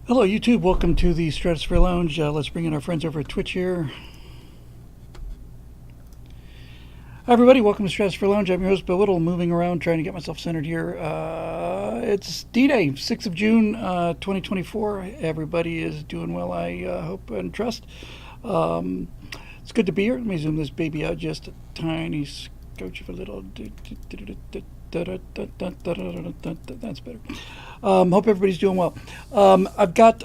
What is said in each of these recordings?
Hello, YouTube. Welcome to the Stratosphere Lounge. Let's bring in our friends over at Twitch here. Hi, everybody. Welcome to Stratosphere Lounge. I'm your host, Bill Whittle, moving around, trying to get myself centered here. It's D-Day, 6th of June, 2024. Everybody is doing well, I hope and trust. It's good to be here. Let me zoom this baby out just a tiny scotch of a little. That's better. Hope everybody's doing well. I've got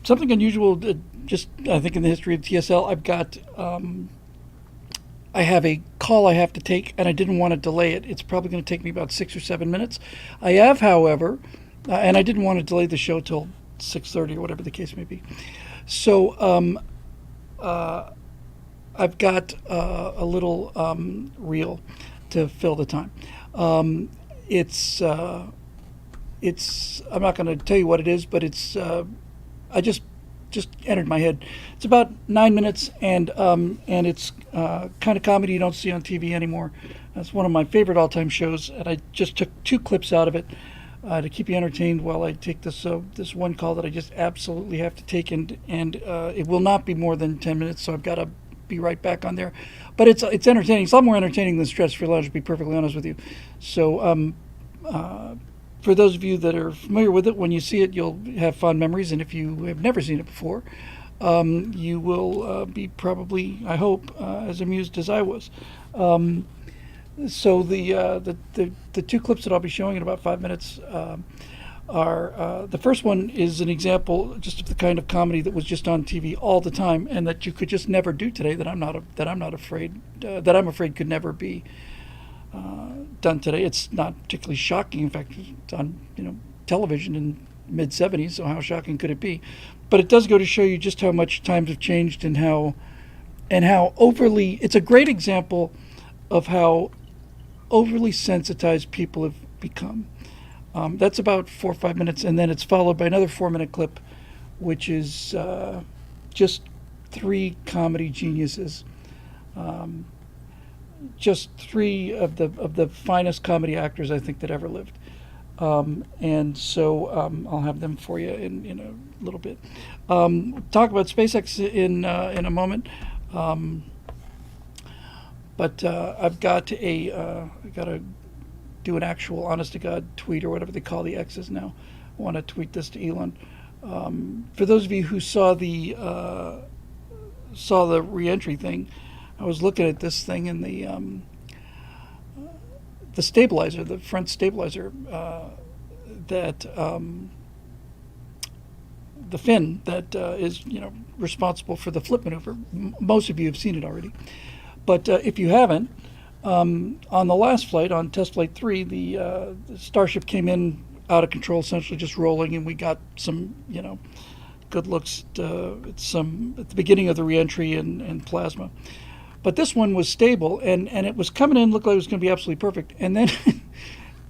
something unusual, just I think in the history of TSL. I have a call I have to take, and I didn't want to delay it. It's probably going to take me about 6 or 7 minutes. I have, however, and I didn't want to delay the show till 6:30 or whatever the case may be. So I've got a little reel to fill the time. It's I'm not going to tell you what it is, but I just entered my head. It's about 9 minutes, and it's kind of comedy you don't see on TV anymore. It's one of my favorite all-time shows, and I just took 2 clips out of it to keep you entertained while I take this one call that I just absolutely have to take, and it will not be more than 10 minutes, so I've got to be right back on there. But it's entertaining. It's a lot more entertaining than Stratosphere Lounge, to be perfectly honest with you. So for those of you that are familiar with it, when you see it, you'll have fond memories. And if you have never seen it before, you will be probably, I hope, as amused as I was. So the 2 clips that I'll be showing in about 5 minutes are the first one is an example just of the kind of comedy that was just on TV all the time, and that you could just never do today. That I'm afraid could never be done today. It's not particularly shocking. In fact, it's on television in mid-70s, so how shocking could it be? But it does go to show you just how much times have changed, and how overly. It's a great example of how overly sensitized people have become. That's about 4 or 5 minutes, and then it's followed by another 4-minute clip, which is just 3 comedy geniuses. Just 3 of the finest comedy actors I think that ever lived, and so I'll have them for you in a little bit. Talk about SpaceX in a moment, but I've got to do an actual honest to God tweet, or whatever they call the X's now. I want to tweet this to Elon. For those of you who saw the re-entry thing, I was looking at this thing, and the stabilizer, the front stabilizer, that the fin that is responsible for the flip maneuver. Most of you have seen it already, but if you haven't, on the last flight, on test flight 3, the Starship came in out of control, essentially just rolling, and we got some good looks at the beginning of the re-entry and plasma. But this one was stable, and it was coming in, looked like it was going to be absolutely perfect. And then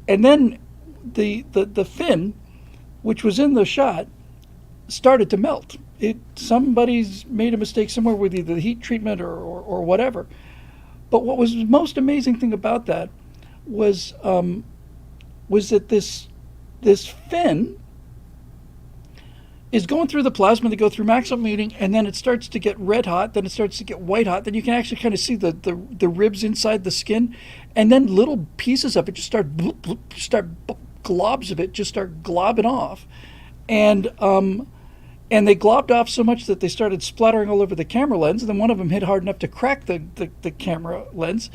and then the fin, which was in the shot, started to melt. Somebody's made a mistake somewhere with either the heat treatment or whatever. But what was the most amazing thing about that was that this fin is going through the plasma. They go through maximum heating, and then it starts to get red hot, then it starts to get white hot, then you can actually kind of see the ribs inside the skin, and then little pieces of it just start globs of it just start globbing off, and they globbed off so much that they started splattering all over the camera lens, and then one of them hit hard enough to crack the camera lens,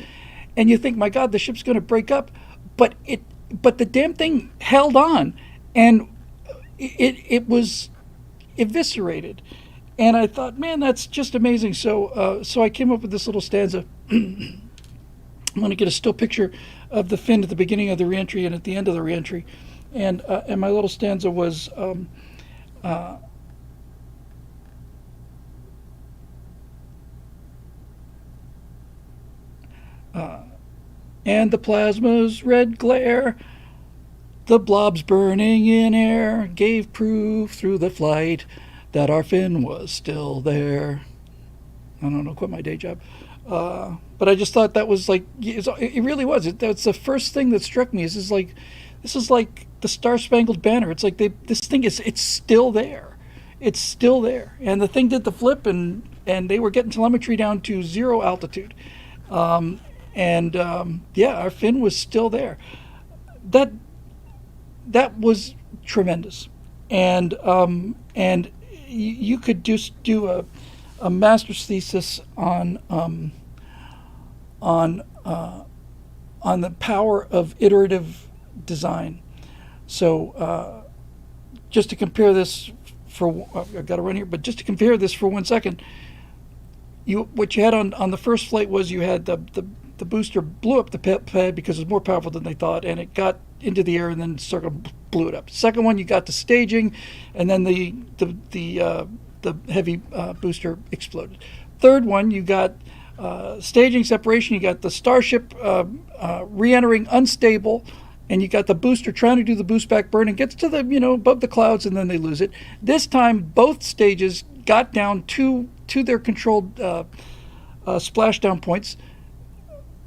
and you think, my God, the ship's going to break up, but the damn thing held on, and it was eviscerated. And I thought, man, that's just amazing. So I came up with this little stanza. I'm going to get a still picture of the fin at the beginning of the reentry and at the end of the reentry, and my little stanza was and the plasma's red glare, the blobs burning in air, gave proof through the flight that our fin was still there. I don't know, quit my day job. But I just thought that was like, it really was. That's the first thing that struck me. This is like the Star Spangled Banner. It's like it's still there. it's still there. And the thing did the flip, and they were getting telemetry down to 0 altitude. Yeah, our fin was still there. That was tremendous. And you could just do a master's thesis on the power of iterative design. So just to compare this I've got to run here, but just to compare this for 1 second, what you had on the first flight was you had the booster blew up the pad because it was more powerful than they thought, and it got into the air and then blew it up. Second one, you got to staging, and then the heavy booster exploded. Third one, you got staging, separation. You got the Starship re-entering unstable, and you got the booster trying to do the boost back burn and gets to the above the clouds, and then they lose it. This time, both stages got down to their controlled splashdown points.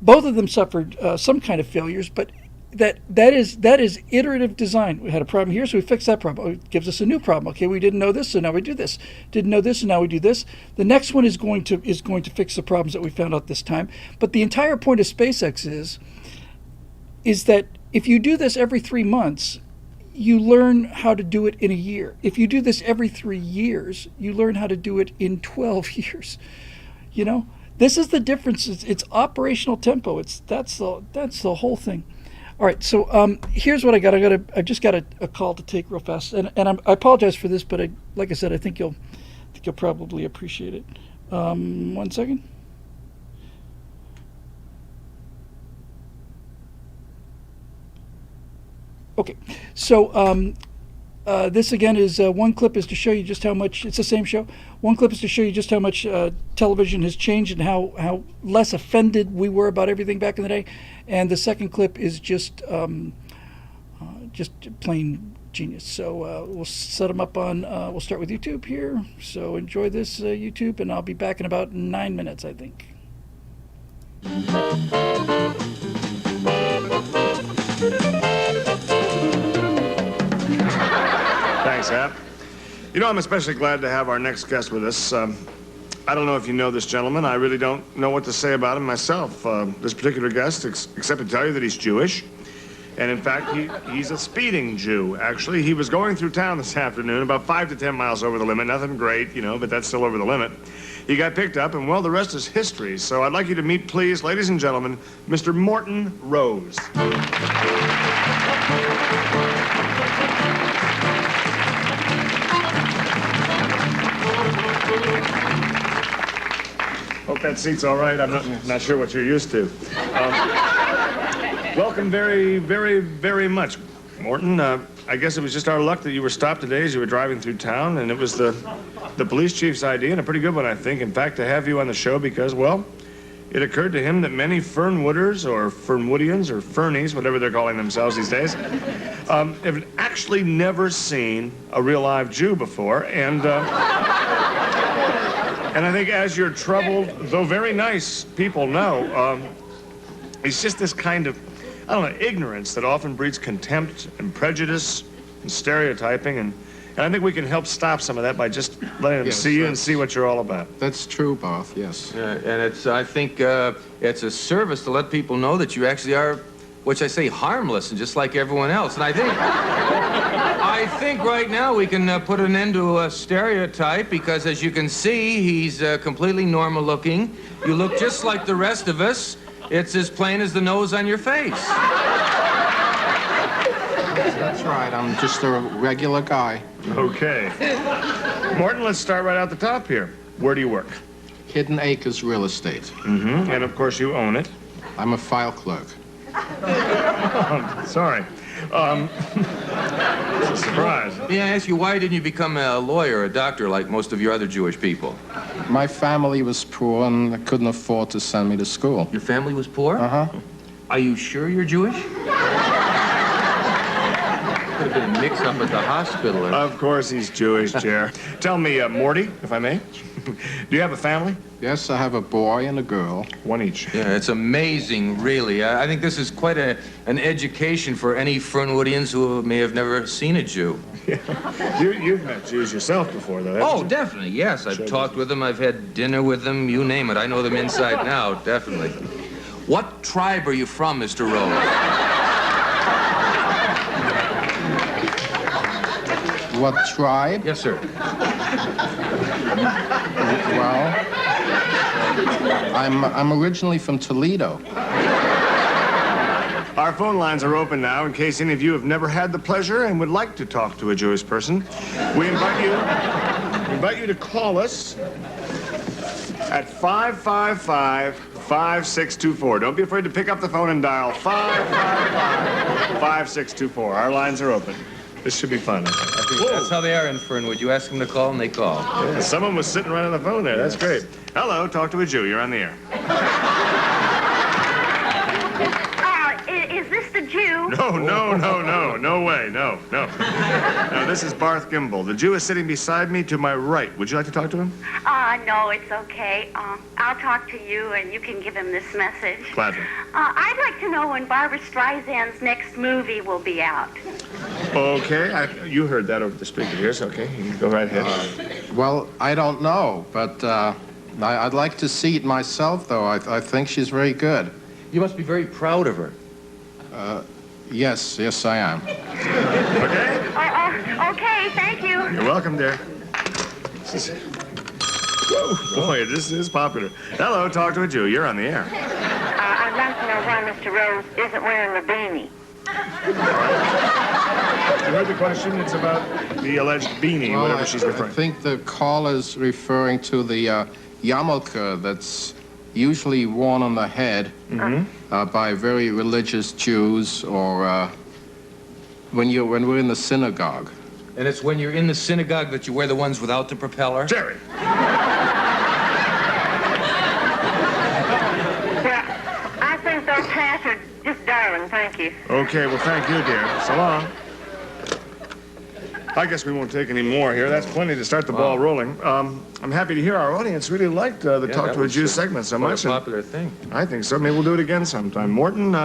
Both of them suffered some kind of failures, but that is iterative design. We had a problem here, so we fixed that problem. It gives us a new problem. Okay, we didn't know this, so now we do this. Didn't know this, so now we do this. The next one is going to fix the problems that we found out this time. But the entire point of SpaceX is that if you do this every 3 months, you learn how to do it in a year. If you do this every 3 years, you learn how to do it in 12 years. This is the difference. It's operational tempo. That's the whole thing. All right, so here's what I got. I just got a call to take real fast, and I apologize for this, but like I said, I think you'll probably appreciate it. 1 second. Okay, so this again is one clip is to show you just how much, it's the same show. One clip is to show you just how much television has changed and how less offended we were about everything back in the day. And the second clip is just plain genius. So we'll set them up on, we'll start with YouTube here. So enjoy this YouTube, and I'll be back in about 9 minutes, I think. Thanks, Hap. I'm especially glad to have our next guest with us. I don't know if you know this gentleman. I really don't know what to say about him myself. This particular guest, except to tell you that he's Jewish. And in fact, he's a speeding Jew, actually. He was going through town this afternoon, about 5 to 10 miles over the limit. Nothing great, but that's still over the limit. He got picked up, and, well, the rest is history. So I'd like you to meet, please, ladies and gentlemen, Mr. Morton Rose. Hope that seat's all right. I'm not sure what you're used to. Welcome very, very, very much, Morton. I guess it was just our luck that you were stopped today as you were driving through town, and it was the police chief's idea, and a pretty good one, I think, in fact, to have you on the show because, well, it occurred to him that many Fernwooders or Fernwoodians or Fernies, whatever they're calling themselves these days, have actually never seen a real live Jew before, and I think as your troubled, though very nice people know, it's just this kind of, I don't know, ignorance that often breeds contempt and prejudice and stereotyping, and I think we can help stop some of that by just letting them see you and see what you're all about. That's true, Barth, yes. And I think it's a service to let people know that you actually are, which I say, harmless and just like everyone else. And I think right now we can put an end to a stereotype because, as you can see, he's completely normal looking. You look just like the rest of us. It's as plain as the nose on your face. That's right. I'm just a regular guy. Okay. Morton, let's start right out the top here. Where do you work? Hidden Acres Real Estate. Mm-hmm. And, of course, you own it. I'm a file clerk. Oh, sorry. It's a surprise. May I ask you, why didn't you become a lawyer or a doctor like most of your other Jewish people? My family was poor and they couldn't afford to send me to school. Your family was poor? Uh-huh. Are you sure you're Jewish? Could have been a mix-up at the hospital. Of course he's Jewish, Jer. Tell me, Morty, if I may. Do you have a family? Yes, I have a boy and a girl. One each. Yeah, it's amazing, really. I think this is quite an education for any Fernwoodians who may have never seen a Jew. You've met Jews yourself before, though, haven't Oh, you? definitely, yes. I've talked with them. I've had dinner with them. You name it. I know them inside and out, definitely. What tribe are you from, Mr. Rose? What tribe? Yes, sir. Well, I'm originally from Toledo. Our phone lines are open now in case any of you have never had the pleasure and would like to talk to a Jewish person. We invite you to call us at 555-5624. Don't be afraid to pick up the phone and dial 555-5624. Our lines are open. This should be fun. I think that's how they are in Fernwood. You ask them to call, and they call. Yeah, someone was sitting right on the phone there. That's great. Hello, talk to a Jew. You're on the air. Is this the Jew? No way. No, this is Barth Gimbel. The Jew is sitting beside me to my right. Would you like to talk to him? No, it's okay. I'll talk to you, and you can give him this message. Gladly. I'd like to know when Barbara Streisand's next movie will be out. Okay, you heard that over the speaker here, so okay, you can go right ahead. Well, I don't know, but I'd like to see it myself, though. I think she's very good. You must be very proud of her. Yes, I am. Okay? Okay, thank you. You're welcome, dear. Whoa, boy, this is popular. Hello, talk to a Jew. You're on the air. I'd like to know why Mr. Rose isn't wearing a beanie. You heard the question? It's about the alleged beanie, Well, whatever she's I referring to. think the caller's referring to the yarmulke that's usually worn on the head by very religious Jews, or when we're in the synagogue. And it's when you're in the synagogue that you wear the ones without the propeller? Jerry. Well, I think those hats are just darling, thank you. Okay, well, thank you, dear. So long. I guess we won't take any more here. That's plenty to start the ball rolling. I'm happy to hear our audience really liked the Talk to a Jew segment so much. It's a popular thing. I think so. Maybe we'll do it again sometime. Morton,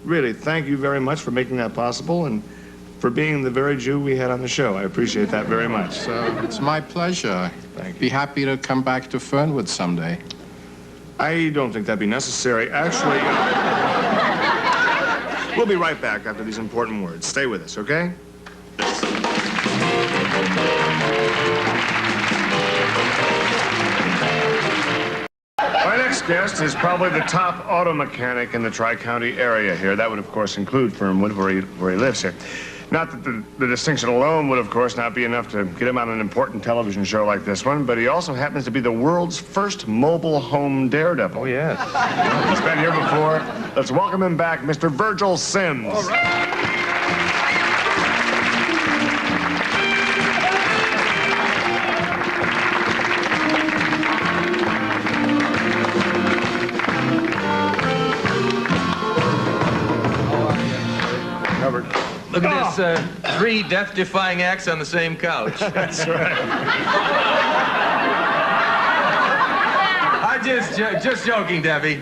really, thank you very much for making that possible and for being the very Jew we had on the show. I appreciate that very much. So it's my pleasure. Thank you. Be happy to come back to Fernwood someday. I don't think that'd be necessary. Actually, we'll be right back after these important words. Stay with us, okay? My next guest is probably the top auto mechanic in the Tri-County area here. That would, of course, include Fernwood, where he lives here. Not that the distinction alone would, of course, not be enough to get him on an important television show like this one, but he also happens to be the world's first mobile home daredevil. Oh, yes. He's been here before. Let's welcome him back, Mr. Virgil Sims. All right. Covered. Look at this, 3 death-defying acts on the same couch. That's right. I'm just joking, Debbie.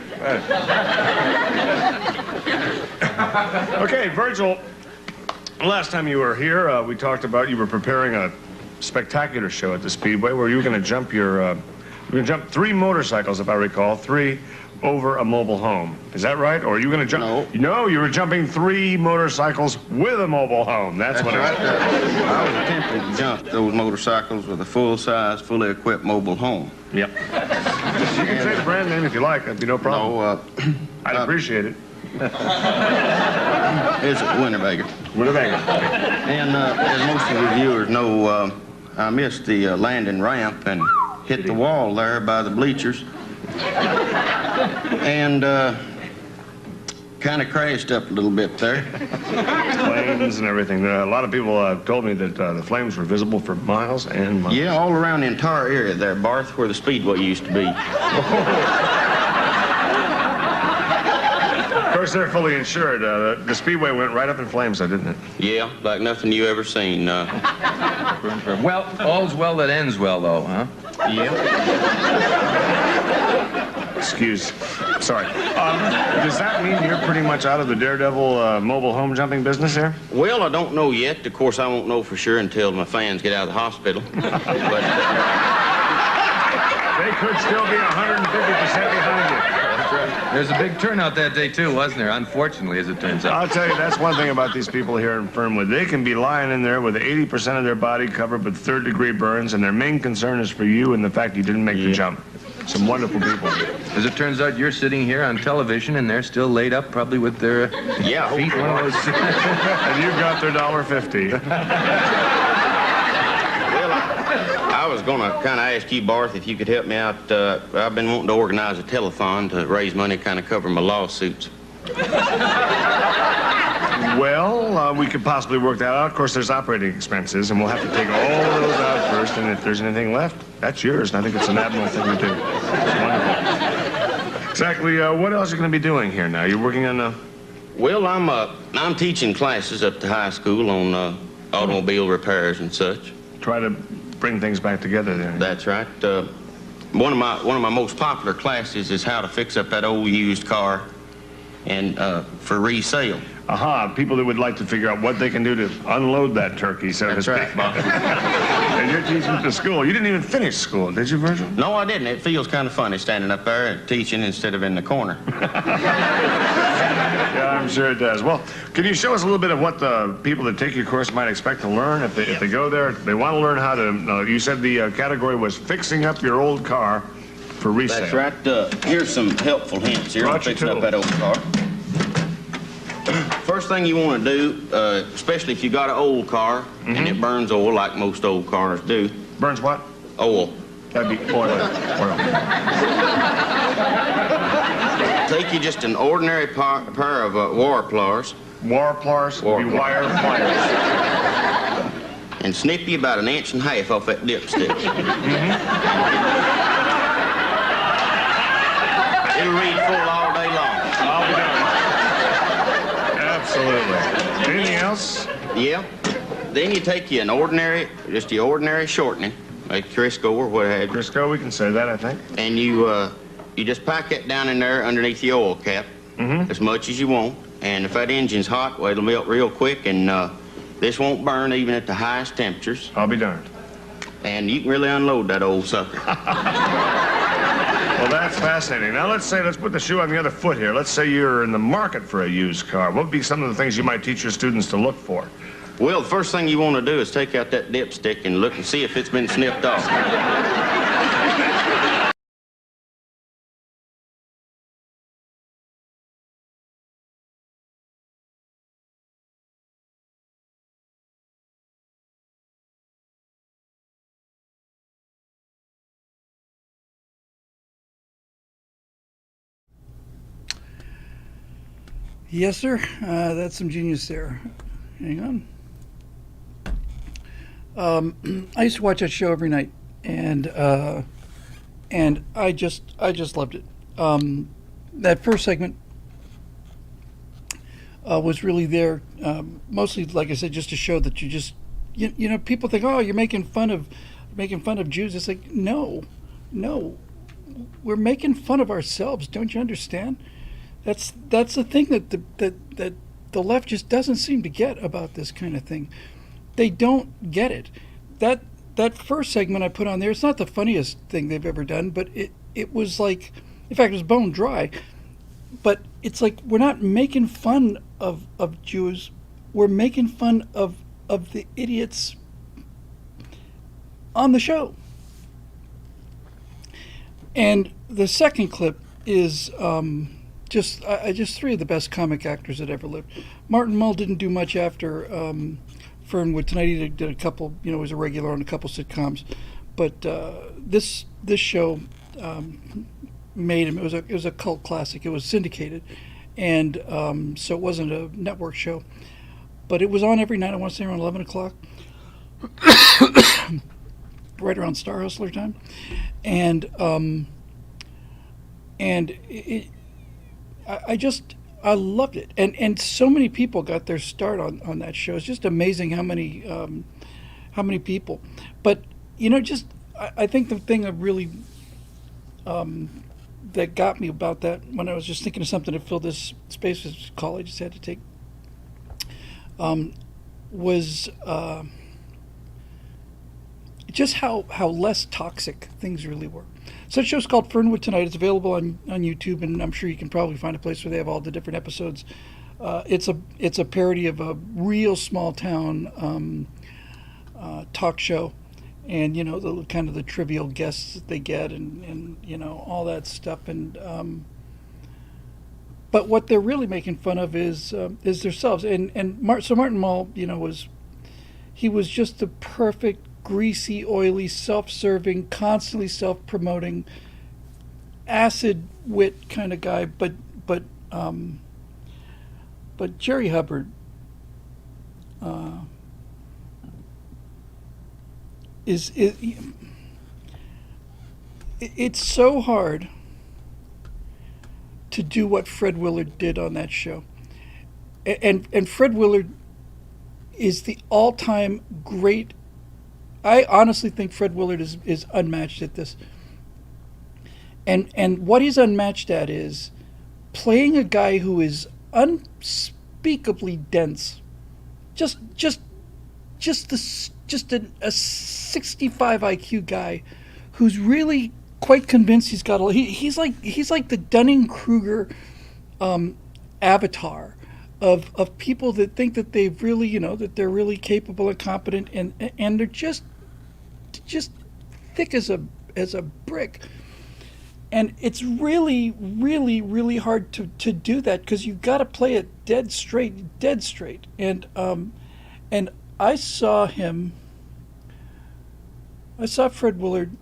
Okay, Virgil, last time you were here, we talked about you were preparing a spectacular show at the Speedway where you were going to jump you were going to jump 3 motorcycles, if I recall, 3 over a mobile home. Is that right? Or are you going to jump? No. No, you were jumping 3 motorcycles with a mobile home. That's what right. it was. I was attempting to jump those motorcycles with a full-size, fully equipped mobile home. Yep. You can say the brand name if you like. That'd be no problem. No, I'd appreciate it. it's a Winnebago. Winnebago. And as most of the viewers know, I missed the landing ramp and hit the wall there by the bleachers. And kind of crashed up a little bit there. Flames and everything. A lot of people told me that the flames were visible for miles and miles. Yeah, all around the entire area there, Barth, where the Speedway used to be. course, they're fully insured. The Speedway went right up in flames, though, didn't it? Yeah, like nothing you ever seen. Well, all's well that ends well, though, huh? Yeah. Excuse. Sorry. Does that mean you're pretty much out of the Daredevil mobile home jumping business here? Well, I don't know yet. Of course, I won't know for sure until my fans get out of the hospital. But They could still be 150% behind you. There's a big turnout that day, too, wasn't there? Unfortunately, as it turns out. I'll tell you, that's one thing about these people here in Fernwood. They can be lying in there with 80% of their body covered with third-degree burns, and their main concern is for you and the fact you didn't make the jump. Some wonderful people. As it turns out, you're sitting here on television, and they're still laid up, probably with their yeah, feet. One of those. And you've got their $1.50. well, I was going to kind of ask you, Barth, if you could help me out. I've been wanting to organize a telethon to raise money, kind of cover my lawsuits. Well, we could possibly work that out. Of course, there's operating expenses, and we'll have to take all of those out first, and if there's anything left, that's yours, and I think it's an admirable thing to do. It's wonderful. Exactly, what else are you going to be doing here now? You're working on Well, I'm teaching classes up to high school on automobile repairs and such. try to bring things back together there. That's right. One of my most popular classes is how to fix up that old used car and for resale. Aha, people that would like to figure out what they can do to unload that turkey, so to That's speak. right, Bob. And you're teaching at the school. You didn't even finish school, did you, Virgil? No, I didn't. It feels kind of funny standing up there and teaching instead of in the corner. Yeah, I'm sure it does. Well, can you show us a little bit of what the people that take your course might expect to learn if they go there? They want to learn how to, you said the category was fixing up your old car for resale. That's right. Here's some helpful hints here on Brought you fixing up tools. that old car. First thing you want to do, especially if you got an old car and it burns oil like most old cars do. Burns what? Oil. That'd be oil. Take you just an ordinary pair of wire pliers Warplars would be wire pliers. and snip you about 1.5 inches off that dipstick. It'll read full all day long. I'll be done. Absolutely. Anything else? Yeah. Then you take you just the ordinary shortening, like Crisco or what have you, Crisco, we can say that, I think. and you just pack that down in there underneath the oil cap as much as you want. And if that engine's hot, well, it'll melt real quick, and this won't burn even at the highest temperatures. I'll be darned. And you can really unload that old sucker. Well, that's fascinating. Now, let's put the shoe on the other foot here. Let's say you're in the market for a used car. What would be some of the things you might teach your students to look for? Well, the first thing you want to do is take out that dipstick and look and see if it's been snipped off. Yes, sir. That's some genius there. Hang on. I used to watch that show every night, and I just loved it. That first segment was really there, mostly, like I said, just to show that you know, people think, oh, you're making fun of Jews. It's like, no, we're making fun of ourselves. Don't you understand? That's the thing that the left just doesn't seem to get about this kind of thing. They don't get it. That first segment I put on there, it's not the funniest thing they've ever done, but it was like, in fact, it was bone dry. But it's like, we're not making fun of Jews. We're making fun of the idiots on the show. And the second clip is just three of the best comic actors that ever lived. Martin Mull didn't do much after Fernwood Tonight. He did a couple, was a regular on a couple sitcoms, but this show made him. It was a cult classic. It was syndicated, and so it wasn't a network show, but it was on every night. I want to say around 11 o'clock, right around Star Hustler time, and I loved it, and so many people got their start on that show. It's just amazing how many people. But just I think the thing that really that got me about that, when I was just thinking of something to fill this space as college just had to take, was just how less toxic things really were. So the show's called Fernwood Tonight. It's available on YouTube, and I'm sure you can probably find a place where they have all the different episodes. It's a parody of a real small town talk show, and the kind of the trivial guests that they get, and all that stuff. And but what they're really making fun of is themselves. So Martin Mull, he was just the perfect greasy, oily, self-serving, constantly self-promoting, acid wit kind of guy. But Jerry Hubbard it's so hard to do what Fred Willard did on that show, and Fred Willard is the all-time great. I honestly think Fred Willard is unmatched at this. And what he's unmatched at is playing a guy who is unspeakably dense. Just a 65 IQ guy who's really quite convinced he's got he's like the Dunning-Kruger avatar of people that think that they've really, that they're really capable and competent, and they're just thick as a brick. And it's really, really, really hard to do that, because you've got to play it dead straight. And I saw Fred Willard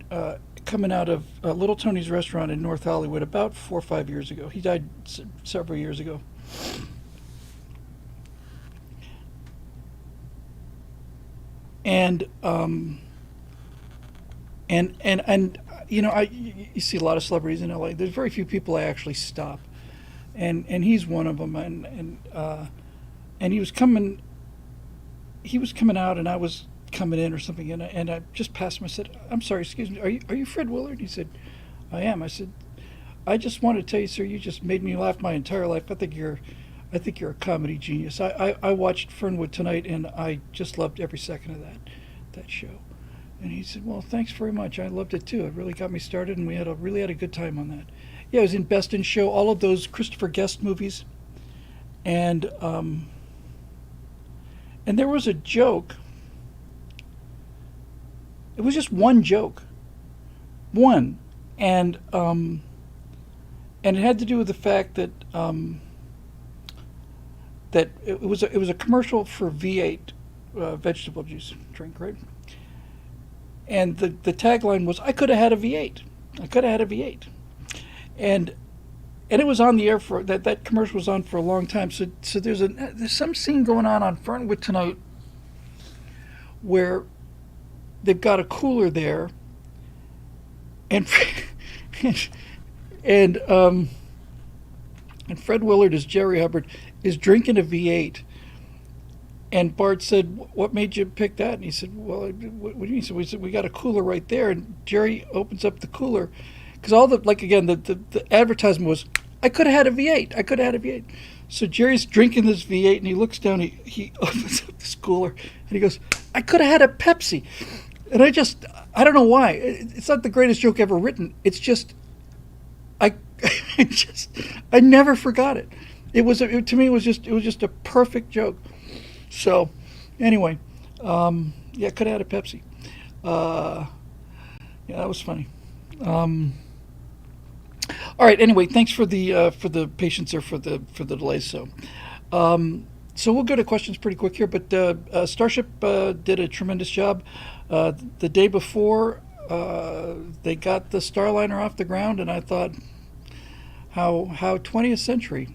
coming out of Little Tony's restaurant in North Hollywood about 4 or 5 years ago. He died several years ago. And you see a lot of celebrities in LA. There's very few people I actually stop, and he's one of them. And he was coming out, and I was coming in or something, and I just passed him. I said, "I'm sorry, excuse me, are you Fred Willard?" He said, "I am." I said, "I just wanted to tell you, sir, you just made me laugh my entire life. I think you're a comedy genius. I watched Fernwood Tonight, and I just loved every second of that show." And he said, "Well, thanks very much. I loved it too. It really got me started, and we really had a good time on that." Yeah, it was in Best in Show, all of those Christopher Guest movies, and there was a joke. It was just one joke, and it had to do with the fact that that it was a commercial for V8 vegetable juice drink, right? And the tagline was, "I could have had a V8. I could have had a V8." And it was on the air for that commercial was on for a long time. So there's some scene going on Fernwood Tonight where they've got a cooler there, and and Fred Willard as Jerry Hubbard is drinking a V8. And Bart said, "What made you pick that?" And he said, "Well, what do you mean?" So we said, "We got a cooler right there." And Jerry opens up the cooler, because all the advertisement was, "I could have had a V8. I could have had a V8." So Jerry's drinking this V8, and he looks down. He opens up this cooler, and he goes, "I could have had a Pepsi." And I don't know why. It's not the greatest joke ever written. It's just, I never forgot it. To me, it was just a perfect joke. So, anyway, yeah, could have had a Pepsi. Yeah, that was funny. All right. Anyway, thanks for the patience or for the delays. So we'll go to questions pretty quick here. But Starship did a tremendous job. The day before, they got the Starliner off the ground, and I thought, how 20th century.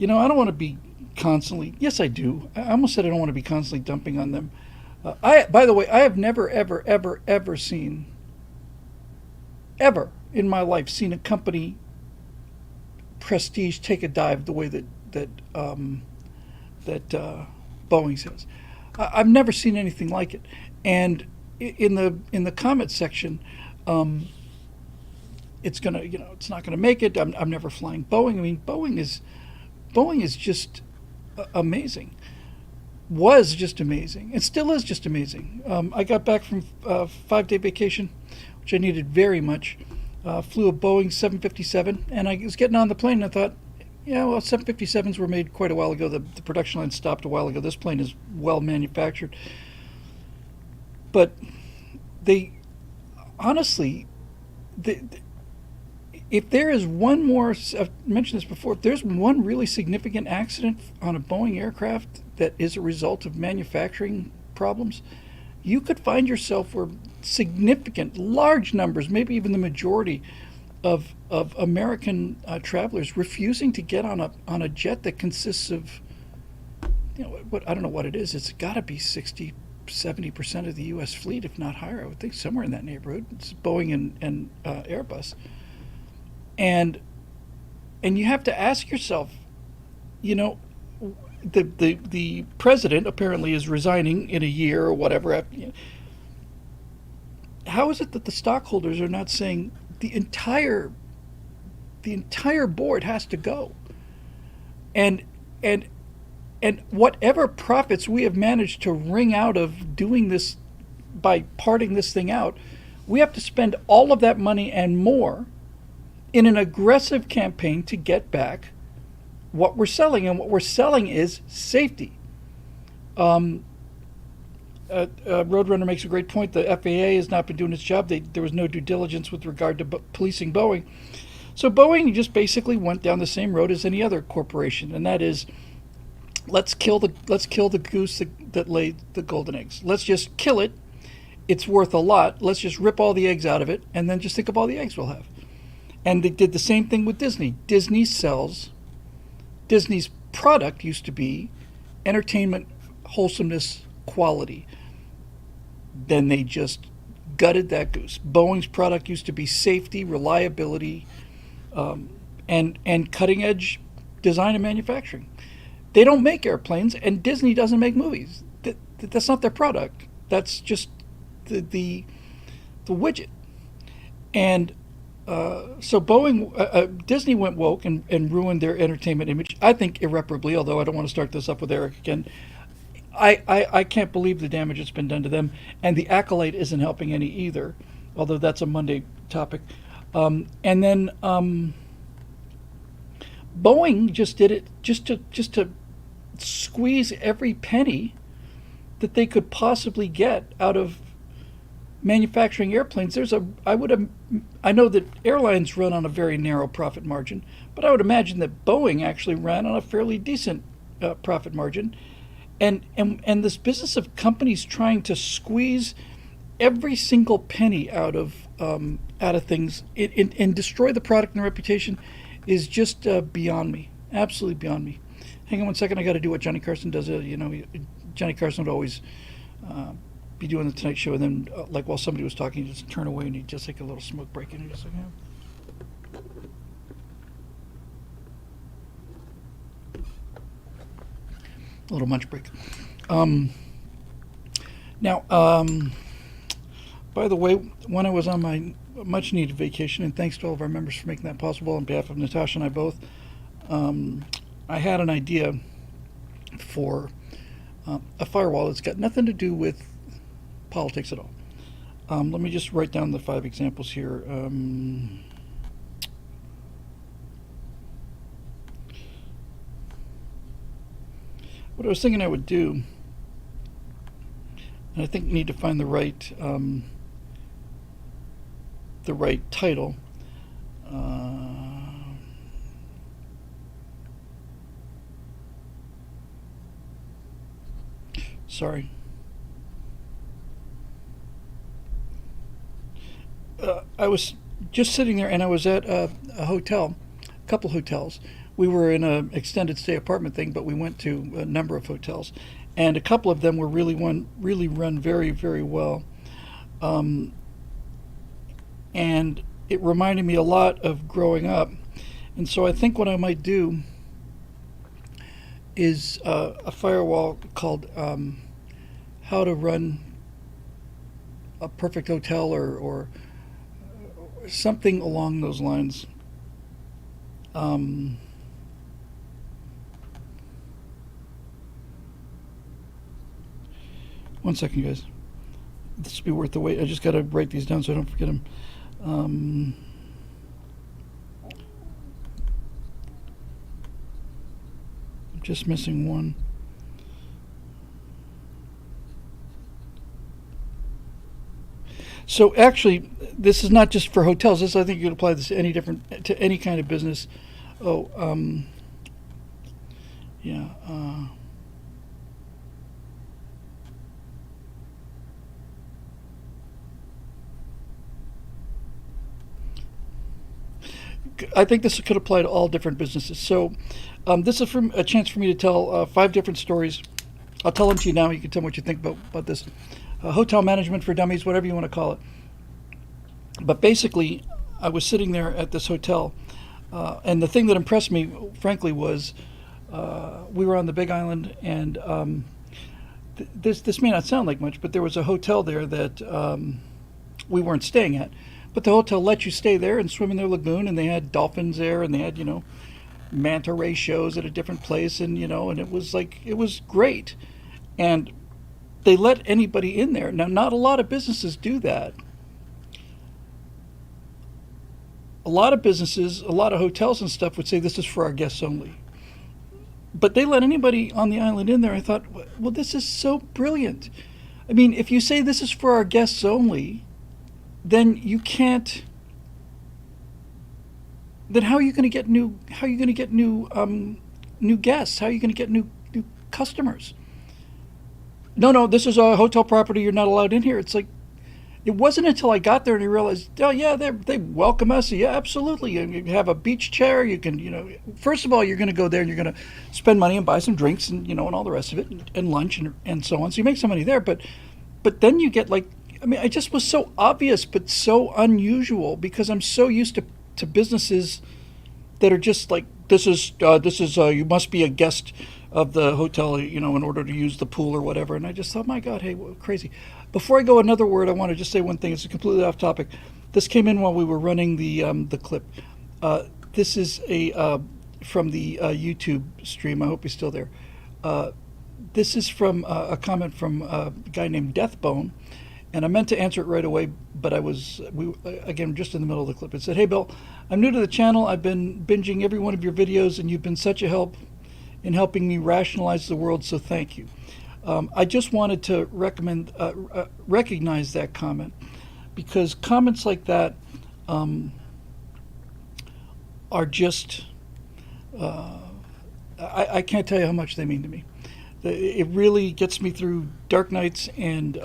I don't want to be constantly. Yes, I do. I almost said I don't want to be constantly dumping on them. By the way, I have never, ever, ever, ever seen, ever in my life, seen a company prestige take a dive the way that Boeing says. I've never seen anything like it. And in the comment section, it's not gonna make it. I'm never flying Boeing. I mean, Boeing is just amazing. Was just amazing. It still is just amazing. I got back from a 5-day vacation, which I needed very much. Flew a Boeing 757, and I was getting on the plane, and I thought, yeah, well, 757s were made quite a while ago. The production line stopped a while ago. This plane is well manufactured. But they, honestly, if there is one more, I've mentioned this before, if there's one really significant accident on a Boeing aircraft that is a result of manufacturing problems, you could find yourself where significant, large numbers, maybe even the majority of American travelers refusing to get on a jet that consists of, what I don't know what it is. It's got to be 60-70% of the U.S. fleet, if not higher. I would think somewhere in that neighborhood. It's Boeing and Airbus. And you have to ask yourself, the president apparently is resigning in a year or whatever. How is it that the stockholders are not saying the entire board has to go, and whatever profits we have managed to wring out of doing this by parting this thing out, we have to spend all of that money and more in an aggressive campaign to get back what we're selling, and what we're selling is safety. Roadrunner makes a great point. The FAA has not been doing its job. There was no due diligence with regard to policing Boeing. So Boeing just basically went down the same road as any other corporation, and that is, let's kill the goose that laid the golden eggs. Let's just kill it. It's worth a lot. Let's just rip all the eggs out of it, and then just think of all the eggs we'll have. And they did the same thing with Disney. Disney's product used to be entertainment, wholesomeness, quality. Then they just gutted that goose. Boeing's product used to be safety, reliability, and cutting edge design and manufacturing. They don't make airplanes, and Disney doesn't make movies. That's not their product. That's just the widget. And so Disney went woke and ruined their entertainment image, I think irreparably, although I don't want to start this up with Eric again. I can't believe the damage that's been done to them, and the accolade isn't helping any either, although that's a Monday topic. And then Boeing just did it just to squeeze every penny that they could possibly get out of manufacturing airplanes. I know that airlines run on a very narrow profit margin, but I would imagine that Boeing actually ran on a fairly decent profit margin. And this business of companies trying to squeeze every single penny out of things and destroy the product and reputation is just beyond me. Absolutely beyond me. Hang on one second. I got to do what Johnny Carson does. Johnny Carson would always be doing the Tonight Show, and then like while somebody was talking, he'd just turn away and he'd just take a little smoke break, and he'd just like, a little munch break. Now, by the way, when I was on my much-needed vacation, and thanks to all of our members for making that possible on behalf of Natasha and I both, I had an idea for a firewall that's got nothing to do with politics at all. Let me just write down the 5 examples here. What I was thinking I would do, and I think need to find the right title. Sorry. I was just sitting there, and I was at a hotel, a couple hotels. We were in an extended stay apartment thing, but we went to a number of hotels, and a couple of them were really run very, very well. And it reminded me a lot of growing up. And so I think what I might do is a firewall called How to Run a Perfect Hotel, or something along those lines. One second, guys. This will be worth the wait. I just got to write these down so I don't forget them. I'm just missing one. So actually, this is not just for hotels. This, I think you can apply this to any kind of business. Oh, yeah. I think this could apply to all different businesses. So this is from a chance for me to tell 5 different stories. I'll tell them to you now. You can tell me what you think about this. Hotel management for dummies, whatever you want to call it. But basically, I was sitting there at this hotel, and the thing that impressed me, frankly, was we were on the Big Island, and this may not sound like much, but there was a hotel there that we weren't staying at. But the hotel let you stay there and swim in their lagoon, and they had dolphins there, and they had, manta ray shows at a different place, and and it was great. And they let anybody in there. Now, not a lot of businesses do that. A lot of businesses, a lot of hotels and stuff would say this is for our guests only. But they let anybody on the island in there. I thought, well, this is so brilliant. I mean, if you say this is for our guests only, then you can't. Then how are you going to get new? How are you going to get new guests? How are you going to get new customers? No, this is a hotel property. You're not allowed in here. It's like, it wasn't until I got there and I realized, oh yeah, they welcome us. Yeah, absolutely. You have a beach chair. You can, first of all, you're going to go there and you're going to spend money and buy some drinks and and all the rest of it, and lunch and so on. So you make some money there, but then you get I just was so obvious, but so unusual, because I'm so used to businesses that are just like, this is you must be a guest of the hotel, in order to use the pool or whatever. And I just thought, my God, hey, crazy. Before I go another word, I want to just say one thing. It's completely off topic. This came in while we were running the clip. This is from the YouTube stream. I hope you're still there. This is from a comment from a guy named Deathbone. And I meant to answer it right away, but again, just in the middle of the clip. It said, hey, Bill, I'm new to the channel. I've been binging every one of your videos, and you've been such a help in helping me rationalize the world, so thank you. I just wanted to recognize that comment, because comments like that are just, I can't tell you how much they mean to me. It really gets me through dark nights and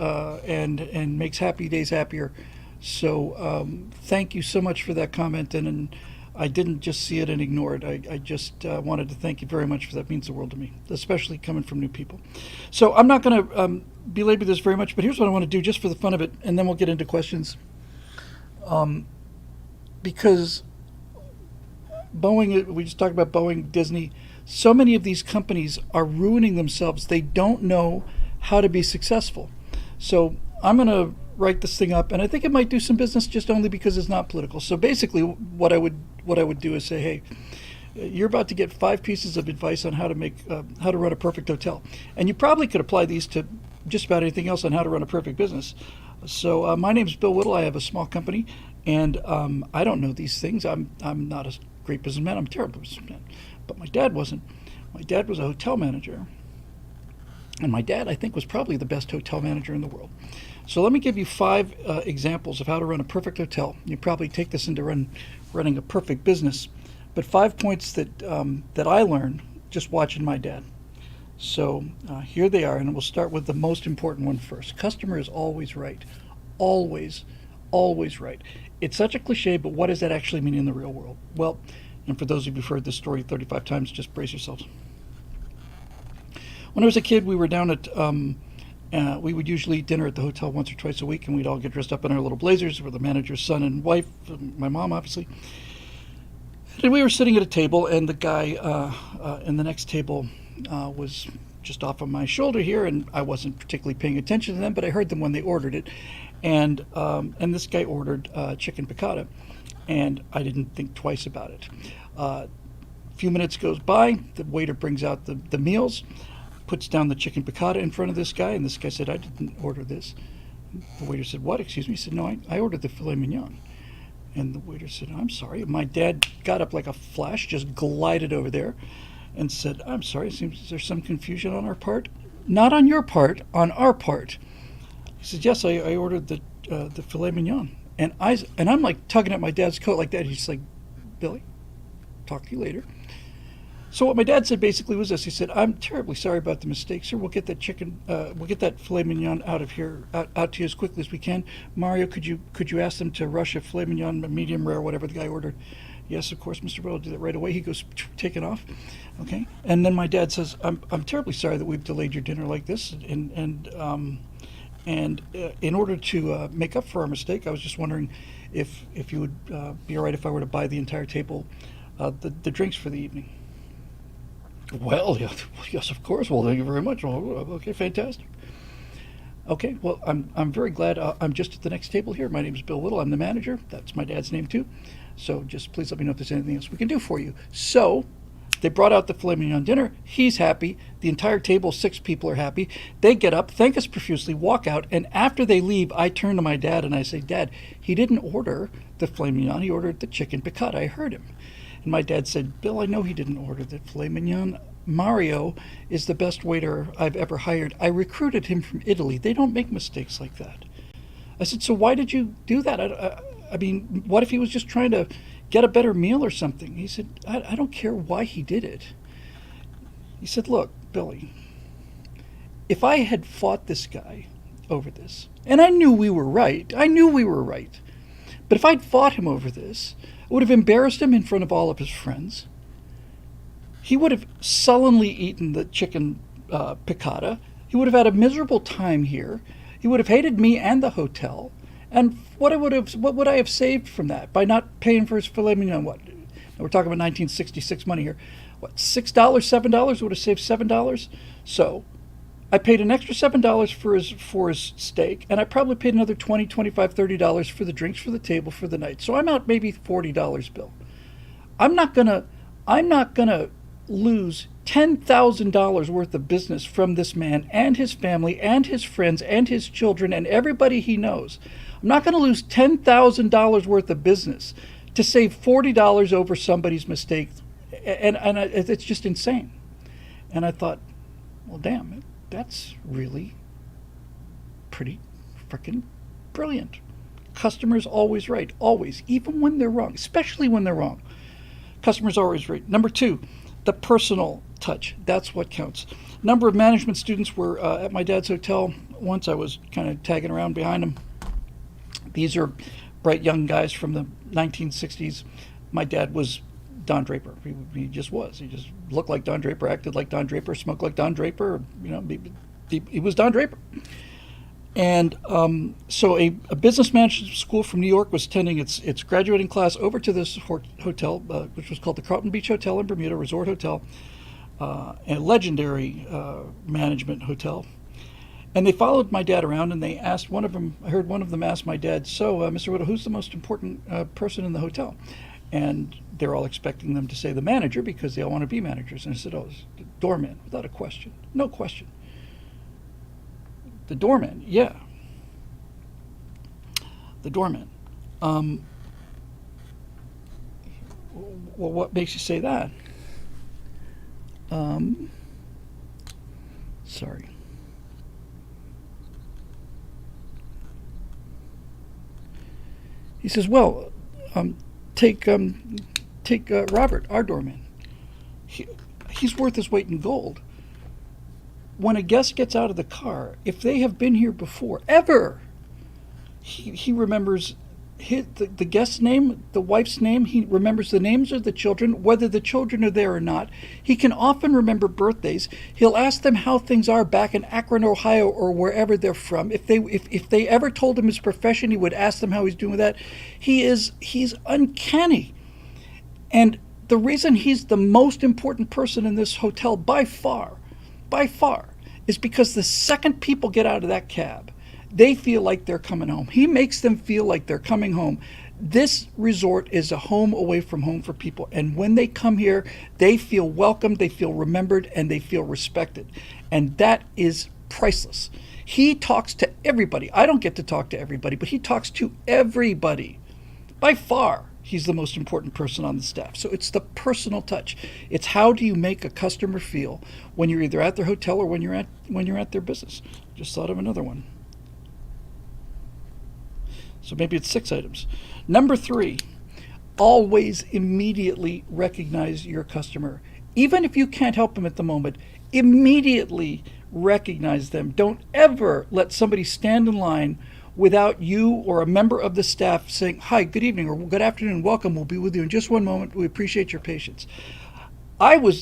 makes happy days happier. So thank you so much for that comment, and I didn't just see it and ignore it. I just wanted to thank you very much, for that. It means the world to me, especially coming from new people. So I'm not going to belabor this very much, but here's what I want to do just for the fun of it, and then we'll get into questions. Because Boeing, we just talked about Boeing, Disney. So many of these companies are ruining themselves. They don't know how to be successful. So I'm going to write this thing up, and I think it might do some business, just only because it's not political. So basically, what I would do is say, hey, you're about to get 5 pieces of advice on how to run a perfect hotel, and you probably could apply these to just about anything else on how to run a perfect business. So my name is Bill Whittle. I have a small company, and I don't know these things. I'm not a great businessman. I'm a terrible businessman. But my dad wasn't. My dad was a hotel manager. And my dad, I think, was probably the best hotel manager in the world. So let me give you 5 examples of how to run a perfect hotel. You probably take this into running a perfect business. But 5 points that I learned just watching my dad. So here they are, and we'll start with the most important one first. Customer is always right. Always, always right. It's such a cliche, but what does that actually mean in the real world? Well, and for those of you who've heard this story 35 times, just brace yourselves. When I was a kid, we were down at, we would usually eat dinner at the hotel once or twice a week, and we'd all get dressed up in our little blazers with the manager's son and wife, my mom, obviously. And we were sitting at a table, and the guy in the next table was just off of my shoulder here, and I wasn't particularly paying attention to them, but I heard them when they ordered it. And this guy ordered chicken piccata, and I didn't think twice about it. A few minutes goes by, the waiter brings out the meals, puts down the chicken piccata in front of this guy, and this guy said, "I didn't order this." The waiter said, "What? Excuse me?" He said, "No, I ordered the filet mignon." And the waiter said, "I'm sorry." My dad got up like a flash, just glided over there and said, "I'm sorry, it seems there's some confusion on our part." "Not on your part, on our part." He said, "Yes, I ordered the filet mignon." And I'm like tugging at my dad's coat like that. He's like, "Billy, talk to you later." So what my dad said basically was this. He said, "I'm terribly sorry about the mistake, sir. We'll get that filet mignon out of here, out to you as quickly as we can. Mario, could you ask them to rush a filet mignon, medium rare, whatever the guy ordered?" "Yes, of course, Mr. Will, I'll do that right away." He goes, taking off. Okay. And then my dad says, I'm terribly sorry that we've delayed your dinner like this. And in order to make up for our mistake, I was just wondering if you would be all right if I were to buy the entire table the drinks for the evening." "Well, yes, of course. Well, thank you very much." "Well, okay, fantastic." "Okay, well, I'm very glad. I'm just at the next table here. My name is Bill Little. I'm the manager. That's my dad's name, too. So just please let me know if there's anything else we can do for you." So they brought out the filet mignon dinner. He's happy. The entire table, 6 people, are happy. They get up, thank us profusely, walk out, and after they leave, I turn to my dad and I say, "Dad, he didn't order the filet mignon. He ordered the chicken piccata. I heard him." And my dad said, "Bill, I know he didn't order the filet mignon. Mario is the best waiter I've ever hired. I recruited him from Italy. They don't make mistakes like that." I said, "So why did you do that? I mean, what if he was just trying to get a better meal or something?" He said, I don't care why he did it." He said, "Look, Billy, if I had fought this guy over this, and I knew we were right, but if I'd fought him over this, I would have embarrassed him in front of all of his friends. He would have sullenly eaten the chicken piccata. He would have had a miserable time here. He would have hated me and the hotel. And what would I have saved from that by not paying for his filet mignon? What? We're talking about 1966 money here. What, $6, $7? Would have saved $7. So I paid an extra $7 for his steak, and I probably paid another $20, $25, $30 for the drinks for the table for the night. So I'm out maybe $40, Bill. I'm not gonna lose $10,000 worth of business from this man and his family and his friends and his children and everybody he knows. I'm not going to lose $10,000 worth of business to save $40 over somebody's mistake, and it's just insane." And I thought, well, damn, that's really pretty freaking brilliant. Customers always right, always, even when they're wrong, especially when they're wrong. Customers always right. Number 2, the personal touch. That's what counts. A number of management students were at my dad's hotel once. I was kind of tagging around behind them. These are bright young guys from the 1960s. My dad was Don Draper. He just was. He just looked like Don Draper, acted like Don Draper, smoked like Don Draper. You know, he was Don Draper. And so a business management school from New York was attending its graduating class over to this hotel, which was called the Carlton Beach Hotel in Bermuda, resort hotel, a legendary management hotel. And they followed my dad around, and they asked one of them, I heard one of them ask my dad, "So, Mr. Whittle, who's the most important person in the hotel?" And they're all expecting them to say the manager because they all want to be managers. And I said, "Oh, it's the doorman," without a question. No question. "The doorman, yeah. The doorman." Well, what makes you say that? Sorry. He says, "Well, take Robert, our doorman. He's worth his weight in gold. When a guest gets out of the car, if they have been here before, ever, he remembers the guest's name, the wife's name. He remembers the names of the children, whether the children are there or not. He can often remember birthdays. He'll ask them how things are back in Akron, Ohio, or wherever they're from. If they ever told him his profession, he would ask them how he's doing with that. He's uncanny. And the reason he's the most important person in this hotel by far, is because the second people get out of that cab, they feel like they're coming home. He makes them feel like they're coming home. This resort is a home away from home for people. And when they come here, they feel welcomed, they feel remembered, and they feel respected. And that is priceless. He talks to everybody. I don't get to talk to everybody, but he talks to everybody. By far, he's the most important person on the staff. So it's the personal touch. It's how do you make a customer feel when you're either at their hotel or when you're at their business. Just thought of another one. So maybe it's 6 items. Number 3, always immediately recognize your customer. Even if you can't help them at the moment, immediately recognize them. Don't ever let somebody stand in line without you or a member of the staff saying, "Hi, good evening," or "Good afternoon, welcome, we'll be with you in just one moment. We appreciate your patience."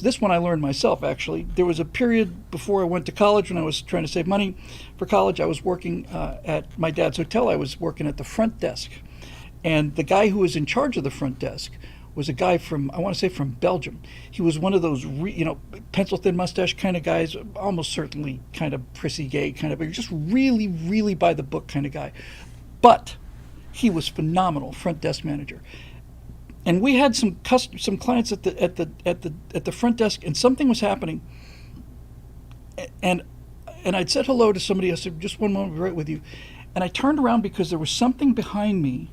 This one I learned myself, actually. There was a period before I went to college when I was trying to save money for college. I was working at my dad's hotel. I was working at the front desk. And the guy who was in charge of the front desk was a guy from, I want to say from Belgium. He was one of those, pencil thin mustache kind of guys, almost certainly kind of prissy gay kind of, just really, really by the book kind of guy. But he was phenomenal, front desk manager. And we had some clients at the front desk, and something was happening. And I'd said hello to somebody. I said, "Just one moment, I'll be right with you." And I turned around because there was something behind me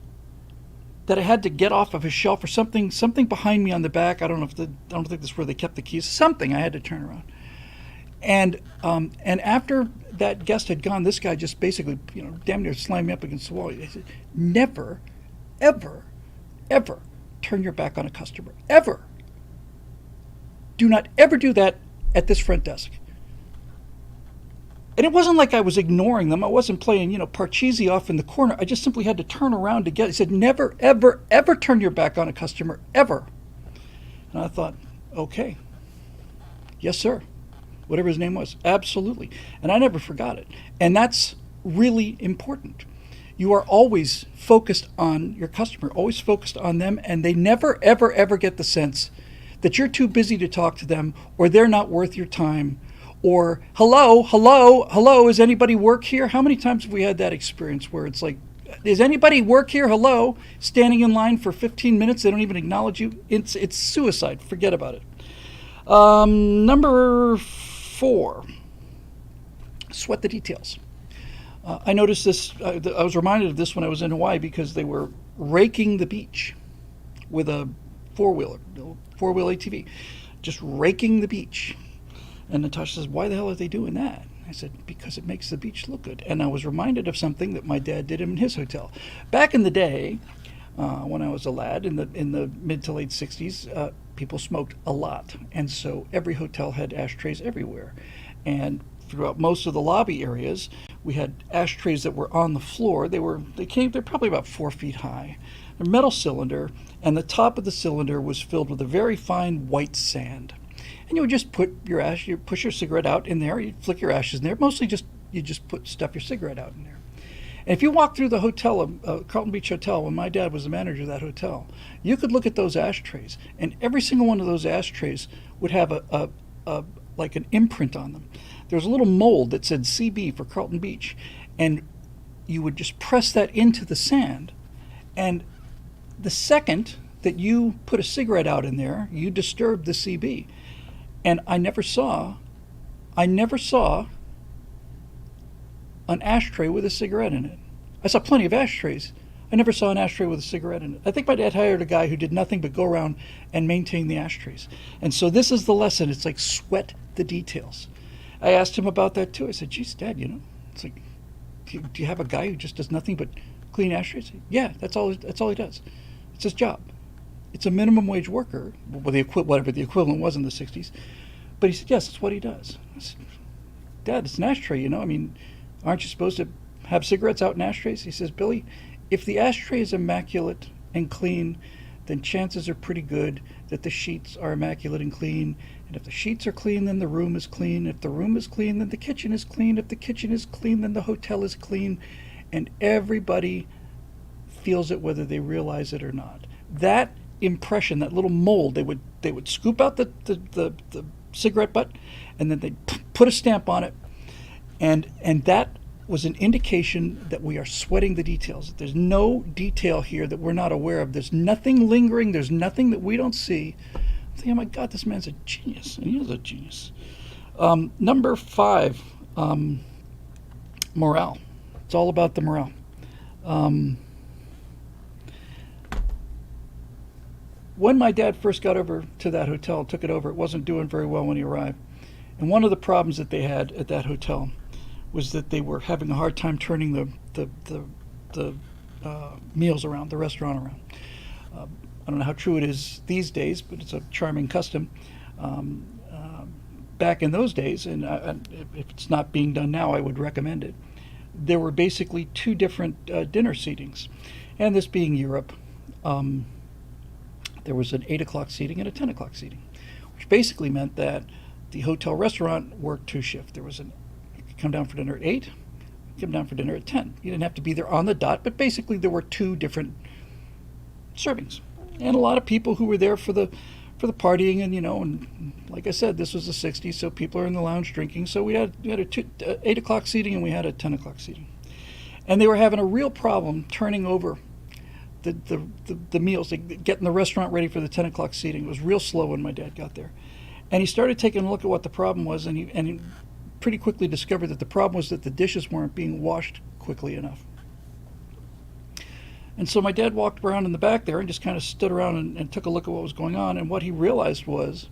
that I had to get off of a shelf, or something behind me on the back. I don't think that's where they kept the keys. Something I had to turn around. And after that guest had gone, this guy just basically, damn near slammed me up against the wall. He said, "Never, ever, ever turn your back on a customer. Ever. Do not ever do that at this front desk." And it wasn't like I was ignoring them. I wasn't playing, Parcheesi off in the corner. I just simply had to turn around to get it. He said, "Never, ever, ever turn your back on a customer. Ever." And I thought, okay. Yes, sir. Whatever his name was. Absolutely. And I never forgot it. And that's really important. You are always focused on your customer, always focused on them, and they never, ever, ever get the sense that you're too busy to talk to them, or they're not worth your time, or hello, is anybody work here? How many times have we had that experience where it's like, "Does anybody work here? Hello?" Standing in line for 15 minutes, they don't even acknowledge you. It's suicide. Forget about it. Number 4, sweat the details. I noticed this, I was reminded of this when I was in Hawaii, because they were raking the beach with a four-wheel ATV, just raking the beach. And Natasha says, "Why the hell are they doing that?" I said, "Because it makes the beach look good." And I was reminded of something that my dad did in his hotel. Back in the day, when I was a lad, in the mid to late 60s, people smoked a lot. And so every hotel had ashtrays everywhere. And throughout most of the lobby areas, we had ashtrays that were on the floor. They're probably about 4 feet high. A metal cylinder, and the top of the cylinder was filled with a very fine white sand. And you would just put your push your cigarette out in there, you flick your ashes in there. Mostly you just stuff your cigarette out in there. And if you walk through the hotel, Carlton Beach Hotel, when my dad was the manager of that hotel, you could look at those ashtrays, and every single one of those ashtrays would have like an imprint on them. There's a little mold that said CB for Carlton Beach, and you would just press that into the sand, and the second that you put a cigarette out in there, you disturbed the CB. And I never saw an ashtray with a cigarette in it. I saw plenty of ashtrays. I never saw an ashtray with a cigarette in it. I think my dad hired a guy who did nothing but go around and maintain the ashtrays. And so this is the lesson. It's like sweat the details. I asked him about that too. I said, "Geez, Dad, it's like, do you have a guy who just does nothing but clean ashtrays?" "Yeah, that's all he does. It's his job. It's a minimum wage worker," whatever the equivalent was in the 60s. But he said, "Yes, that's what he does." I said, "Dad, it's an ashtray, aren't you supposed to have cigarettes out in ashtrays?" He says, "Billy, if the ashtray is immaculate and clean, then chances are pretty good that the sheets are immaculate and clean. And if the sheets are clean, then the room is clean. If the room is clean, then the kitchen is clean. If the kitchen is clean, then the hotel is clean. And everybody feels it whether they realize it or not." That impression, that little mold. They would scoop out the cigarette butt, and then they'd put a stamp on it, and that was an indication that we are sweating the details. There's no detail here that we're not aware of. There's nothing lingering. There's nothing that we don't see. I'm thinking, oh my God, this man's a genius, and he is a genius. Number 5, morale. It's all about the morale. When my dad first got over to that hotel, took it over, it wasn't doing very well when he arrived. And one of the problems that they had at that hotel was that they were having a hard time turning the meals around, the restaurant around. I don't know how true it is these days, but it's a charming custom. Back in those days, and if it's not being done now, I would recommend it. There were basically 2 different dinner seatings, and this being Europe, there was an 8 o'clock seating and a 10 o'clock seating, which basically meant that the hotel restaurant worked 2 shifts. There was you could come down for dinner at 8, come down for dinner at 10. You didn't have to be there on the dot, but basically there were 2 different servings, and a lot of people who were there for the partying, and and like I said, this was the 60s, so people are in the lounge drinking. So we had a 8 o'clock seating and we had a 10 o'clock seating, and they were having a real problem turning over the meals, getting the restaurant ready for the 10 o'clock seating. It was real slow when my dad got there, and he started taking a look at what the problem was, and he pretty quickly discovered that the problem was that the dishes weren't being washed quickly enough. And so my dad walked around in the back there and just kind of stood around and took a look at what was going on. And what he realized was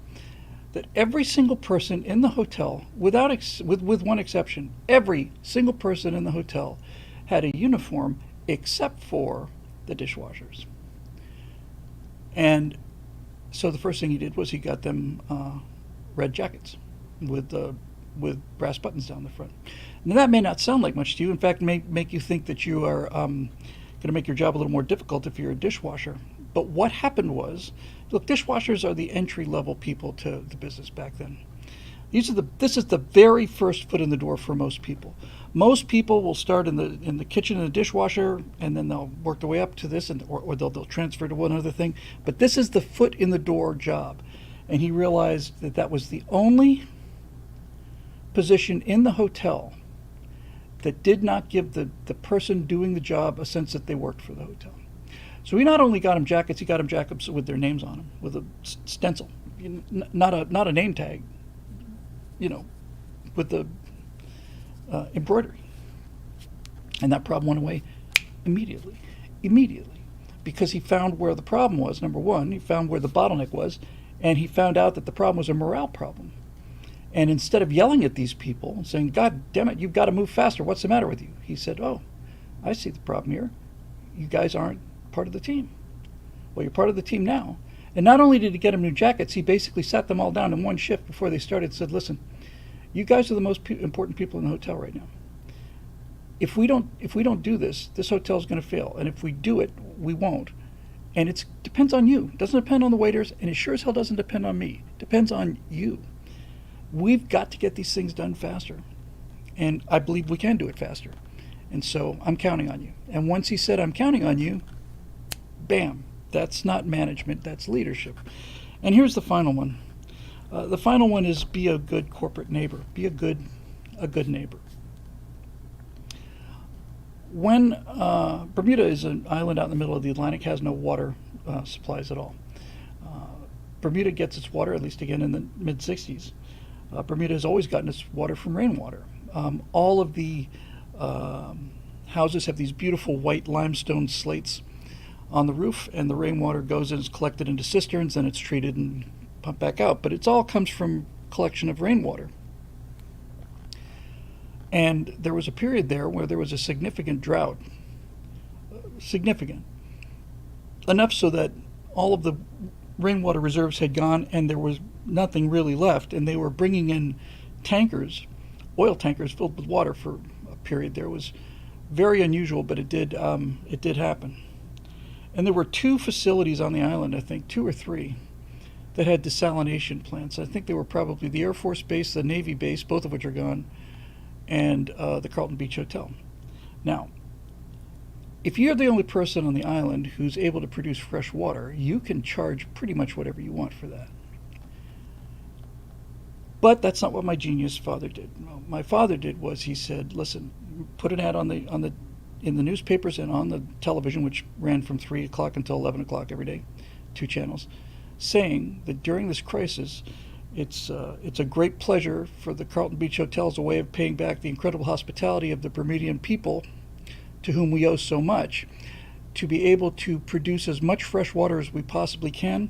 that every single person in the hotel, with one exception, every single person in the hotel had a uniform except for the dishwashers. And so the first thing he did was he got them red jackets with brass buttons down the front. Now that may not sound like much to you. In fact, may make you think that you are going to make your job a little more difficult if you're a dishwasher. But what happened was, look, dishwashers are the entry-level people to the business back then. This is the very first foot in the door for most people. Most people will start in the kitchen in the dishwasher, and then they'll work their way up to this, or they'll transfer to one other thing. But this is the foot in the door job. And he realized that was the only position in the hotel that did not give the person doing the job a sense that they worked for the hotel. So he not only got them jackets, he got them jackets with their names on them, with a stencil, not a name tag, with the embroidery. And that problem went away immediately, because he found where the problem was. Number one, he found where the bottleneck was, and he found out that the problem was a morale problem. And instead of yelling at these people and saying, God damn it, you've got to move faster, what's the matter with you? He said, oh, I see the problem here. You guys aren't part of the team. Well, you're part of the team now. And not only did he get them new jackets, he basically sat them all down in one shift before they started and said, listen, you guys are the most important people in the hotel right now. If we don't do this, this hotel is going to fail. And if we do it, we won't. And it depends on you. It doesn't depend on the waiters, and it sure as hell doesn't depend on me. It depends on you. We've got to get these things done faster. And I believe we can do it faster. And so I'm counting on you. And once he said, I'm counting on you, bam, that's not management, that's leadership. And here's the final one. The final one is be a good corporate neighbor. Be a good neighbor. When Bermuda is an island out in the middle of the Atlantic, has no water supplies at all. Bermuda gets its water, at least again in the mid-60s. Bermuda has always gotten its water from rainwater. All of the houses have these beautiful white limestone slates on the roof, and the rainwater goes and is collected into cisterns, and it's treated and pumped back out. But it all comes from collection of rainwater. And there was a period there where there was a significant drought. Significant. Enough so that all of the rainwater reserves had gone and there was nothing really left, and they were bringing in tankers, oil tankers filled with water for a period there. It was very unusual, but it did happen. And there were 2 facilities on the island, I think 2 or 3, that had desalination plants. I think they were probably the Air Force Base, the Navy base, both of which are gone, and the Carlton Beach Hotel. Now, if you're the only person on the island who's able to produce fresh water, you can charge pretty much whatever you want for that. But that's not what my genius father did. What my father did was he said, listen, put an ad in the newspapers and on the television, which ran from 3 o'clock until 11 o'clock every day, 2 channels, saying that during this crisis, it's a great pleasure for the Carlton Beach Hotel as a way of paying back the incredible hospitality of the Bermudian people to whom we owe so much, to be able to produce as much fresh water as we possibly can.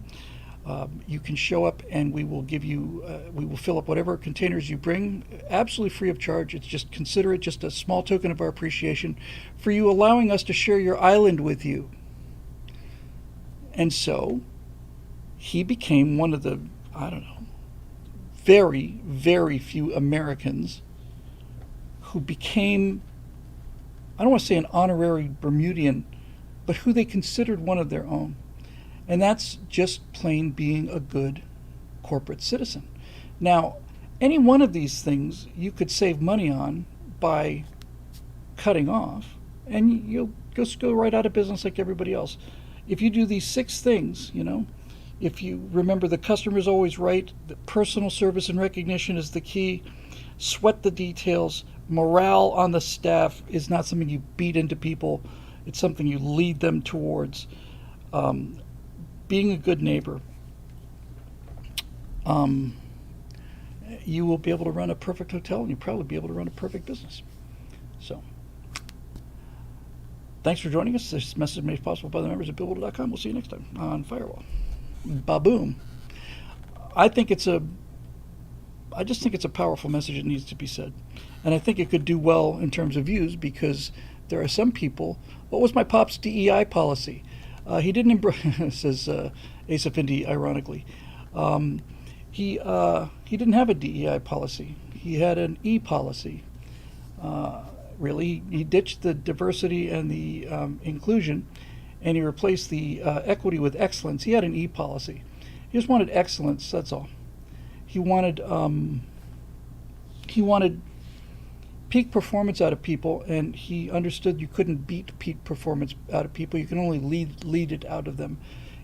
You can show up and we will give you, we will fill up whatever containers you bring, absolutely free of charge. It's just, consider it just a small token of our appreciation for you allowing us to share your island with you. And so he became one of the, I don't know, very, very few Americans who became, I don't want to say an honorary Bermudian, but who they considered one of their own. And that's just plain being a good corporate citizen. Now, any one of these things you could save money on by cutting off, and you'll just go right out of business like everybody else. If you do these 6 things, you know, if you remember the customer's always right, the personal service and recognition is the key, sweat the details, morale on the staff is not something you beat into people, it's something you lead them towards. Being a good neighbor, you will be able to run a perfect hotel, and you'll probably be able to run a perfect business. So, thanks for joining us. This message is made possible by the members of billboard.com. We'll see you next time on Firewall. Ba-boom. I just think it's a powerful message that needs to be said. And I think it could do well in terms of views, because there are some people, what was my pop's DEI policy? He didn't embrace, says Asa Findi ironically. He didn't have a DEI policy. He had an E policy. Really, he ditched the diversity and the inclusion, and he replaced the equity with excellence. He had an E policy. He just wanted excellence. That's all. He wanted peak performance out of people, and he understood you couldn't beat peak performance out of people. You can only lead it out of them.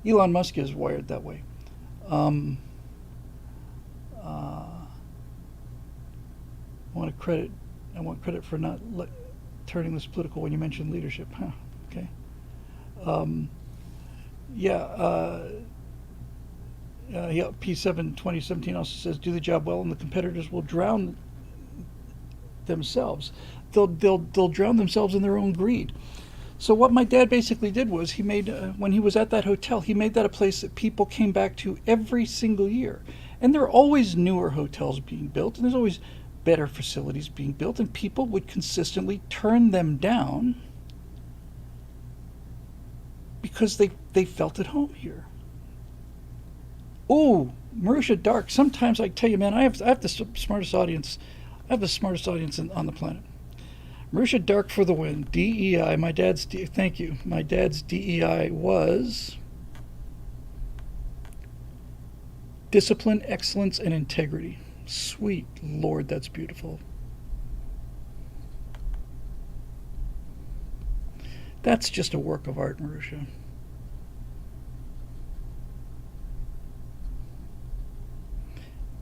Elon Musk is wired that way. I want credit for not turning this political when you mentioned leadership. Huh, okay. P7 2017 also says, do the job well and the competitors will drown themselves. They'll drown themselves in their own greed. So what my dad basically did was he made, when he was at that hotel, he made that a place that people came back to every single year. And there are always newer hotels being built, and there's always better facilities being built, and people would consistently turn them down because they felt at home here. Oh, Marusha Dark, sometimes I tell you, man, I have the smartest audience. I have the smartest audience on the planet. Marusha Dark for the win. DEI. Thank you. My dad's DEI was discipline, excellence, and integrity. Sweet Lord, that's beautiful. That's just a work of art, Marusha.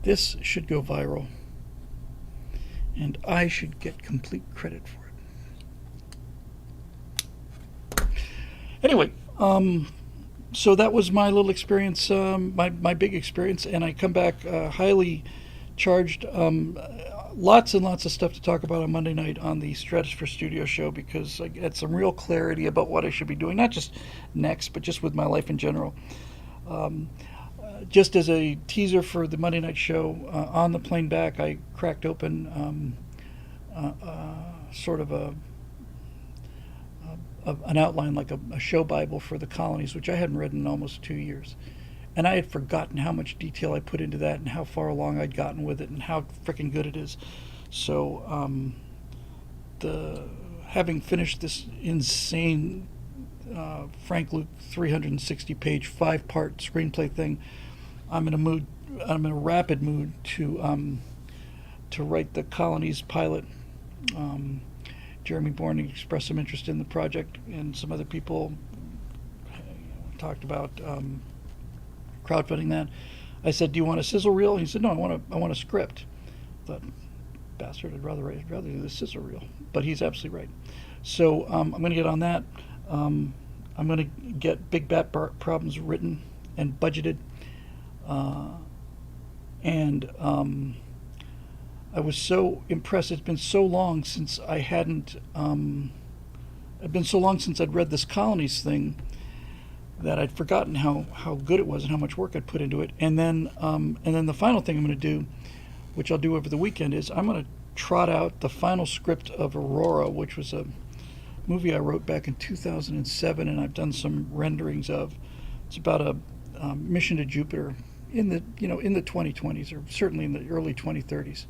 This should go viral, and I should get complete credit for it. Anyway, so that was my little experience, my big experience, and I come back highly charged. Lots and lots of stuff to talk about on Monday night on the Stratosphere Studio show, because I had some real clarity about what I should be doing, not just next, but just with my life in general. Just as a teaser for the Monday night show, on the plane back, I cracked open sort of an outline, like a show Bible for the colonies, which I hadn't read in almost 2 years. And I had forgotten how much detail I put into that and how far along I'd gotten with it and how freaking good it is. So having finished this insane Frank Luke 360-page 5-part screenplay thing, I'm in a rapid mood to write the colonies pilot. Jeremy Bourne expressed some interest in the project, and some other people talked about crowdfunding that. I said, "Do you want a sizzle reel?" He said, "No, I want a script." I thought, bastard, I'd rather do the sizzle reel. But he's absolutely right. So I'm going to get on that. I'm going to get Big Bat Problems written and budgeted. And I was so impressed. It's been so long since I hadn't. It's been so long since I'd read this Colonies thing that I'd forgotten how good it was and how much work I'd put into it. And then the final thing I'm going to do, which I'll do over the weekend, is I'm going to trot out the final script of Aurora, which was a movie I wrote back in 2007, and I've done some renderings of. It's about a mission to Jupiter in the 2020s, or certainly in the early 2030s.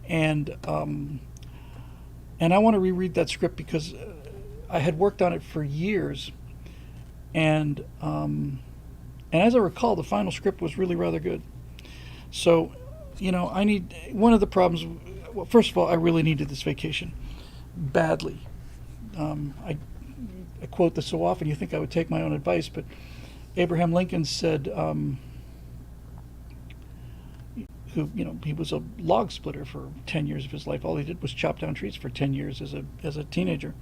And I want to reread that script because I had worked on it for years, and as I recall, the final script was really rather good. So, I need, one of the problems. Well, first of all, I really needed this vacation badly. I quote this so often, you think I would take my own advice, but Abraham Lincoln said, he was a log splitter for 10 years of his life. All he did was chop down trees for 10 years as a teenager.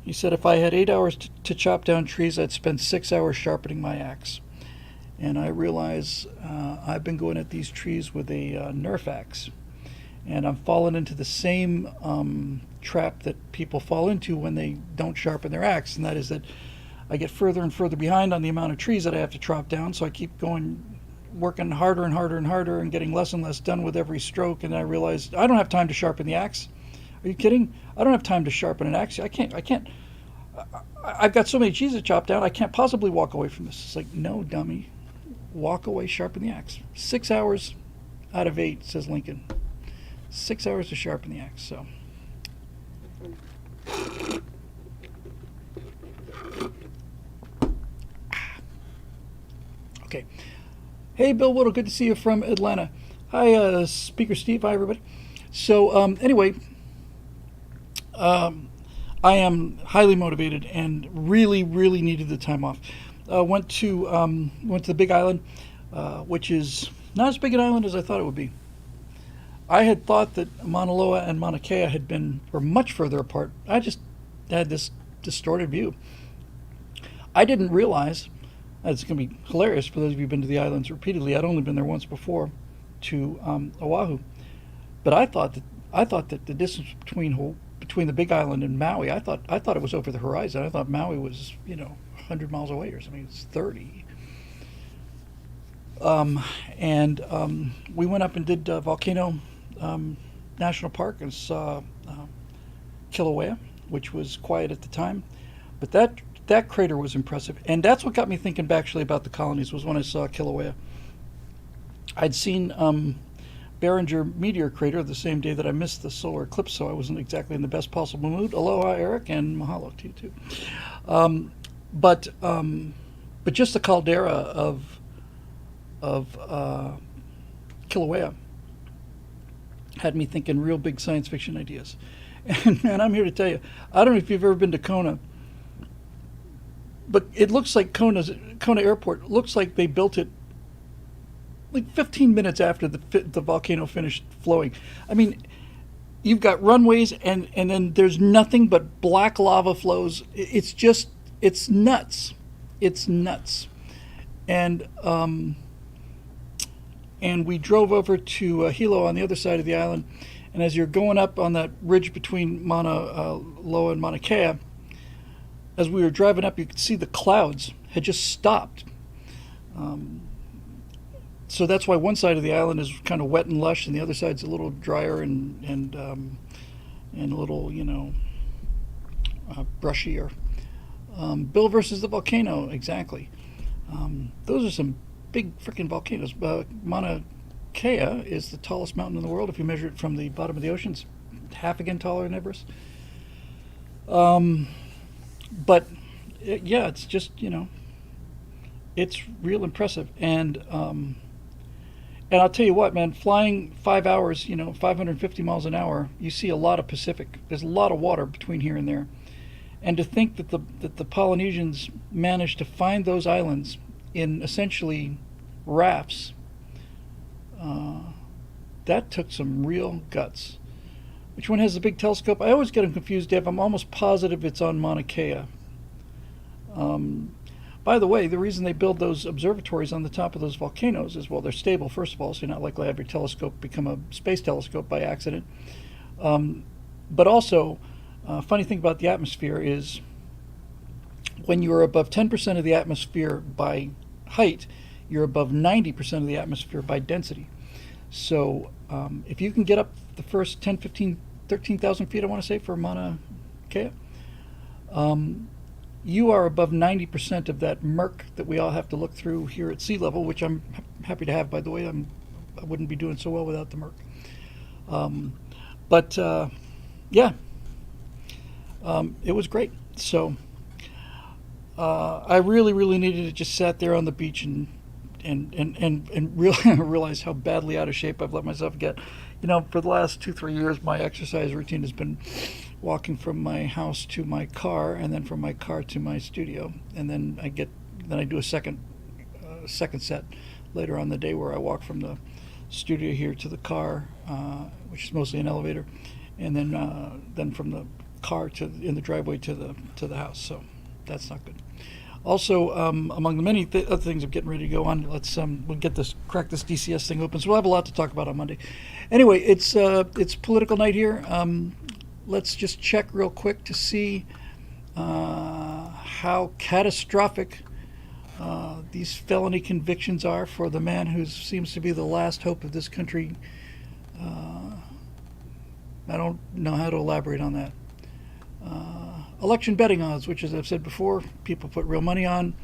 He said, if I had 8 hours to chop down trees, I'd spend 6 hours sharpening my axe. And I realize I've been going at these trees with a Nerf axe. And I'm falling into the same trap that people fall into when they don't sharpen their axe, and that is that I get further and further behind on the amount of trees that I have to chop down, so I keep working harder and harder and harder and getting less and less done with every stroke, and I realize I don't have time to sharpen the axe. Are you kidding? I don't have time to sharpen an axe. I can't. I've got so many trees to chop down, I can't possibly walk away from this. It's like, no, dummy. Walk away, sharpen the axe. 6 hours out of 8, says Lincoln. 6 hours to sharpen the axe, so. Okay. Hey, Bill Whittle, good to see you from Atlanta. Hi, Speaker Steve. Hi, everybody. So, anyway, I am highly motivated and really, really needed the time off. Went to the Big Island, which is not as big an island as I thought it would be. I had thought that Mauna Loa and Mauna Kea were much further apart. I just had this distorted view. I didn't realize, it's going to be hilarious for those of you who've been to the islands repeatedly. I'd only been there once before, to Oahu, but I thought that the distance between the Big Island and Maui, I thought it was over the horizon. I thought Maui was 100 miles away or something. It's 30. We went up and did Volcano National Park and saw Kilauea, which was quiet at the time, but that crater was impressive, and that's what got me thinking actually about the colonies, was when I saw Kilauea. I'd seen Barringer meteor crater the same day that I missed the solar eclipse, so I wasn't exactly in the best possible mood. Aloha, Eric, and mahalo to you too. But just the caldera of Kilauea had me thinking real big science fiction ideas. And I'm here to tell you, I don't know if you've ever been to Kona, but it looks like Kona Airport looks like they built it like 15 minutes after the volcano finished flowing. I mean, you've got runways and then there's nothing but black lava flows. It's nuts. It's nuts. And we drove over to Hilo on the other side of the island, and as you're going up on that ridge between Mauna Loa and Mauna Kea, as we were driving up, you could see the clouds had just stopped. So that's why one side of the island is kind of wet and lush, and the other side's a little drier and a little, brushier. Bill versus the volcano, exactly. Those are some big freaking volcanoes. Mauna Kea is the tallest mountain in the world if you measure it from the bottom of the ocean. It's half again taller than Everest. But it's just, it's real impressive. And And I'll tell you what, man, flying 5 hours, 550 miles an hour, you see a lot of Pacific. There's a lot of water between here and there. And to think that the Polynesians managed to find those islands in essentially rafts, that took some real guts. Which one has the big telescope? I always get them confused, Dave. I'm almost positive it's on Mauna Kea. By the way, the reason they build those observatories on the top of those volcanoes is, well, they're stable, first of all, so you're not likely to have your telescope become a space telescope by accident. But also, funny thing about the atmosphere is when you're above 10% of the atmosphere by height, you're above 90% of the atmosphere by density. So if you can get up the first 10, 15, 13,000 feet, I want to say, for Mauna Kea, you are above 90% of that murk that we all have to look through here at sea level, which I'm happy to have, by the way. I wouldn't be doing so well without the murk. It was great. So I really needed to just sat there on the beach and realize how badly out of shape I've let myself get. For the last 2-3 years, my exercise routine has been walking from my house to my car, and then from my car to my studio, and then I do a second set later on the day where I walk from the studio here to the car, which is mostly an elevator, and then from the car in the driveway to the house. So that's not good. Also, among the many other things I'm getting ready to go on, we'll crack this DCS thing open. So we'll have a lot to talk about on Monday. Anyway, it's political night here. Let's just check real quick to see how catastrophic these felony convictions are for the man who seems to be the last hope of this country. I don't know how to elaborate on that. Election betting odds, which, as I've said before, people put real money on.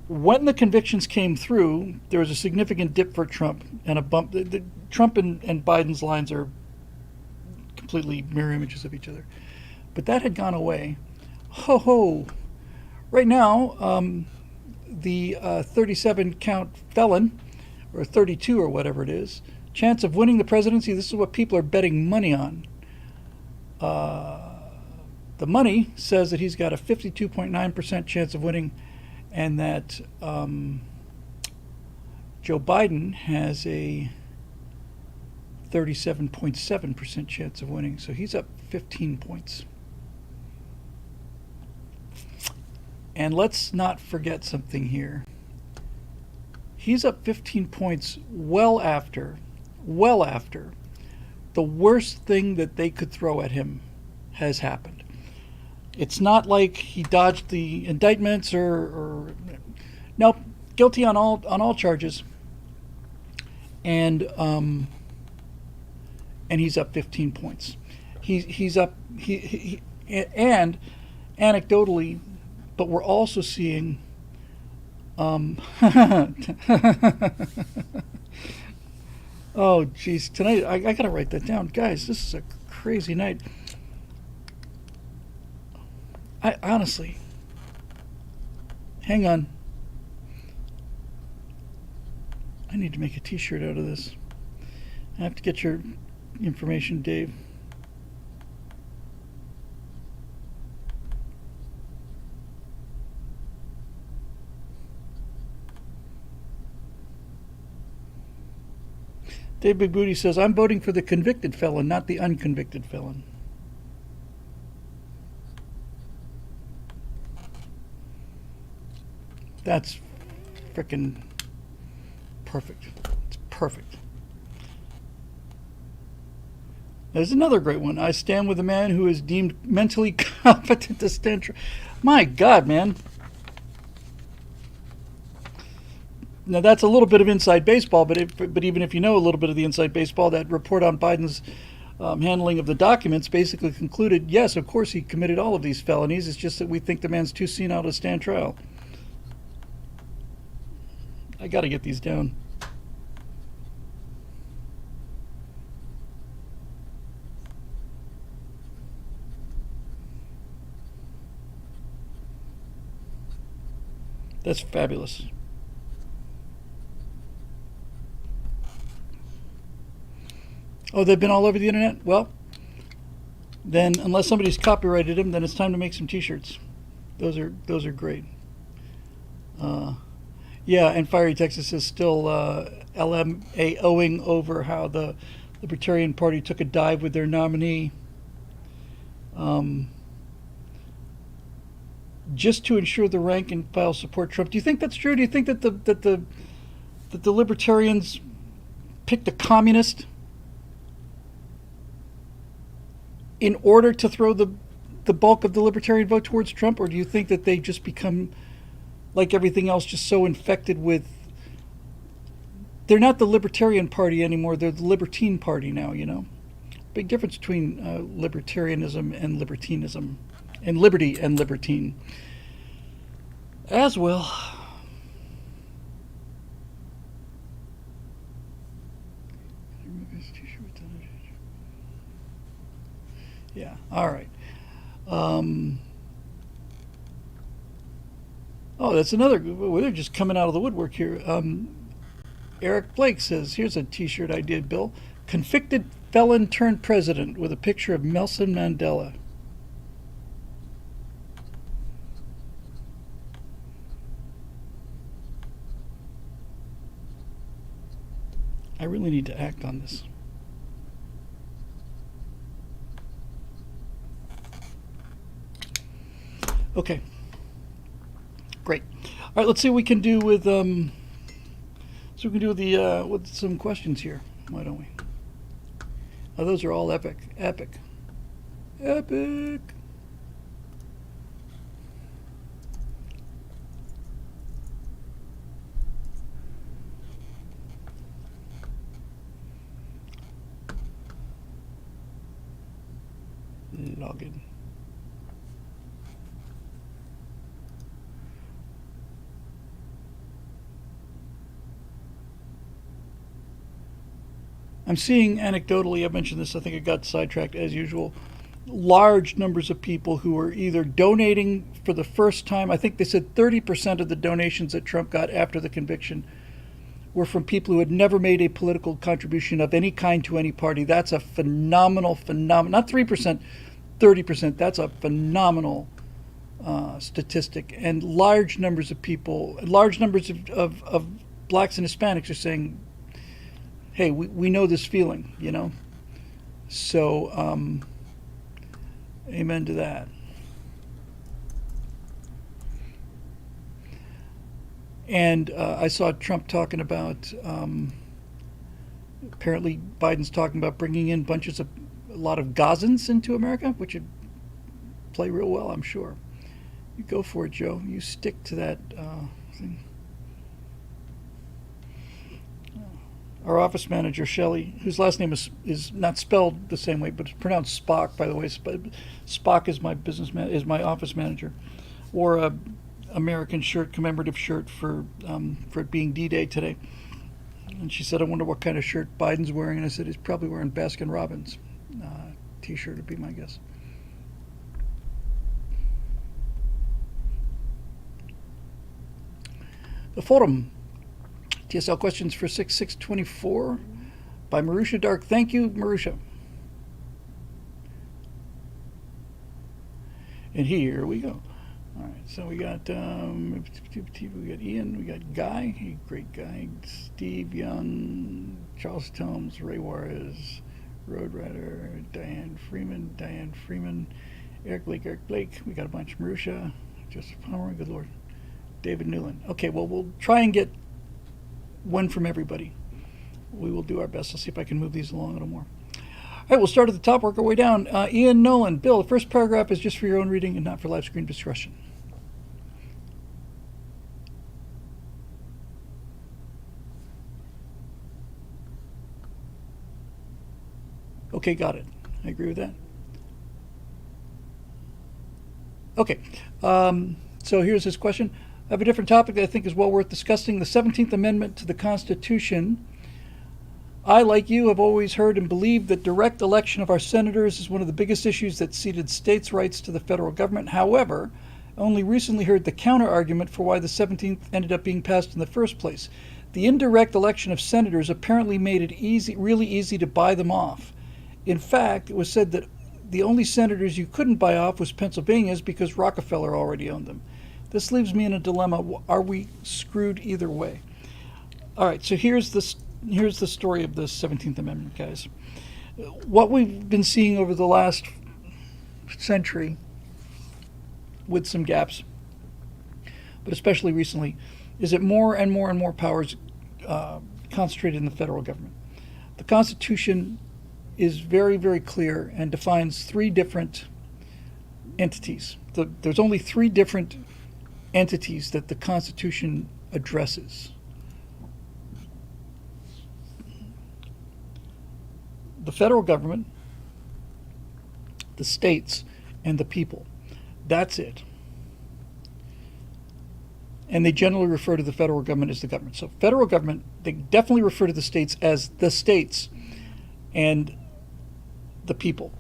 When the convictions came through, there was a significant dip for Trump and a bump. Trump and Biden's lines are completely mirror images of each other. But that had gone away. Right now, the 37 count felon, or 32 or whatever it is, chance of winning the presidency, this is what people are betting money on. The money says that he's got a 52.9% chance of winning, and that Joe Biden has a 37.7% chance of winning. So he's up 15 points. And let's not forget something here. He's up 15 points well after the worst thing that they could throw at him has happened. It's not like he dodged the indictments or nope, guilty on all charges. And he's up 15 points. He's up and anecdotally, but we're also seeing oh geez, tonight I gotta write that down, guys. This is a crazy night. I honestly, hang on. I need to make a t-shirt out of this. I have to get your information, Dave. Dave Big Booty says, I'm voting for the convicted felon, not the unconvicted felon. That's frickin' perfect. It's perfect. There's another great one. I stand with a man who is deemed mentally competent to stand trial. My God, man. Now that's a little bit of inside baseball, but even if you know a little bit of the inside baseball, that report on Biden's handling of the documents basically concluded, yes, of course he committed all of these felonies. It's just that we think the man's too senile to stand trial. I got to get these down. That's fabulous. Oh, they've been all over the internet? Well, then unless somebody's copyrighted them, then it's time to make some t-shirts. Those are great. Yeah, and Fiery Texas is still LMAOing over how the Libertarian Party took a dive with their nominee just to ensure the rank and file support Trump. Do you think that's true? Do you think that the Libertarians picked a communist in order to throw the bulk of the Libertarian vote towards Trump, or do you think that they just become, like everything else, just so infected with... They're not the Libertarian Party anymore, they're the Libertine Party now, you know? Big difference between libertarianism and libertinism, and liberty and libertine. As well. Yeah, all right. Oh, that's another. Well, they're just coming out of the woodwork here. Eric Blake says, here's a t-shirt I did, Bill. Convicted felon turned president with a picture of Nelson Mandela. I really need to act on this. Okay. Great. All right, let's see what we can do with with some questions here. Why don't we? Oh, those are all epic. Epic. Login. I'm seeing anecdotally, I mentioned this, I think I got sidetracked as usual, large numbers of people who are either donating for the first time. I think they said 30% of the donations that Trump got after the conviction were from people who had never made a political contribution of any kind to any party. That's a phenomenal, not 3%, 30%. That's a phenomenal statistic. And large numbers of people, large numbers of blacks and Hispanics are saying, hey, we know this feeling, you know? So, amen to that. And I saw Trump talking about, apparently Biden's talking about bringing in a lot of Gazans into America, which would play real well, I'm sure. You go for it, Joe. You stick to that thing. Our office manager, Shelley, whose last name is not spelled the same way, but it's pronounced Spock, by the way. Spock is my office manager. Wore a American shirt, commemorative shirt for it being D-Day today. And she said, I wonder what kind of shirt Biden's wearing. And I said, he's probably wearing Baskin Robbins t-shirt would be my guess. The forum. TSL questions for 6624 by Marusha Dark. Thank you, Marusha. And here we go. All right, so we got Ian, we got Guy, hey, great guy, Steve Young, Charles Tomes, Ray Juarez, Road Rider, Diane Freeman, Eric Blake. We got a bunch. Marusha, Joseph Palmer, good Lord, David Newland. Okay, well, we'll try and get one from everybody. We will do our best. I'll see if I can move these along a little more. All right, we'll start at the top, work our way down. Ian Nolan, Bill, the first paragraph is just for your own reading and not for live screen discussion. Okay, got it. I agree with that. Okay, so here's his question. I have a different topic that I think is well worth discussing. The 17th Amendment to the Constitution. I, like you, have always heard and believed that direct election of our senators is one of the biggest issues that ceded states' rights to the federal government. However, I only recently heard the counter-argument for why the 17th ended up being passed in the first place. The indirect election of senators apparently made it easy, really easy to buy them off. In fact, it was said that the only senators you couldn't buy off was Pennsylvania's because Rockefeller already owned them. This leaves me in a dilemma. Are we screwed either way? All right, so here's the story of the 17th Amendment, guys. What we've been seeing over the last century, with some gaps, but especially recently, is that more and more and more powers concentrated in the federal government. The Constitution is very, very clear and defines three different entities. There's only three different entities that the Constitution addresses. The federal government, the states, and the people. That's it. And they generally refer to the federal government as the government. So federal government, they definitely refer to the states as the states and the people.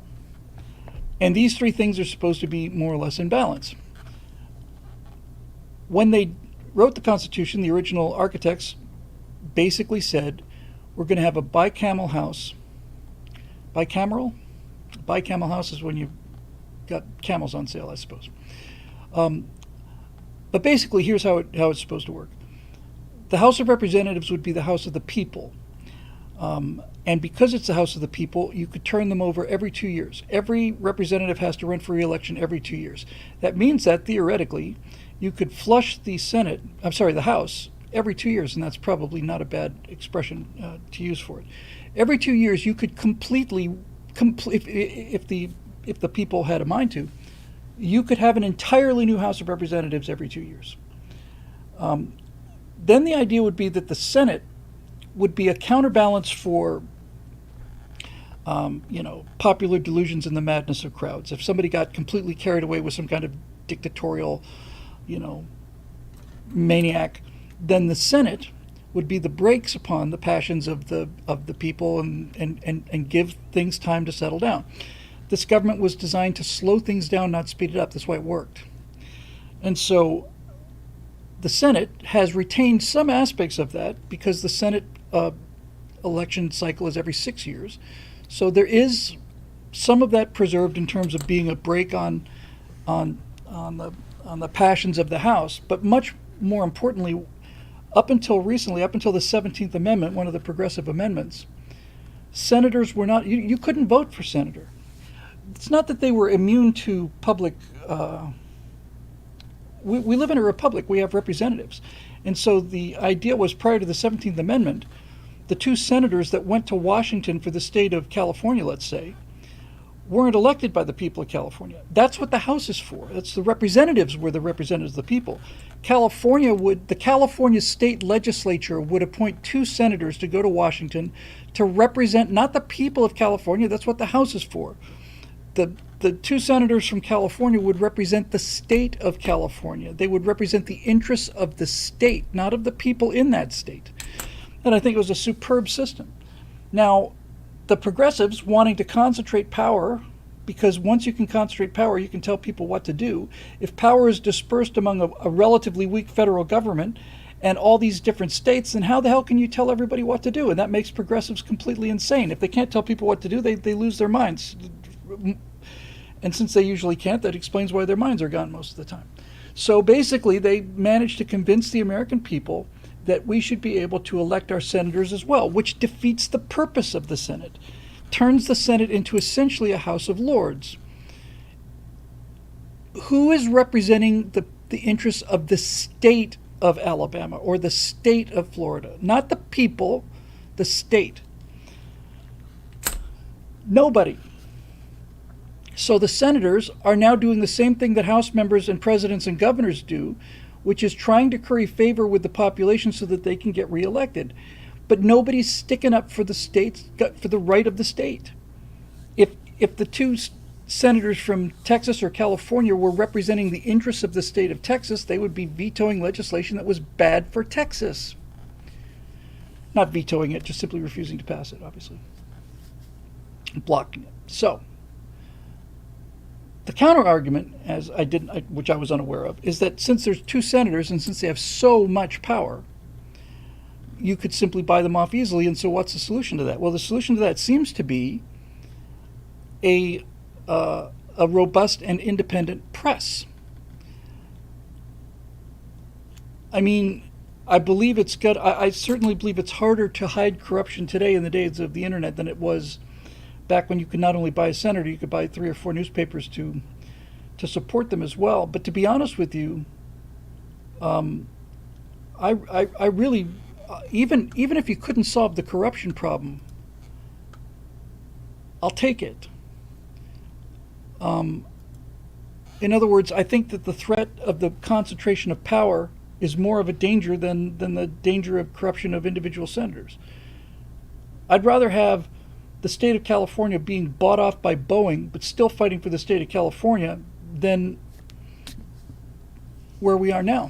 And these three things are supposed to be more or less in balance. When they wrote the Constitution, the original architects basically said, we're going to have a bicameral house. Bicameral? Bicameral house is when you've got camels on sale, I suppose. But basically, here's how it's supposed to work. The House of Representatives would be the House of the people. And because it's the House of the people, you could turn them over every 2 years. Every representative has to run for re-election every 2 years. That means that, theoretically, you could flush the House every 2 years, and that's probably not a bad expression to use for it. Every 2 years, you could if the people had a mind to, you could have an entirely new House of Representatives every 2 years. Then the idea would be that the Senate would be a counterbalance for, popular delusions and the madness of crowds. If somebody got completely carried away with some kind of dictatorial, maniac, then the Senate would be the brakes upon the passions of the people and give things time to settle down. This government was designed to slow things down, not speed it up. That's why it worked. And so the Senate has retained some aspects of that because the Senate election cycle is every 6 years. So there is some of that preserved in terms of being a brake on the passions of the House. But much more importantly, up until recently, up until the 17th Amendment, one of the progressive amendments, senators were not, you couldn't vote for senator. It's not that they were immune to public, we live in a republic, we have representatives. And so the idea was, prior to the 17th Amendment, the two senators that went to Washington for the state of California, let's say, weren't elected by the people of California. That's what the House is for. That's the representatives were the representatives of the people. The California state legislature would appoint two senators to go to Washington to represent not the people of California, that's what the House is for. The two senators from California would represent the state of California. They would represent the interests of the state, not of the people in that state. And I think it was a superb system. Now, the progressives wanting to concentrate power, because once you can concentrate power, you can tell people what to do. If power is dispersed among a relatively weak federal government and all these different states, then how the hell can you tell everybody what to do? And that makes progressives completely insane. If they can't tell people what to do, they lose their minds. And since they usually can't, that explains why their minds are gone most of the time. So basically, they managed to convince the American people that we should be able to elect our senators as well, which defeats the purpose of the Senate, turns the Senate into essentially a House of Lords. Who is representing the interests of the state of Alabama or the state of Florida? Not the people, the state. Nobody. So the senators are now doing the same thing that House members and presidents and governors do, which is trying to curry favor with the population so that they can get reelected. But nobody's sticking up for the state, for the right of the state. If the two senators from Texas or California were representing the interests of the state of Texas, they would be vetoing legislation that was bad for Texas. Not vetoing it, just simply refusing to pass it, obviously. Blocking it. So, the counter-argument, which I was unaware of, is that since there's two senators and since they have so much power, you could simply buy them off easily. And so what's the solution to that? Well, the solution to that seems to be a robust and independent press. I mean, I believe it's good. I certainly believe it's harder to hide corruption today in the days of the internet than it was back when you could not only buy a senator, you could buy 3 or 4 newspapers to support them as well. But to be honest with you, I really, even if you couldn't solve the corruption problem, I'll take it. In other words, I think that the threat of the concentration of power is more of a danger than the danger of corruption of individual senators. I'd rather have the state of California being bought off by Boeing, but still fighting for the state of California, than where we are now.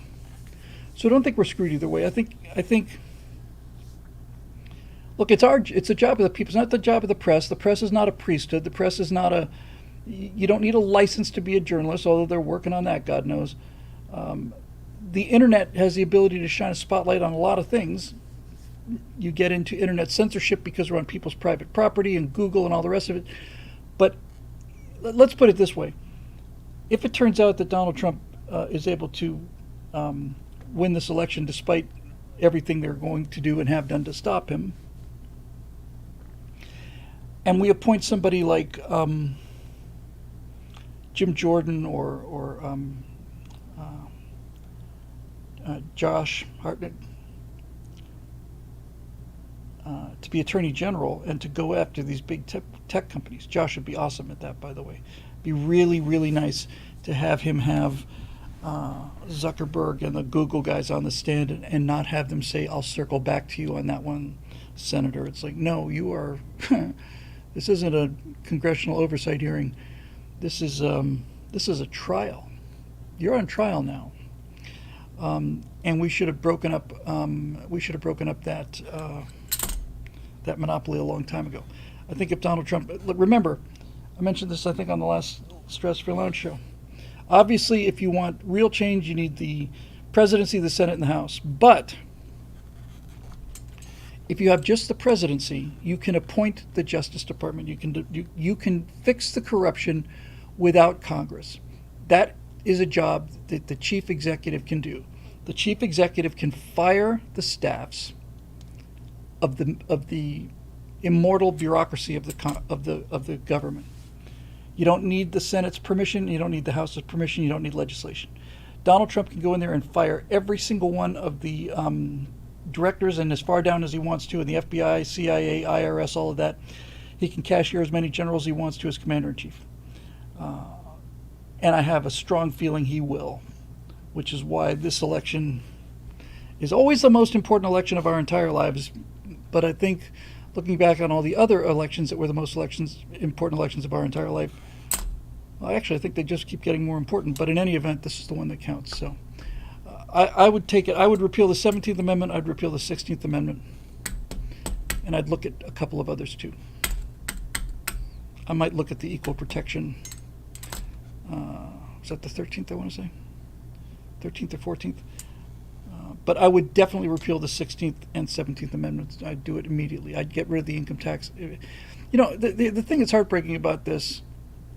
So I don't think we're screwed either way. I think. Look, it's a job of the people. It's not the job of the press. The press is not a priesthood. The press is not a. You don't need a license to be a journalist, although they're working on that, God knows. The internet has the ability to shine a spotlight on a lot of things. You get into internet censorship because we're on people's private property and Google and all the rest of it. But let's put it this way. If it turns out that Donald Trump is able to win this election despite everything they're going to do and have done to stop him, and we appoint somebody like Jim Jordan or Josh Hartnett to be Attorney General and to go after these big tech companies. Josh would be awesome at that, by the way. Be really, really nice to have him have Zuckerberg and the Google guys on the stand and not have them say, "I'll circle back to you on that one, Senator." It's like, no, you are. This isn't a congressional oversight hearing. This is a trial. You're on trial now. And we should have broken up. That monopoly a long time ago. I think if Donald Trump, remember, I mentioned this I think on the last Stress for Lounge show. Obviously, if you want real change, you need the presidency, the Senate, and the House. But if you have just the presidency, you can appoint the Justice Department. You can fix the corruption without Congress. That is a job that the chief executive can do. The chief executive can fire the staffs of the immortal bureaucracy of the government. You don't need the Senate's permission. You don't need the House's permission. You don't need legislation. Donald Trump can go in there and fire every single one of the directors and as far down as he wants to in the FBI, CIA, IRS, all of that. He can cashier as many generals as he wants to as commander-in-chief. And I have a strong feeling he will, which is why this election is always the most important election of our entire lives. But I think looking back on all the other elections that were the most important elections of our entire life, well, actually, I think they just keep getting more important. But in any event, this is the one that counts. So I would take it. I would repeal the 17th Amendment. I'd repeal the 16th Amendment. And I'd look at a couple of others, too. I might look at the equal protection. Is that the 13th, I want to say? 13th or 14th? But I would definitely repeal the 16th and 17th Amendments. I'd do it immediately. I'd get rid of the income tax. You know, the thing that's heartbreaking about this,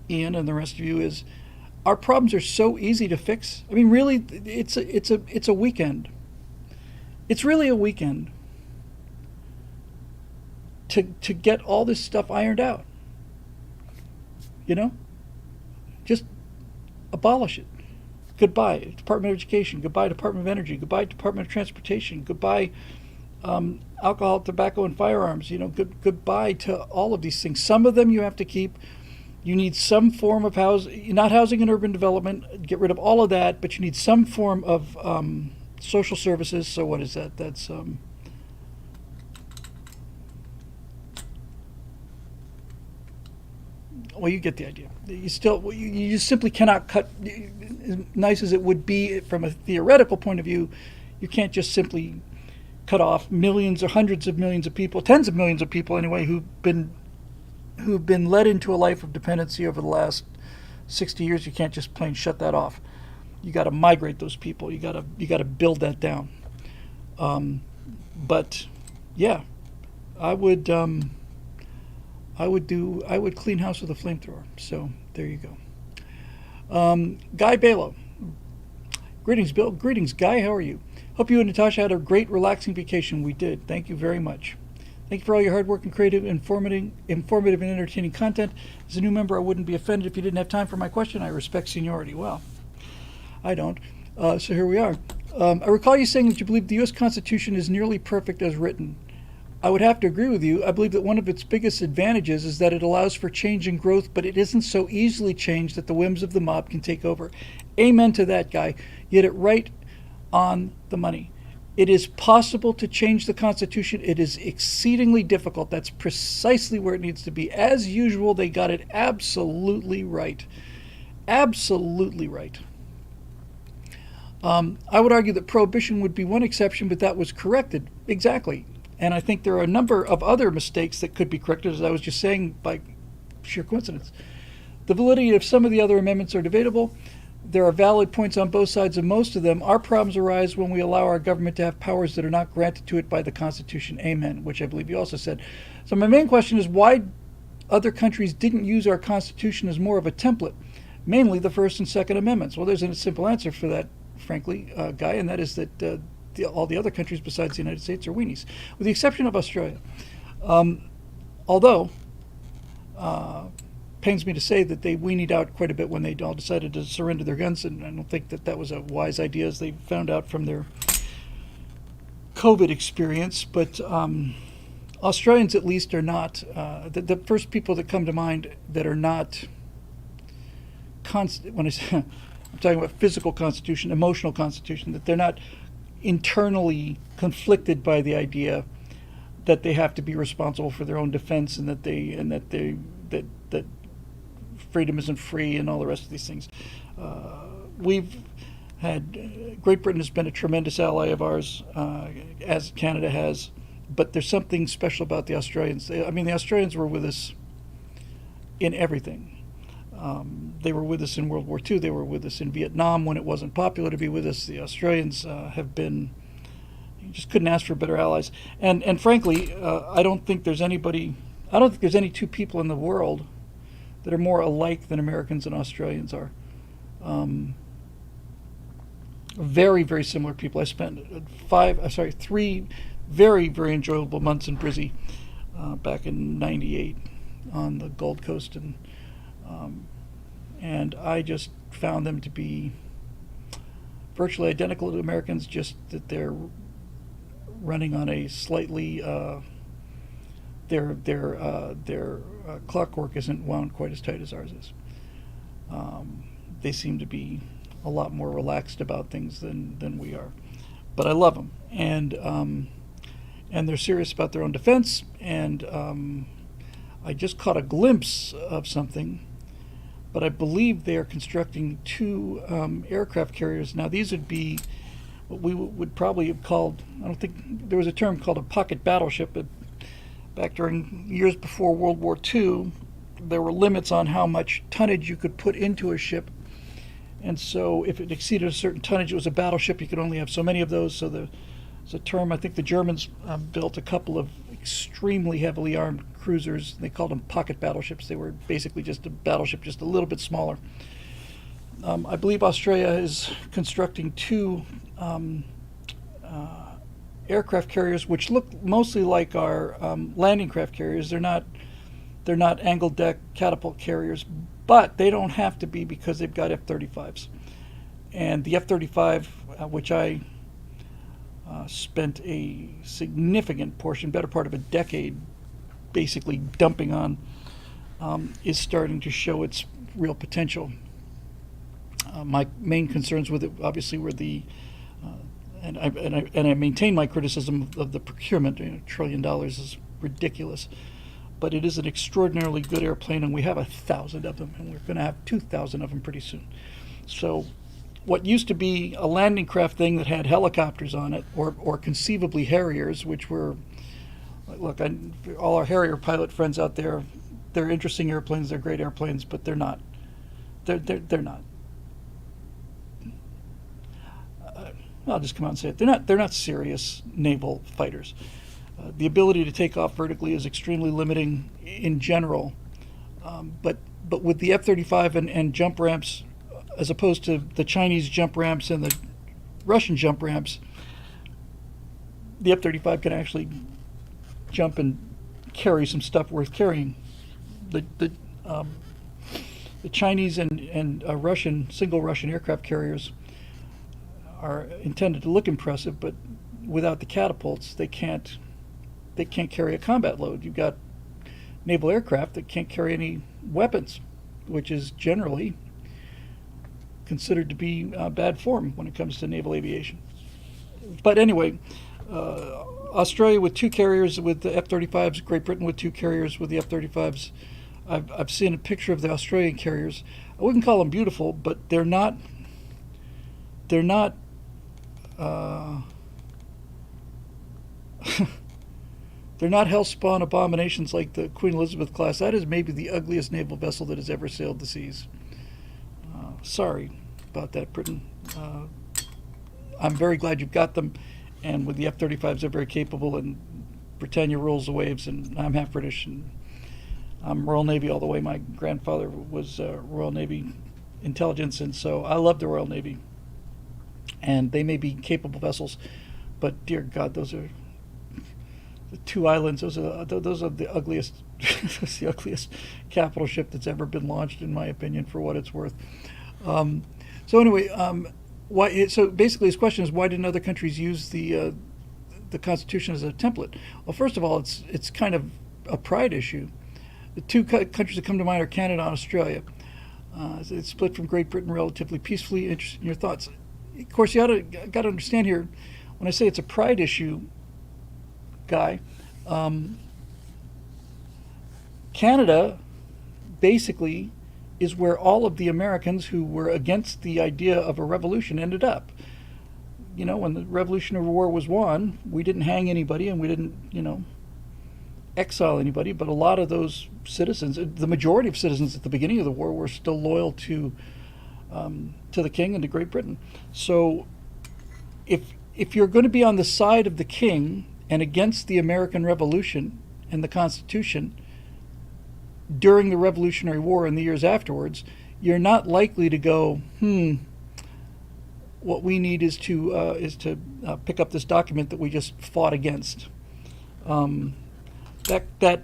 Ian and the rest of you, is our problems are so easy to fix. I mean, really, it's a weekend. It's really a weekend to get all this stuff ironed out. You know? Just abolish it. Goodbye, Department of Education. Goodbye, Department of Energy. Goodbye, Department of Transportation. Goodbye, alcohol, tobacco, and firearms. You know, goodbye to all of these things. Some of them you have to keep. You need some form of housing, not housing and urban development. Get rid of all of that, but you need some form of social services. So what is that? That's well, you get the idea. You simply cannot cut. As nice as it would be from a theoretical point of view, you can't just simply cut off millions or hundreds of millions of people, tens of millions of people anyway, who've been led into a life of dependency over the last 60 years. You can't just plain shut that off. You got to migrate those people. You got to build that down. But yeah, I would clean house with a flamethrower. So there you go. Guy Balo. Greetings, Bill. Greetings, Guy. How are you? Hope you and Natasha had a great, relaxing vacation. We did. Thank you very much. Thank you for all your hard work and creative, informative, and entertaining content. As a new member, I wouldn't be offended if you didn't have time for my question. I respect seniority. Well, I don't. So here we are. I recall you saying that you believe the U.S. Constitution is nearly perfect as written. I would have to agree with you. I believe that one of its biggest advantages is that it allows for change and growth, but it isn't so easily changed that the whims of the mob can take over. Amen to that, Guy. You hit it right on the money. It is possible to change the Constitution. It is exceedingly difficult. That's precisely where it needs to be. As usual, they got it absolutely right. Absolutely right. I would argue that prohibition would be one exception, but that was corrected. Exactly. And I think there are a number of other mistakes that could be corrected, as I was just saying, by sheer coincidence. The validity of some of the other amendments are debatable. There are valid points on both sides of most of them. Our problems arise when we allow our government to have powers that are not granted to it by the Constitution. Amen, which I believe you also said. So my main question is why other countries didn't use our Constitution as more of a template, mainly the First and Second Amendments. Well, there's a simple answer for that, frankly, Guy, and that is that all the other countries besides the United States are weenies, with the exception of Australia. Although, pains me to say that they weenied out quite a bit when they all decided to surrender their guns, and I don't think that that was a wise idea, as they found out from their COVID experience. But Australians, at least, are not the first people that come to mind that are not when I'm talking about physical constitution, emotional constitution, that they're not internally conflicted by the idea that they have to be responsible for their own defense, and that freedom isn't free, and all the rest of these things. Great Britain has been a tremendous ally of ours, as Canada has, but there's something special about the Australians. The Australians were with us in everything. They were with us in World War II. They were with us in Vietnam when it wasn't popular to be with us. The Australians have been, you just couldn't ask for better allies. And frankly, I don't think there's any two people in the world that are more alike than Americans and Australians are. Very, very similar people. I spent 3 very, very enjoyable months in Brizzy back in '98 on the Gold Coast, and I just found them to be virtually identical to Americans, just that they're running on a slightly their clockwork isn't wound quite as tight as ours is. They seem to be a lot more relaxed about things than we are, but I love them, and they're serious about their own defense. And I just caught a glimpse of something, but I believe they are constructing 2 aircraft carriers. Now, these would be what we would probably have called, I don't think there was a term called a pocket battleship, but back during years before World War II, there were limits on how much tonnage you could put into a ship. And so if it exceeded a certain tonnage, it was a battleship. You could only have so many of those. So there's a term, I think the Germans built a couple of extremely heavily armed cruisers. They called them pocket battleships. They were basically just a battleship, just a little bit smaller. I believe Australia is constructing 2 aircraft carriers, which look mostly like our landing craft carriers. They're not angled deck catapult carriers, but they don't have to be because they've got F-35s. And the F-35, which I spent a significant portion, better part of a decade, basically dumping on, is starting to show its real potential. My main concerns with it, obviously, were and I maintain my criticism of the procurement. $1 trillion is ridiculous, but it is an extraordinarily good airplane, and we have 1,000 of them, and we're going to have 2,000 of them pretty soon. So what used to be a landing craft thing that had helicopters on it, or conceivably Harriers, which were, look, all our Harrier pilot friends out there, they're interesting airplanes, they're great airplanes, but they're not. They're not. I'll just come out and say it. They're not serious naval fighters. The ability to take off vertically is extremely limiting in general. But with the F-35 and jump ramps, as opposed to the Chinese jump ramps and the Russian jump ramps, the F-35 can actually jump and carry some stuff worth carrying. The Chinese and single Russian aircraft carriers are intended to look impressive, but without the catapults, they can't carry a combat load. You've got naval aircraft that can't carry any weapons, which is generally considered to be bad form when it comes to naval aviation. But anyway, Australia with 2 carriers with the F-35s, Great Britain with 2 carriers with the F-35s. I've seen a picture of the Australian carriers. I wouldn't call them beautiful, but they're not they're not hellspawn abominations like the Queen Elizabeth class. That is maybe the ugliest naval vessel that has ever sailed the seas. Sorry about that, Britain. I'm very glad you've got them, and with the F-35s, they're very capable, and Britannia rules the waves, and I'm half British, and I'm Royal Navy all the way. My grandfather was Royal Navy intelligence, and so I love the Royal Navy. And they may be capable vessels, but dear God, those are the 2 islands. Those are the ugliest, that's the ugliest capital ship that's ever been launched, in my opinion, for what it's worth. So anyway, why? So basically, his question is, why didn't other countries use the Constitution as a template? Well, first of all, it's kind of a pride issue. The 2 countries that come to mind are Canada and Australia. It's split from Great Britain relatively peacefully. Interested in your thoughts. Of course, you got to understand here, when I say it's a pride issue, Guy, Canada basically is where all of the Americans who were against the idea of a revolution ended up. You know, when the Revolutionary War was won, we didn't hang anybody and we didn't, exile anybody, but a lot of those citizens, the majority of citizens at the beginning of the war, were still loyal to the king and to Great Britain. So if you're going to be on the side of the king and against the American Revolution and the Constitution during the Revolutionary War and the years afterwards, you're not likely to go, what we need is to pick up this document that we just fought against. That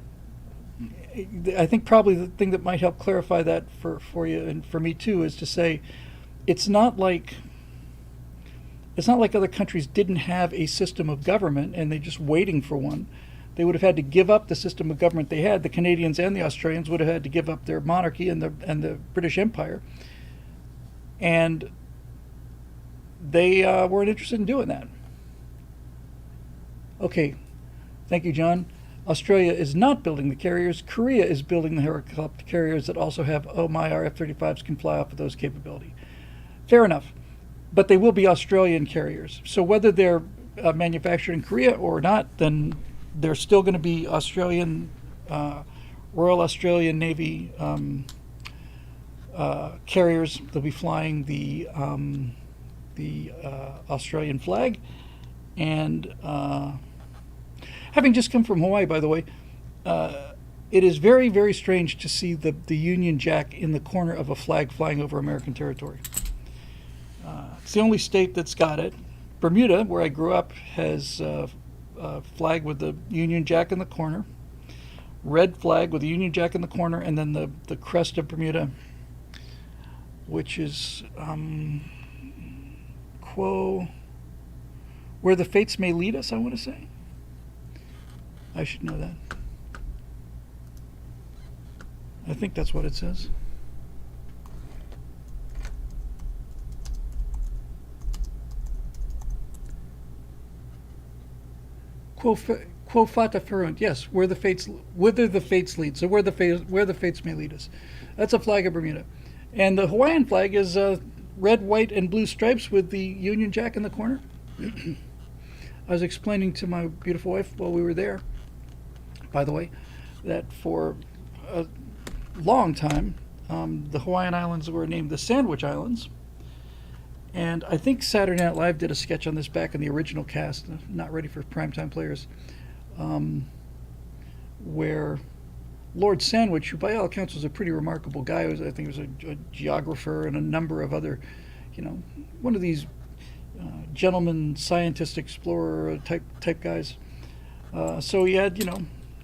I think probably the thing that might help clarify that for you and for me too is to say it's not like other countries didn't have a system of government and they're just waiting for one. They would have had to give up the system of government they had. The Canadians and the Australians would have had to give up their monarchy and the British Empire, and they weren't interested in doing that. Okay, thank you, John. Australia is not building the carriers. Korea is building the helicopter carriers that also have, oh my, our F-35s can fly off of those capability. Fair enough. But they will be Australian carriers. So whether they're manufactured in Korea or not, then they're still going to be Australian, Royal Australian Navy carriers. They'll be flying the Australian flag. And having just come from Hawaii, by the way, it is very, very strange to see the Union Jack in the corner of a flag flying over American territory. It's the only state that's got it. Bermuda, where I grew up, has a flag with the Union Jack in the corner, red flag with the Union Jack in the corner, and then the crest of Bermuda, which is where the fates may lead us, I want to say. I should know that. I think that's what it says. Quo fata fuerunt. Yes, whither the fates lead. So where the fates may lead us. That's a flag of Bermuda, and the Hawaiian flag is red, white, and blue stripes with the Union Jack in the corner. I was explaining to my beautiful wife while we were there, by the way, that for a long time the Hawaiian Islands were named the Sandwich Islands, And I think Saturday Night Live did a sketch on this back in the original cast, Not Ready for Primetime Players, where Lord Sandwich, who by all accounts was a pretty remarkable guy, I think he was a geographer and a number of other, one of these gentleman scientist explorer type guys. So he had,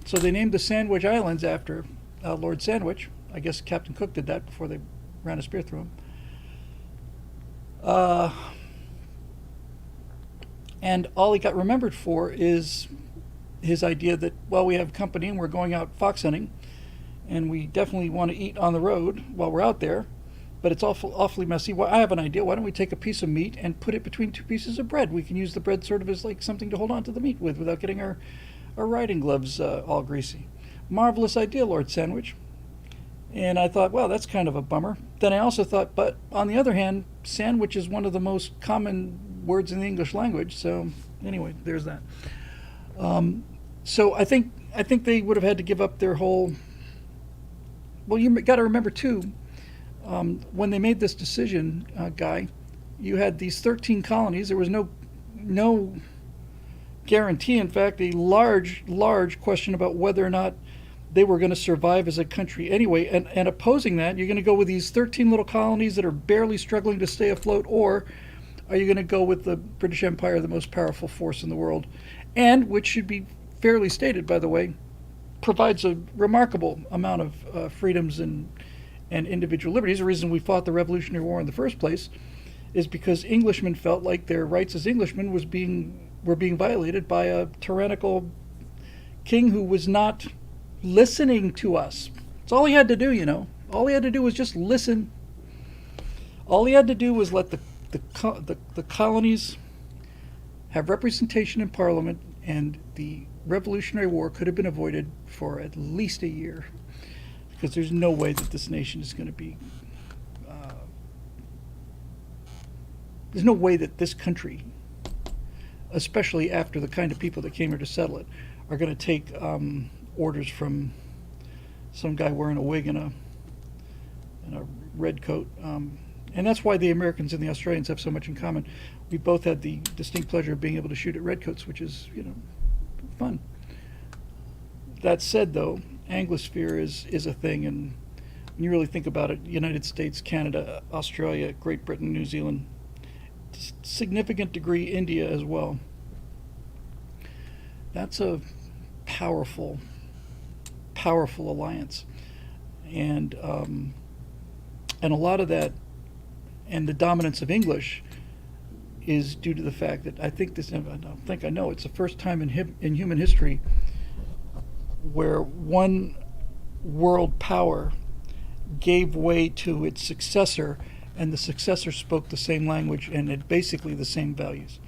so they named the Sandwich Islands after Lord Sandwich. I guess Captain Cook did that before they ran a spear through him. And all he got remembered for is his idea that, well, we have company and we're going out fox hunting, and we definitely want to eat on the road while we're out there, but it's awfully messy. Well, I have an idea. Why don't we take a piece of meat and put it between two pieces of bread? We can use the bread sort of as like something to hold on to the meat with without getting our riding gloves all greasy. Marvelous idea, Lord Sandwich. And I thought, well, that's kind of a bummer. Then I also thought, but on the other hand, sandwich is one of the most common words in the English language. So anyway, there's that. So I think they would have had to give up their whole. Well, you got to remember too, when they made this decision, Guy, you had these 13 colonies. There was no guarantee. In fact, a large question about whether or not they were going to survive as a country anyway. And opposing that, you're going to go with these 13 little colonies that are barely struggling to stay afloat, or are you going to go with the British Empire, the most powerful force in the world, and which should be fairly stated, by the way, provides a remarkable amount of freedoms and individual liberties. The reason we fought the Revolutionary War in the first place is because Englishmen felt like their rights as Englishmen were being violated by a tyrannical king who was not listening to us. That's all he had to do, All he had to do was just listen. All he had to do was let the colonies have representation in Parliament, and the Revolutionary War could have been avoided for at least a year, because there's no way that this nation is going to be there's no way that this country, especially after the kind of people that came here to settle it, are going to take orders from some guy wearing a wig and a red coat. And that's why the Americans and the Australians have so much in common. We both had the distinct pleasure of being able to shoot at redcoats, which is, fun. That said, though, Anglosphere is a thing, and when you really think about it, United States, Canada, Australia, Great Britain, New Zealand, significant degree India as well. That's a powerful alliance, and a lot of that, and the dominance of English, is due to the fact that I know it's the first time in human history where one world power gave way to its successor, and the successor spoke the same language and had basically the same values.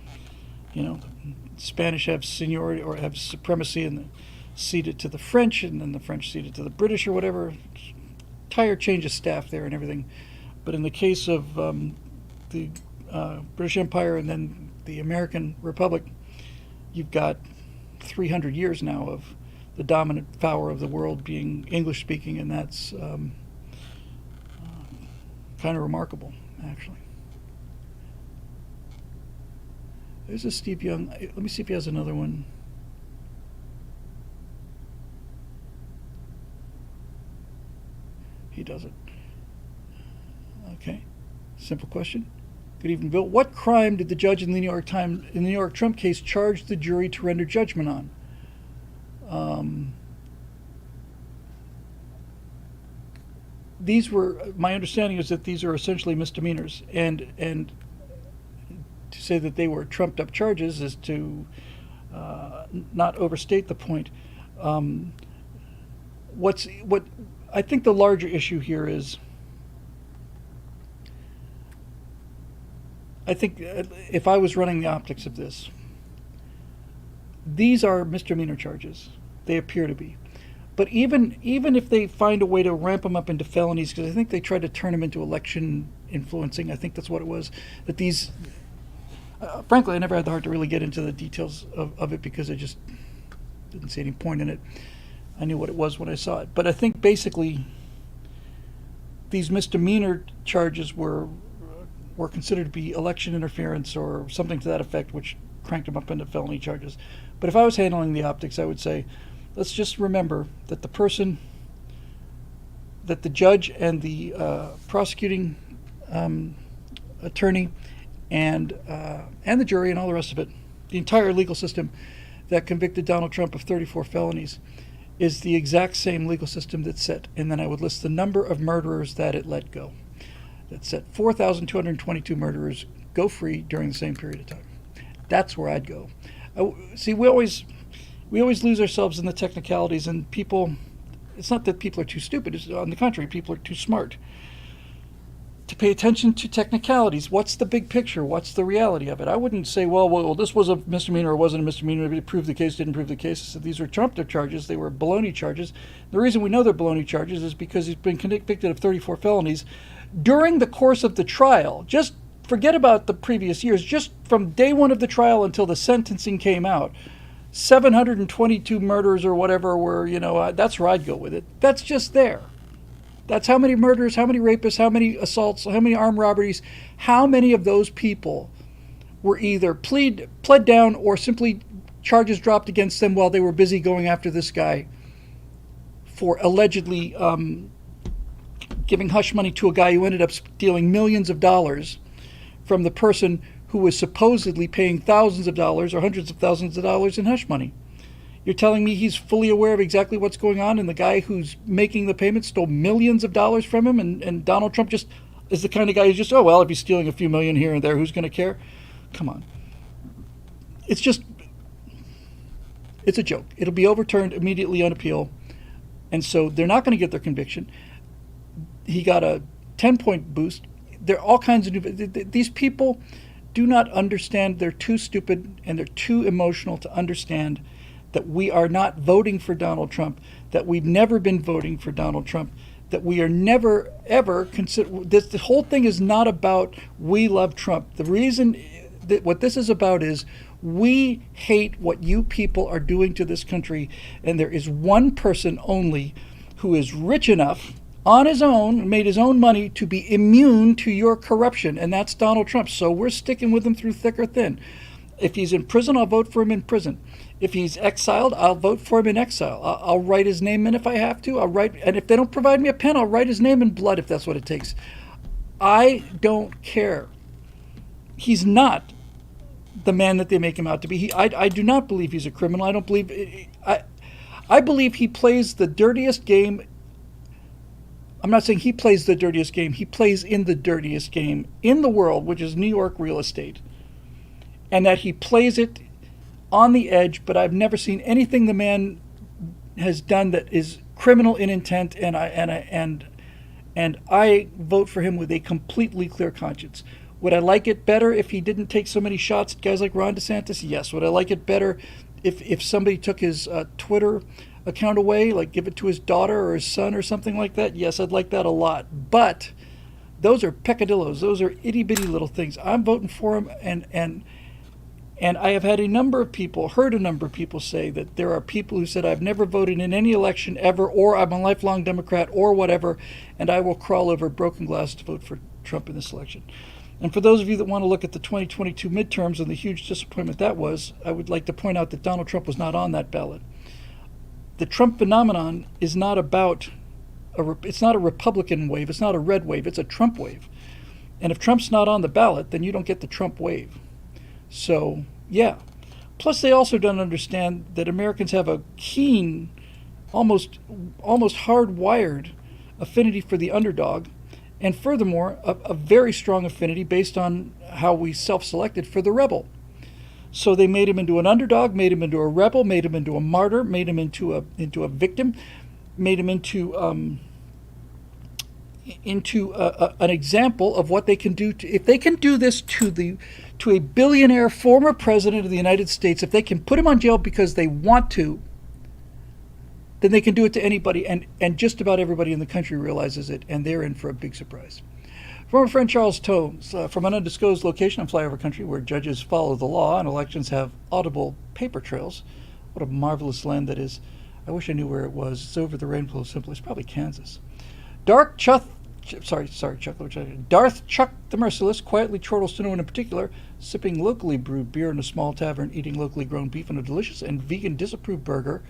Spanish have seniority or have supremacy and ceded to the French, and then the French ceded to the British or whatever. Entire change of staff there and everything. But in the case of the British Empire and then the American Republic, you've got 300 years now of the dominant power of the world being English speaking, and that's kind of remarkable, actually. There's a Steve Young. Let me see if he has another one. He doesn't. Okay. Simple question. Good evening, Bill. What crime did the judge in the New York Trump case charge the jury to render judgment on? These were, my understanding is that these are essentially misdemeanors, and to say that they were trumped up charges is to not overstate the point. What I think the larger issue here is, I think if I was running the optics of this, these are misdemeanor charges. They appear to be. But even if they find a way to ramp them up into felonies, because I think they tried to turn them into election influencing, I think that's what it was, that these, frankly, I never had the heart to really get into the details of it because I just didn't see any point in it. I knew what it was when I saw it. But I think basically these misdemeanor charges were were considered to be election interference or something to that effect, which cranked him up into felony charges. But if I was handling the optics, I would say, let's just remember that that the judge and the prosecuting attorney and the jury and all the rest of it, the entire legal system that convicted Donald Trump of 34 felonies, is the exact same legal system that set, and then I would list the number of murderers that it let go. That set 4,222 murderers go free during the same period of time. That's where I'd go. See, we always lose ourselves in the technicalities, and people, it's not that people are too stupid, it's on the contrary, people are too smart to pay attention to technicalities. What's the big picture? What's the reality of it? I wouldn't say, well, this was a misdemeanor or wasn't a misdemeanor. It proved the case, didn't prove the case. I said these were Trump charges. They were baloney charges. The reason we know they're baloney charges is because he's been convicted of 34 felonies during the course of the trial. Just forget about the previous years. Just from day one of the trial until the sentencing came out, 722 murders or whatever were, that's where I'd go with it. That's just there. That's how many murders, how many rapists, how many assaults, how many armed robberies, how many of those people were either pled down or simply charges dropped against them while they were busy going after this guy for allegedly giving hush money to a guy who ended up stealing millions of dollars from the person who was supposedly paying thousands of dollars or hundreds of thousands of dollars in hush money. You're telling me he's fully aware of exactly what's going on, and the guy who's making the payment stole millions of dollars from him, and Donald Trump just is the kind of guy who's just, if he's stealing a few million here and there, who's going to care? Come on. It's a joke. It'll be overturned immediately on appeal, and so they're not going to get their conviction. He got a 10-point boost. There are all kinds of these people do not understand. They're too stupid and they're too emotional to understand that we are not voting for Donald Trump, that we've never been voting for Donald Trump, that we are never, ever consider this. The whole thing is not about we love Trump. The reason that what this is about is we hate what you people are doing to this country, and there is one person only who is rich enough on his own, made his own money to be immune to your corruption, and that's Donald Trump. So we're sticking with him through thick or thin. If he's in prison, I'll vote for him in prison. If he's exiled, I'll vote for him in exile. I'll write his name in if I have to. And if they don't provide me a pen, I'll write his name in blood if that's what it takes. I don't care. He's not the man that they make him out to be. I do not believe he's a criminal. I believe he plays the dirtiest game. I'm not saying he plays the dirtiest game. He plays in the dirtiest game in the world, which is New York real estate. And that he plays it on the edge, but I've never seen anything the man has done that is criminal in intent, and I vote for him with a completely clear conscience. Would I like it better if he didn't take so many shots at guys like Ron DeSantis? Yes. Would I like it better if somebody took his Twitter account away, like give it to his daughter or his son or something like that? Yes, I'd like that a lot. But those are peccadillos. Those are itty-bitty little things. I'm voting for him, and I have heard a number of people say that there are people who said, I've never voted in any election ever, or I'm a lifelong Democrat, or whatever, and I will crawl over broken glass to vote for Trump in this election. And for those of you that want to look at the 2022 midterms and the huge disappointment that was, I would like to point out that Donald Trump was not on that ballot. The Trump phenomenon is not about, it's not a Republican wave, it's not a red wave, it's a Trump wave. And if Trump's not on the ballot, then you don't get the Trump wave. So, yeah. Plus, they also don't understand that Americans have a keen, almost hardwired affinity for the underdog, and furthermore, a very strong affinity based on how we self-selected for the rebel. So they made him into an underdog, made him into a rebel, made him into a martyr, made him into a victim, made him into an example of what they can do. If they can do this to a billionaire former president of the United States, if they can put him on jail because they want to, then they can do it to anybody, and just about everybody in the country realizes it, and they're in for a big surprise. Former friend Charles Tones, from an undisclosed location in flyover country where judges follow the law and elections have audible paper trails. What a marvelous land that is. I wish I knew where it was. It's over the rainbow symbol. It's probably Kansas. Dark Chuck. Darth Chuck the Merciless quietly chortles to no one in particular, sipping locally brewed beer in a small tavern, eating locally grown beef on a delicious and vegan disapproved burger.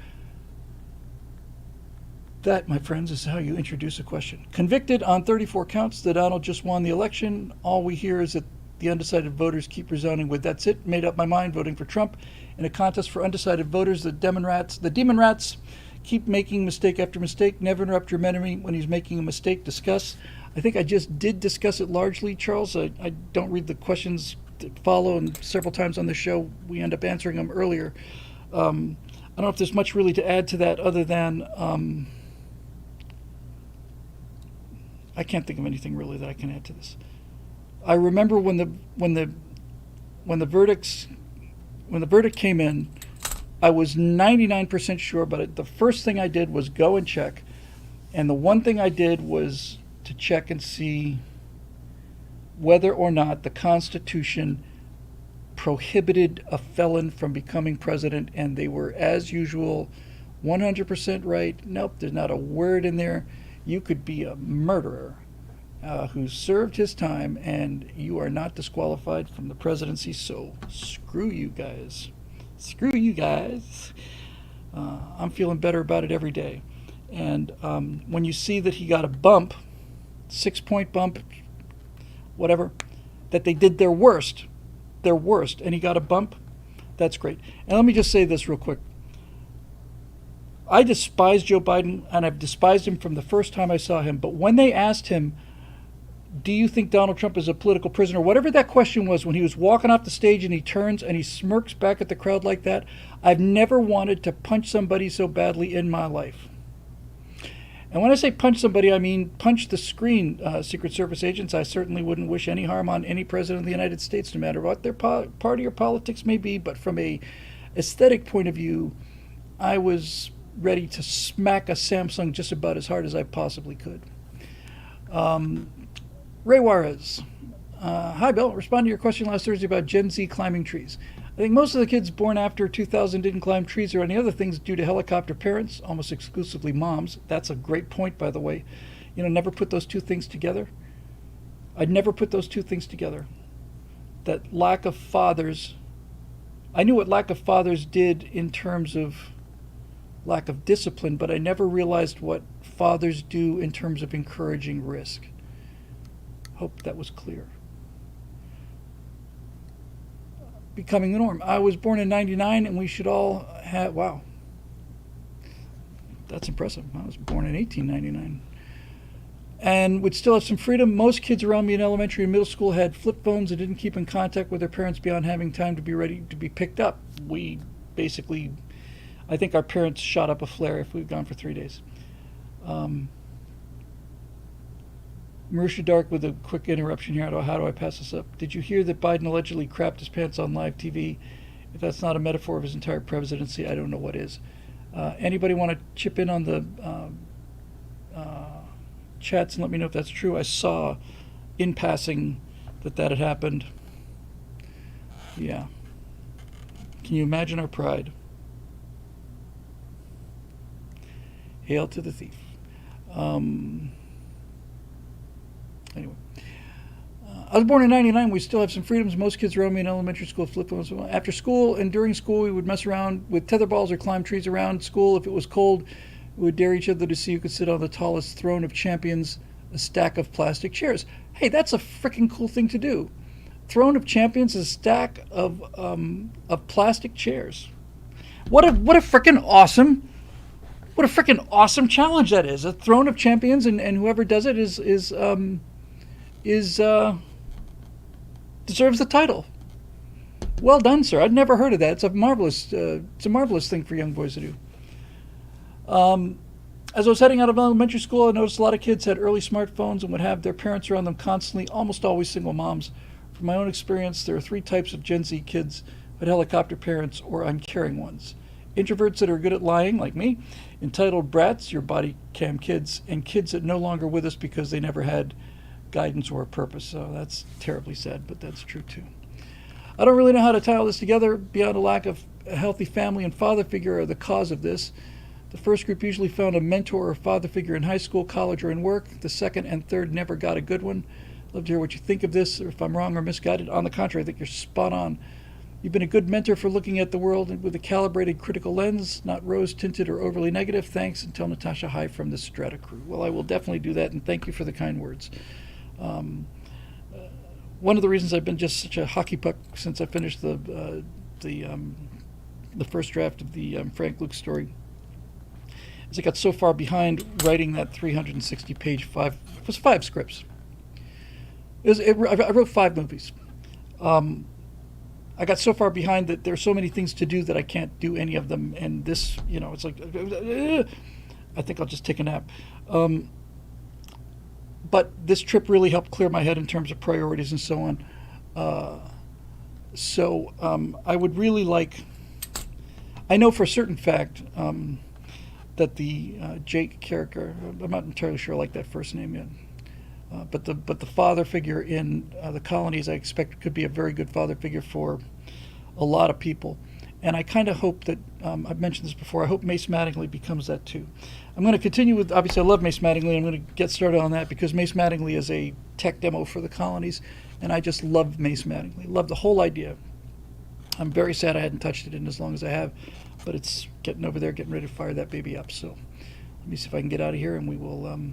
That, my friends, is how you introduce a question. Convicted on 34 counts that Donald just won the election. All we hear is that the undecided voters keep resounding with "That's it, made up my mind, voting for Trump." In a contest for undecided voters, the demon rats keep making mistake after mistake. Never interrupt your enemy when he's making a mistake. Discuss. I think I just did discuss it largely, Charles. I don't read the questions that follow, and several times on the show we end up answering them earlier. I don't know if there's much really to add to that other than I can't think of anything really that I can add to this. I remember when the verdict came in, I was 99% sure, but the first thing I did was go and check, and the one thing I did was to check and see whether or not the Constitution prohibited a felon from becoming president, and they were, as usual, 100% right. Nope, there's not a word in there. You could be a murderer who served his time, and you are not disqualified from the presidency, so screw you guys. Screw you guys. I'm feeling better about it every day. And when you see that he got a bump, 6-point bump, whatever, that they did their worst, and he got a bump, that's great. And let me just say this real quick. I despise Joe Biden, and I've despised him from the first time I saw him. But when they asked him, do you think Donald Trump is a political prisoner? Whatever that question was, when he was walking off the stage and he turns and he smirks back at the crowd like that, I've never wanted to punch somebody so badly in my life. And when I say punch somebody, I mean punch the screen, Secret Service agents. I certainly wouldn't wish any harm on any president of the United States, no matter what their party or politics may be. But from a aesthetic point of view, I was ready to smack a Samsung just about as hard as I possibly could. Ray Juarez. Hi, Bill. Respond to your question last Thursday about Gen Z climbing trees. I think most of the kids born after 2000 didn't climb trees or any other things due to helicopter parents, almost exclusively moms. That's a great point, by the way. Never put those two things together. I'd never put those two things together. That lack of fathers. I knew what lack of fathers did in terms of lack of discipline, but I never realized what fathers do in terms of encouraging risk. Hope that was clear. Becoming the norm. I was born in 99, and we should all have, wow. That's impressive. I was born in 1899. And would still have some freedom. Most kids around me in elementary and middle school had flip phones and didn't keep in contact with their parents beyond having time to be ready to be picked up. We basically, I think our parents shot up a flare if we'd gone for 3 days. Marusha Dark with a quick interruption here. How do I pass this up? Did you hear that Biden allegedly crapped his pants on live TV? If that's not a metaphor of his entire presidency, I don't know what is. Anybody want to chip in on the chats and let me know if that's true? I saw in passing that had happened. Yeah. Can you imagine our pride? Hail to the thief. Anyway. I was born in 99. We still have some freedoms. Most kids around me in elementary school flip phones. After school and during school, we would mess around with tether balls or climb trees around school. If it was cold, we would dare each other to see who could sit on the tallest throne of champions, a stack of plastic chairs. Hey, that's a freaking cool thing to do. Throne of champions is a stack of plastic chairs. What a freaking awesome challenge that is. A throne of champions, and whoever does it deserves the title. Well done, sir. I'd never heard of that. It's a marvelous thing for young boys to do. As I was heading out of elementary school, I noticed a lot of kids had early smartphones and would have their parents around them constantly, almost always single moms. From my own experience, there are 3 types of Gen Z kids: with helicopter parents or uncaring ones. Introverts that are good at lying, like me, entitled brats, your body cam kids, and kids that no longer with us because they never had guidance or a purpose. So that's terribly sad, but that's true too. I don't really know how to tie all this together beyond a lack of a healthy family and father figure are the cause of this. The first group usually found a mentor or father figure in high school, college, or in work. The second and third never got a good one. Love to hear what you think of this, or if I'm wrong or misguided. On the contrary, I think you're spot on. You've been a good mentor for looking at the world with a calibrated critical lens, not rose-tinted or overly negative. Thanks, and tell Natasha hi from the Strata crew. Well, I will definitely do that, and thank you for the kind words. One of the reasons I've been just such a hockey puck since I finished the first draft of the Frank Luke story is I got so far behind writing that 360-page it was 5 scripts. I wrote 5 movies. I got so far behind that there's so many things to do that I can't do any of them. And this, it's like, I think I'll just take a nap. But this trip really helped clear my head in terms of priorities and so on. So I would really like, I know for a certain fact that the Jake character, I'm not entirely sure I like that first name yet. But the father figure in the colonies, I expect, could be a very good father figure for a lot of people. And I kind of hope that, I've mentioned this before, I hope Mace Mattingly becomes that too. I'm going to continue with, obviously I love Mace Mattingly, I'm going to get started on that because Mace Mattingly is a tech demo for the colonies, and I just love Mace Mattingly, love the whole idea. I'm very sad I hadn't touched it in as long as I have, but it's getting over there, getting ready to fire that baby up. So let me see if I can get out of here, and we will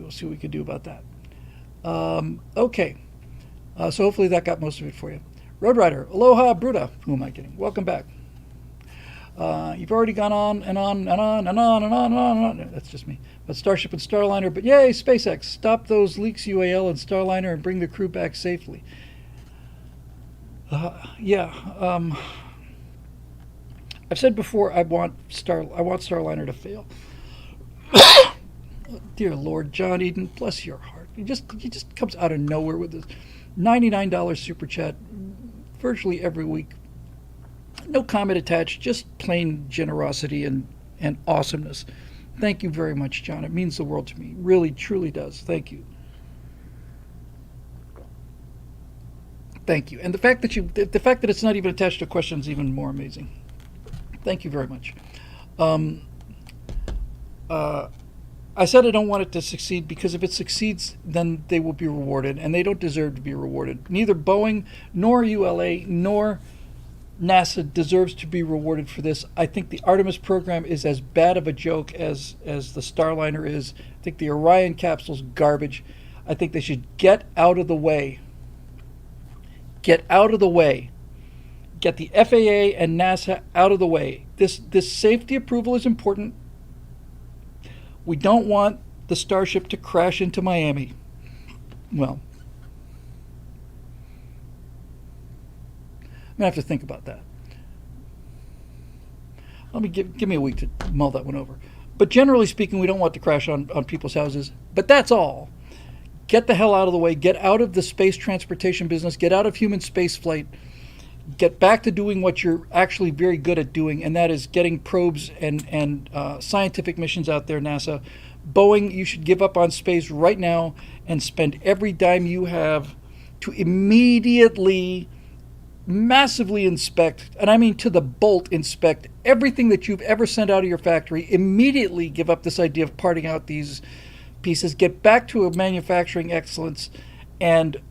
see what we can do about that. Okay. So hopefully that got most of it for you. Road Rider, aloha, Bruta. Who am I kidding? Welcome back. You've already gone on and on and on and on and on and on and on. That's just me. But Starship and Starliner, but yay, SpaceX. Stop those leaks, UAL and Starliner, and bring the crew back safely. I've said before I want Starliner to fail. Dear Lord, John Eden, bless your heart. He just comes out of nowhere with this $99 super chat virtually every week. No comment attached, just plain generosity and awesomeness. Thank you very much, John. It means the world to me. Really, truly does. Thank you. Thank you. And the fact that it's not even attached to a question is even more amazing. Thank you very much. I said I don't want it to succeed because if it succeeds, then they will be rewarded, and they don't deserve to be rewarded. Neither Boeing, nor ULA, nor NASA deserves to be rewarded for this. I think the Artemis program is as bad of a joke as the Starliner is. I think the Orion capsule's garbage. I think they should get out of the way. Get out of the way. Get the FAA and NASA out of the way. This safety approval is important. We don't want the Starship to crash into Miami. Well, I'm going to have to think about that. Let me give me a week to mull that one over. But generally speaking, we don't want to crash on people's houses. But that's all. Get the hell out of the way. Get out of the space transportation business. Get out of human space flight. Get back to doing what you're actually very good at doing, and that is getting probes and scientific missions out there, NASA. Boeing, you should give up on space right now and spend every dime you have to immediately, massively inspect, and I mean to the bolt inspect, everything that you've ever sent out of your factory. Immediately give up this idea of parting out these pieces. Get back to a manufacturing excellence and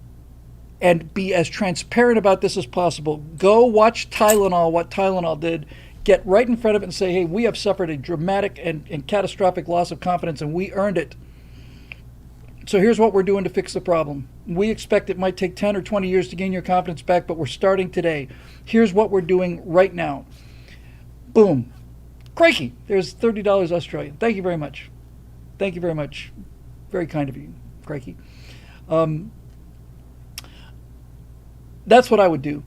be as transparent about this as possible. Go watch Tylenol, what Tylenol did. Get right in front of it and say, hey, we have suffered a dramatic and catastrophic loss of confidence, and we earned it. So here's what we're doing to fix the problem. We expect it might take 10 or 20 years to gain your confidence back, but we're starting today. Here's what we're doing right now. Boom. Crikey, there's $30 Australian. Thank you very much. Thank you very much. Very kind of you, crikey. That's what I would do.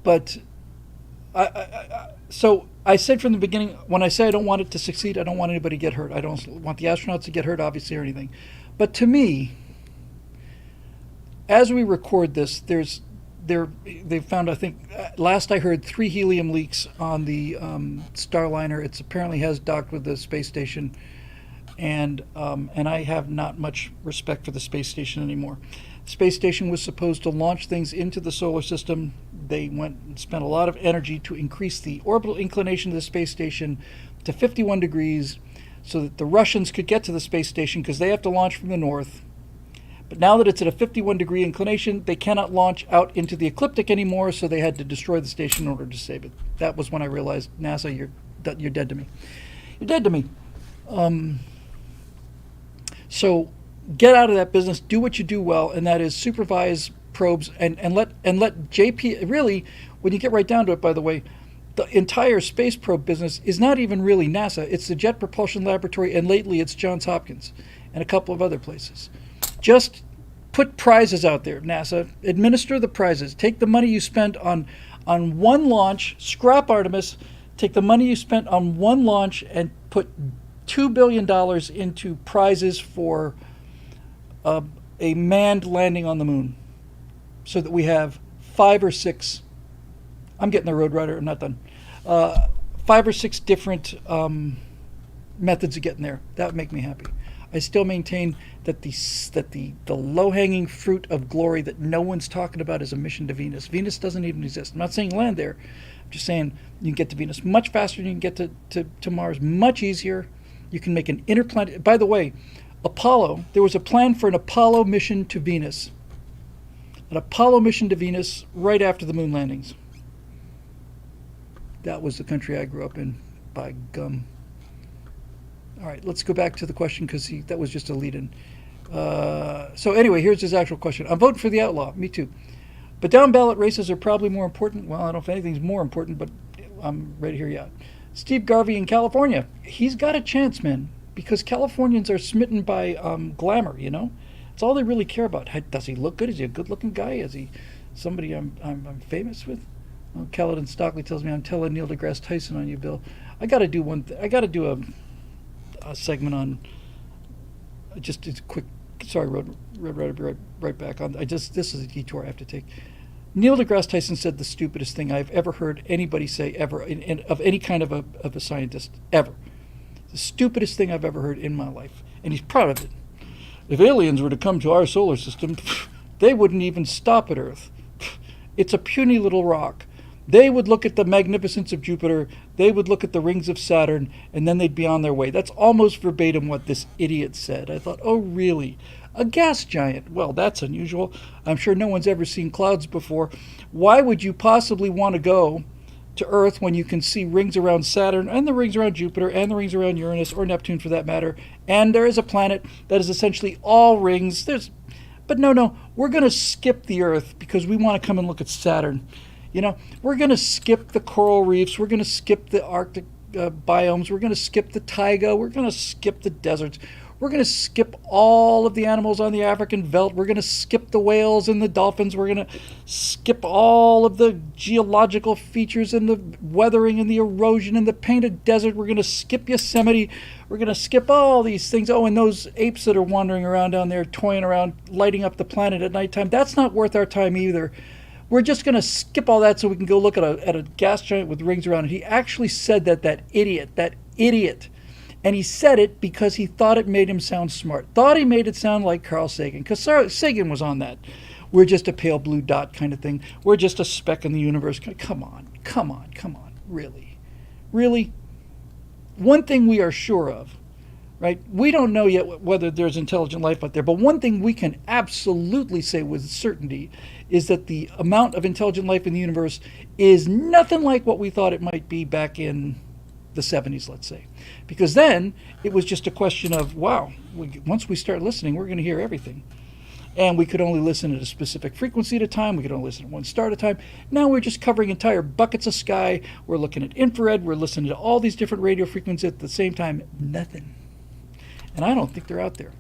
But so I said from the beginning, when I say I don't want it to succeed, I don't want anybody to get hurt. I don't want the astronauts to get hurt, obviously, or anything. But to me, as we record this, they've found, I think, last I heard, 3 helium leaks on the Starliner. It apparently has docked with the space station. and I have not much respect for the space station anymore. The space station was supposed to launch things into the solar system. They went and spent a lot of energy to increase the orbital inclination of the space station to 51 degrees so that the Russians could get to the space station because they have to launch from the north. But now that it's at a 51-degree inclination, they cannot launch out into the ecliptic anymore, so they had to destroy the station in order to save it. That was when I realized, NASA, you're dead to me. You're dead to me. So get out of that business. Do what you do well, and that is supervise probes and let JP. Really, when you get right down to it, by the way, the entire space probe business is not even really NASA. It's the Jet Propulsion Laboratory, and lately it's Johns Hopkins and a couple of other places. Just put prizes out there, NASA. Administer the prizes. Take the money you spent on one launch, scrap Artemis, take the money you spent on one launch and put $2 billion into prizes for a manned landing on the moon so that we have 5 or 6, I'm getting the Roadrunner, I'm not done, 5 or 6 different methods of getting there. That would make me happy. I still maintain that the low-hanging fruit of glory that no one's talking about is a mission to Venus. Venus doesn't even exist. I'm not saying land there. I'm just saying you can get to Venus much faster than you can get to Mars, much easier. You can make an interplanet. By the way, Apollo, there was a plan for an Apollo mission to Venus. An Apollo mission to Venus right after the moon landings. That was the country I grew up in, by gum. All right, let's go back to the question because that was just a lead-in. So anyway, here's his actual question. I'm voting for the outlaw. Me too. But down-ballot races are probably more important. Well, I don't know if anything's more important, but I'm ready to hear you out. Steve Garvey in California. He's got a chance, man, because Californians are smitten by glamour, you know? It's all they really care about. Does he look good? Is he a good-looking guy? Is he somebody I'm famous with? Well, Caledon Stockley tells me I'm telling Neil deGrasse Tyson on you, Bill. I got to do one thing. I got to do a segment on just it's quick. Sorry, Red Rider, be right back on. This is a detour I have to take. Neil deGrasse Tyson said the stupidest thing I've ever heard anybody say ever of any kind of a scientist ever. The stupidest thing I've ever heard in my life, and he's proud of it. If aliens were to come to our solar system, they wouldn't even stop at Earth. It's a puny little rock. They would look at the magnificence of Jupiter, they would look at the rings of Saturn, and then they'd be on their way. That's almost verbatim what this idiot said. I thought, oh, really? A gas giant? Well, that's unusual. I'm sure no one's ever seen clouds before. Why would you possibly want to go to Earth when you can see rings around Saturn and the rings around Jupiter and the rings around Uranus, or Neptune for that matter, and there is a planet that is essentially all rings. But no, we're going to skip the Earth because we want to come and look at Saturn. You know, we're going to skip the coral reefs. We're going to skip the Arctic biomes. We're going to skip the taiga. We're going to skip the deserts. We're going to skip all of the animals on the African veldt. We're going to skip the whales and the dolphins. We're going to skip all of the geological features and the weathering and the erosion and the painted desert. We're going to skip Yosemite. We're going to skip all these things. Oh, and those apes that are wandering around down there, toying around, lighting up the planet at nighttime. That's not worth our time either. We're just going to skip all that so we can go look at a gas giant with rings around it. He actually said that idiot. And he said it because he thought it made him sound smart. Thought he made it sound like Carl Sagan. Because Sagan was on that. We're just a pale blue dot kind of thing. We're just a speck in the universe. Come on. Really? One thing we are sure of, right? We don't know yet whether there's intelligent life out there. But one thing we can absolutely say with certainty is that the amount of intelligent life in the universe is nothing like what we thought it might be back in the 70s, let's say. Because then it was just a question of, wow, once we start listening, we're going to hear everything. And we could only listen at a specific frequency at a time. We could only listen at one star at a time. Now we're just covering entire buckets of sky. We're looking at infrared. We're listening to all these different radio frequencies at the same time. Nothing. And I don't think they're out there.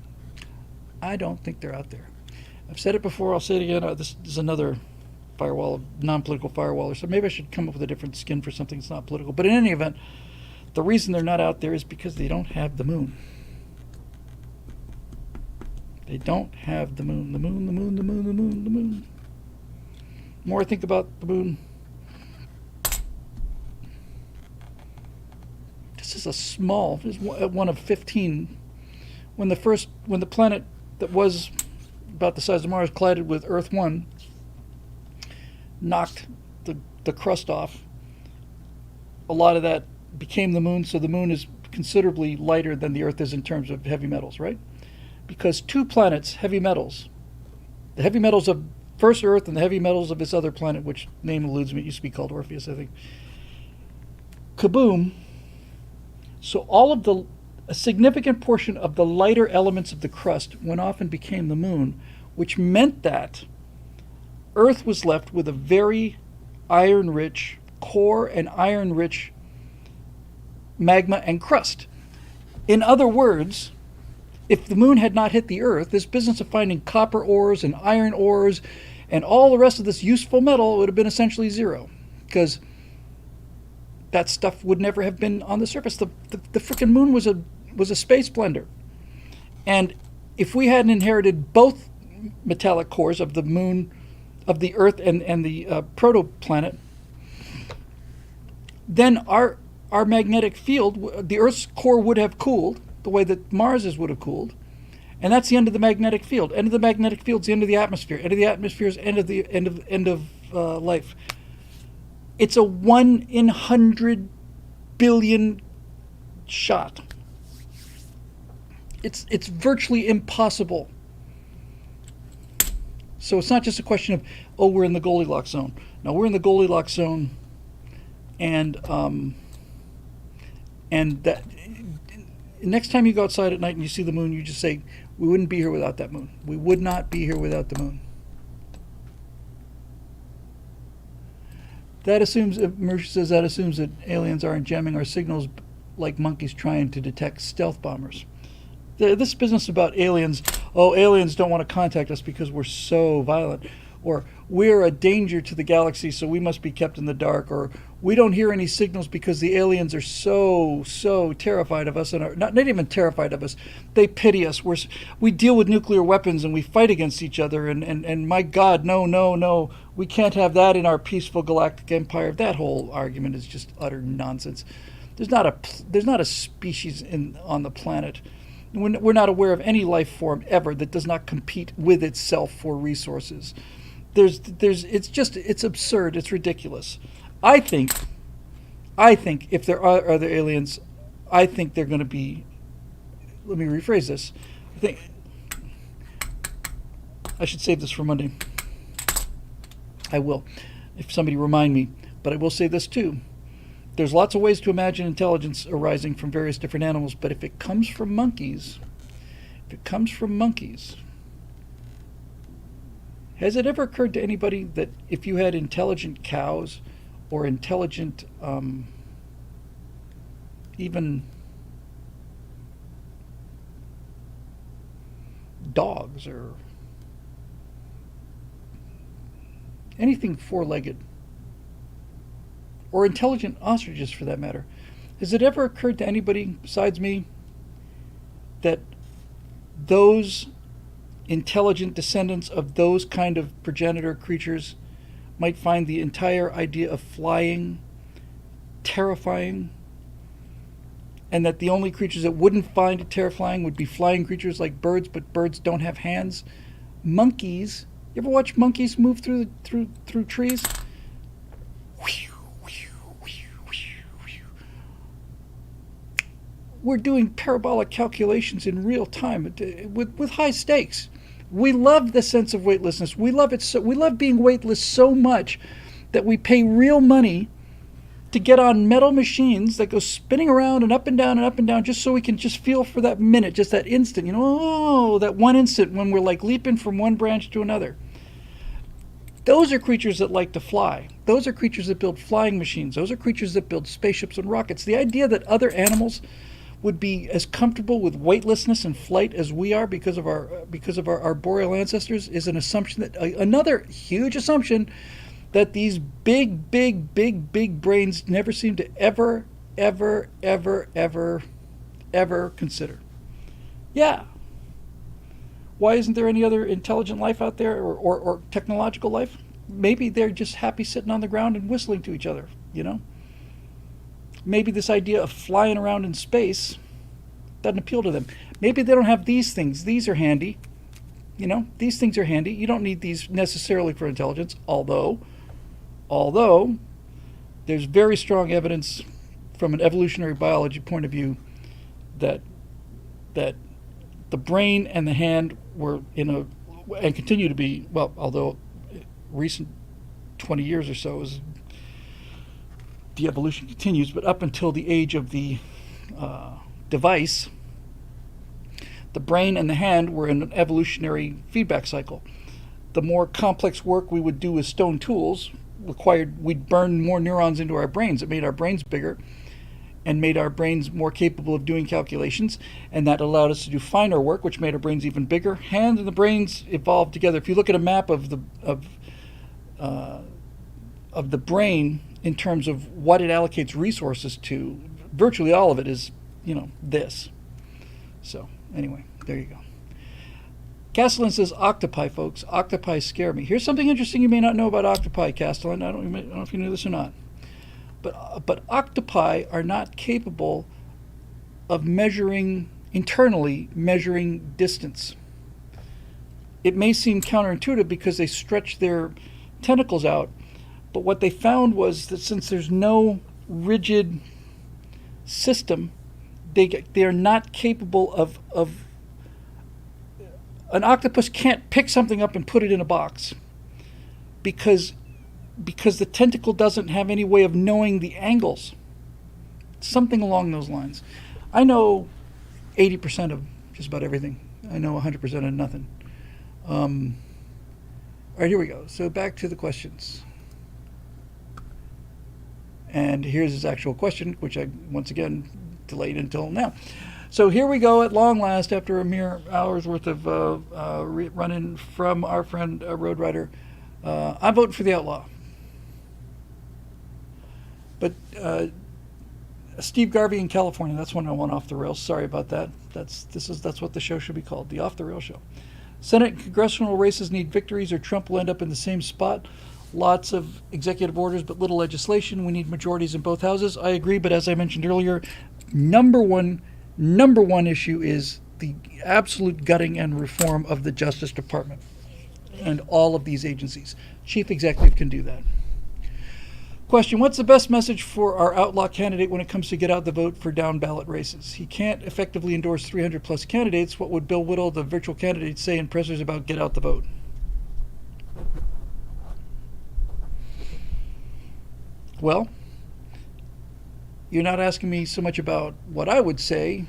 I've said it before. I'll say it again. This is another firewall, non-political firewall. So maybe I should come up with a different skin for something that's not political. But in any event, the reason they're not out there is because they don't have the moon. They don't have the moon. The moon. The more I think about the moon, this is one of 15 when the planet that was about the size of Mars collided with Earth 1, knocked the crust off. A lot of that became the moon, so the moon is considerably lighter than the Earth is in terms of heavy metals, right? Because two planets, heavy metals, the heavy metals of first Earth and the heavy metals of this other planet, which name eludes me, it used to be called Orpheus, I think. Kaboom. So a significant portion of the lighter elements of the crust went off and became the moon, which meant that Earth was left with a very iron-rich core and iron-rich magma and crust. In other words, if the moon had not hit the Earth, this business of finding copper ores and iron ores and all the rest of this useful metal would have been essentially zero, because that stuff would never have been on the surface. The frickin' moon was a space blender. And if we hadn't inherited both metallic cores of the moon, of the Earth and the protoplanet, then our magnetic field, the Earth's core would have cooled the way that Mars's would have cooled, and that's the end of the magnetic field. End of the magnetic field is the end of the atmosphere. End of the atmosphere is end of life. It's a 1 in 100 billion shot. It's virtually impossible. So it's not just a question of, oh, we're in the Goldilocks zone. No, we're in the Goldilocks zone, and that next time you go outside at night and you see the moon, you just say, we wouldn't be here without that moon. We would not be here without the moon. That assumes, Mercer says, that assumes that aliens aren't jamming our signals like monkeys trying to detect stealth bombers. This business about aliens, oh, aliens don't want to contact us because we're so violent, or we're a danger to the galaxy, so we must be kept in the dark, or we don't hear any signals because the aliens are so terrified of us, and are not even terrified of us, they pity us. We deal with nuclear weapons and we fight against each other, and my God, no, we can't have that in our peaceful galactic empire. That whole argument is just utter nonsense. There's not a species on the planet. We're not aware of any life form ever that does not compete with itself for resources. It's absurd. It's ridiculous. I think if there are other aliens, I think they're going to be, let me rephrase this. I think I should save this for Monday. I will, if somebody remind me. But I will say this too. There's lots of ways to imagine intelligence arising from various different animals, but if it comes from monkeys, has it ever occurred to anybody that if you had intelligent cows or intelligent, even dogs or anything four-legged, or intelligent ostriches for that matter, has it ever occurred to anybody besides me that those intelligent descendants of those kind of progenitor creatures might find the entire idea of flying terrifying, and that the only creatures that wouldn't find it terrifying would be flying creatures like birds, but birds don't have hands? Monkeys, you ever watch monkeys move through trees? We're doing parabolic calculations in real time with high stakes. We love the sense of weightlessness. We love it. We love being weightless so much that we pay real money to get on metal machines that go spinning around and up and down, just so we can just feel for that minute, just that instant. That one instant when we're like leaping from one branch to another. Those are creatures that like to fly. Those are creatures that build flying machines. Those are creatures that build spaceships and rockets. The idea that other animals would be as comfortable with weightlessness and flight as we are because of our arboreal ancestors is an assumption that another huge assumption that these big brains never seem to ever consider. Yeah. Why isn't there any other intelligent life out there, or technological life? Maybe they're just happy sitting on the ground and whistling to each other, Maybe this idea of flying around in space, doesn't appeal to them. Maybe they don't have these things. These are handy. These things are handy. You don't need these necessarily for intelligence, although there's very strong evidence from an evolutionary biology point of view that the brain and the hand were and continue to be, well, although recent 20 years or so is the evolution continues, but up until the age of the device, the brain and the hand were in an evolutionary feedback cycle. The more complex work we would do with stone tools required we'd burn more neurons into our brains. It made our brains bigger and made our brains more capable of doing calculations, and that allowed us to do finer work, which made our brains even bigger. Hands and the brains evolved together. If you look at a map of the brain in terms of what it allocates resources to, virtually all of it is, this. So anyway, there you go. Castellan says octopi, folks. Octopi scare me. Here's something interesting you may not know about octopi, Castellan. I don't know if you knew this or not. But octopi are not capable of internally measuring distance. It may seem counterintuitive because they stretch their tentacles out, but what they found was that since there's no rigid system, they are not capable of an octopus can't pick something up and put it in a box because the tentacle doesn't have any way of knowing the angles. Something along those lines. I know 80% of just about everything. I know 100% of nothing. All right, here we go. So back to the questions. And here's his actual question, which I, once again, delayed until now. So here we go at long last, after a mere hour's worth of run-in from our friend Road Rider. I'm voting for the outlaw. But Steve Garvey in California, that's when I went off the rails. Sorry about that. That's what the show should be called, the Off the Rails Show. Senate and congressional races need victories or Trump will end up in the same spot. Lots of executive orders, but little legislation. We need majorities in both houses. I agree, but as I mentioned earlier, number one issue is the absolute gutting and reform of the Justice Department and all of these agencies. Chief executive can do that. Question, what's the best message for our outlaw candidate when it comes to get out the vote for down ballot races? He can't effectively endorse 300 plus candidates. What would Bill Whittle, the virtual candidate, say in pressers about get out the vote? Well, you're not asking me so much about what I would say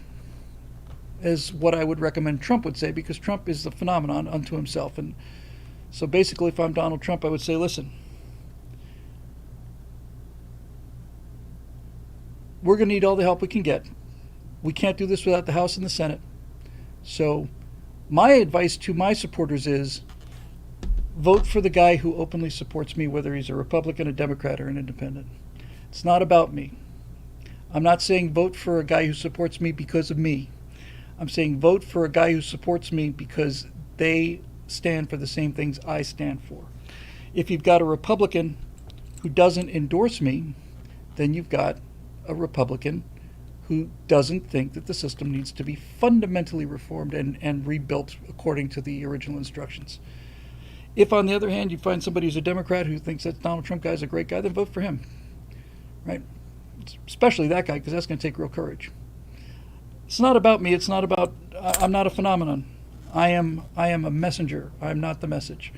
as what I would recommend Trump would say, because Trump is the phenomenon unto himself. And so basically, if I'm Donald Trump, I would say, listen, we're going to need all the help we can get. We can't do this without the House and the Senate. So my advice to my supporters is vote for the guy who openly supports me, whether he's a Republican, a Democrat, or an independent. It's not about me. I'm not saying vote for a guy who supports me because of me. I'm saying vote for a guy who supports me because they stand for the same things I stand for. If you've got a Republican who doesn't endorse me, then you've got a Republican who doesn't think that the system needs to be fundamentally reformed and rebuilt according to the original instructions. If, on the other hand, you find somebody who's a Democrat who thinks that Donald Trump guy is a great guy, then vote for him, right? Especially that guy, because that's going to take real courage. It's not about me. It's not about, I'm not a phenomenon. I am a messenger. I'm not the message.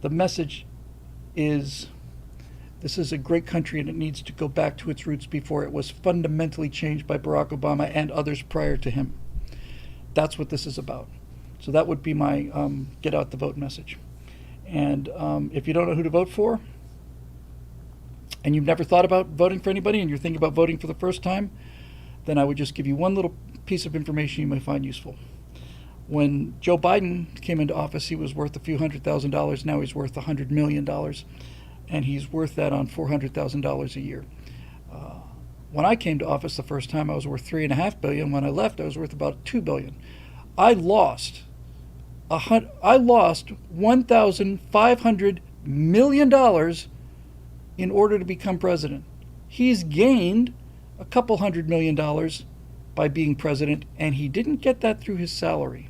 The message is, this is a great country and it needs to go back to its roots before it was fundamentally changed by Barack Obama and others prior to him. That's what this is about. So that would be my get out the vote message. And if you don't know who to vote for, and you've never thought about voting for anybody, and you're thinking about voting for the first time, then I would just give you one little piece of information you may find useful. When Joe Biden came into office, he was worth a few $100,000. Now he's worth $100 million, and he's worth that on $400,000 a year. When I came to office the first time, I was worth $3.5 billion. When I left, I was worth about $2 billion. I lost $1,500 million in order to become president. He's gained a couple $100 million by being president, and he didn't get that through his salary.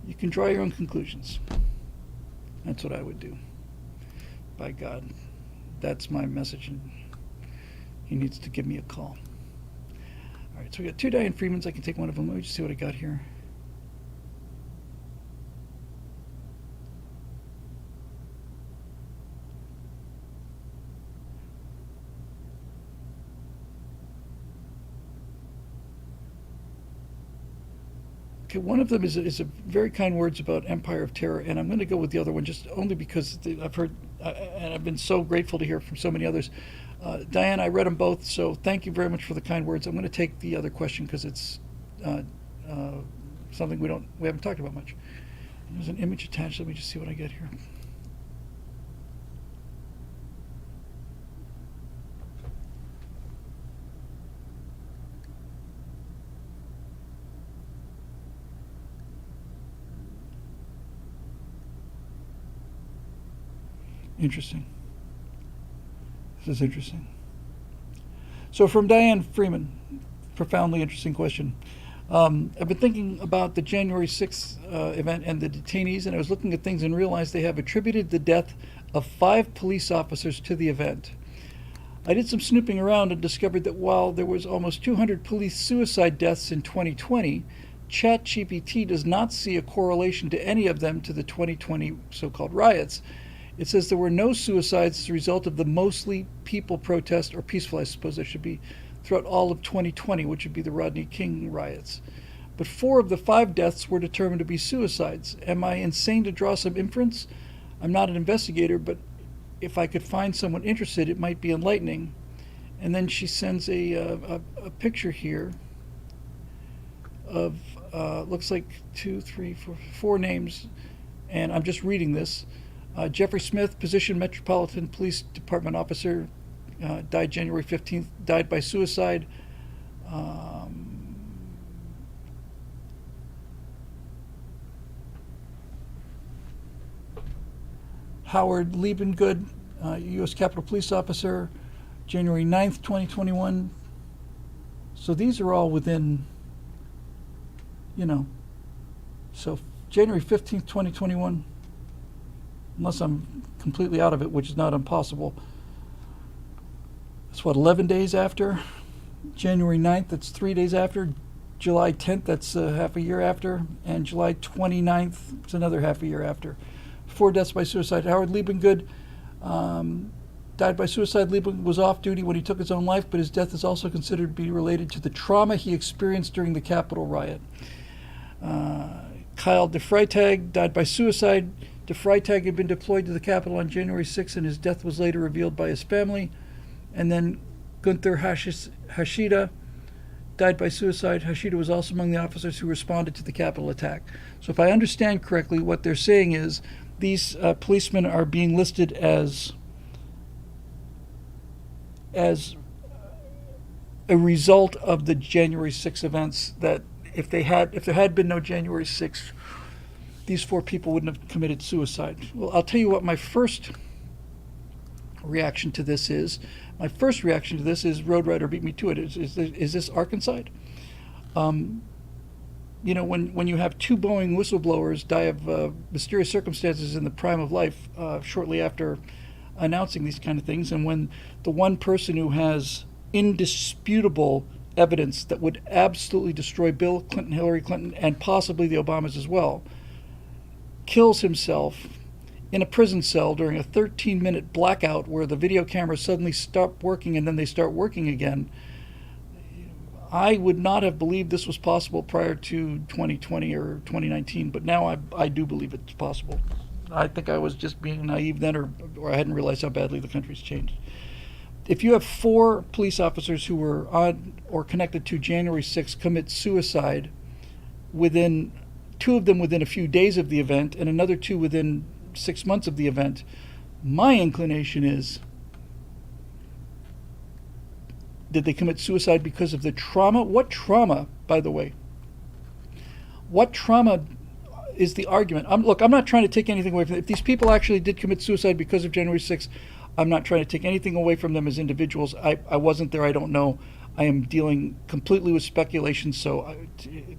You can draw your own conclusions. That's what I would do. By God, that's my message, and he needs to give me a call. All right, so we got 2 Diane Freemans. I can take one of them. Let me just see what I got here. Okay, one of them is a very kind words about Empire of Terror, and I'm going to go with the other one just only because I've heard, and I've been so grateful to hear from so many others. Diane, I read them both, so thank you very much for the kind words. I'm going to take the other question because it's something we haven't talked about much. There's an image attached. Let me just see what I get here. Interesting. This is interesting. So from Diane Freeman, profoundly interesting question. I've been thinking about the January 6th event and the detainees, and I was looking at things and realized they have attributed the death of 5 police officers to the event. I did some snooping around and discovered that while there was almost 200 police suicide deaths in 2020, ChatGPT does not see a correlation to any of them to the 2020 so-called riots. It says there were no suicides as a result of the mostly people protest, or peaceful, I suppose that should be, throughout all of 2020, which would be the Rodney King riots. But 4 of the 5 deaths were determined to be suicides. Am I insane to draw some inference? I'm not an investigator, but if I could find someone interested, it might be enlightening. And then she sends a picture here of, looks like 4 names, and I'm just reading this. Jeffrey Smith, position Metropolitan Police Department officer, died January 15th, died by suicide. Howard Liebengood, U.S. Capitol Police officer, January 9th, 2021. So these are all within, so January 15th, 2021. Unless I'm completely out of it, which is not impossible. That's 11 days after? January 9th, that's 3 days after. July 10th, that's half a year after. And July 29th, it's another half a year after. 4 deaths by suicide. Howard Liebengood died by suicide. Liebengood was off duty when he took his own life, but his death is also considered to be related to the trauma he experienced during the Capitol riot. Kyle DeFreitag died by suicide. DeFreitag had been deployed to the Capitol on January 6th, and his death was later revealed by his family. And then Gunther Hashida died by suicide. Hashida was also among the officers who responded to the Capitol attack. So if I understand correctly, what they're saying is these policemen are being listed as a result of the January 6th events, that if there had been no January 6th, these 4 people wouldn't have committed suicide. Well, I'll tell you what my first reaction to this is. My first reaction to this is Road Rider beat me to it. Is this Arkansas? When you have 2 Boeing whistleblowers die of mysterious circumstances in the prime of life shortly after announcing these kind of things, and when the one person who has indisputable evidence that would absolutely destroy Bill Clinton, Hillary Clinton, and possibly the Obamas as well, kills himself in a prison cell during a 13-minute blackout where the video cameras suddenly stop working and then they start working again. I would not have believed this was possible prior to 2020 or 2019, but now I do believe it's possible. I think I was just being naive then, or I hadn't realized how badly the country's changed. If you have 4 police officers who were on or connected to January 6th commit suicide within 2 of them within a few days of the event, and another 2 within 6 months of the event, my inclination is, did they commit suicide because of the trauma? What trauma, by the way? What trauma is the argument? I'm not trying to take anything away from it. If these people actually did commit suicide because of January 6th, I'm not trying to take anything away from them as individuals. I wasn't there. I don't know. I am dealing completely with speculation. So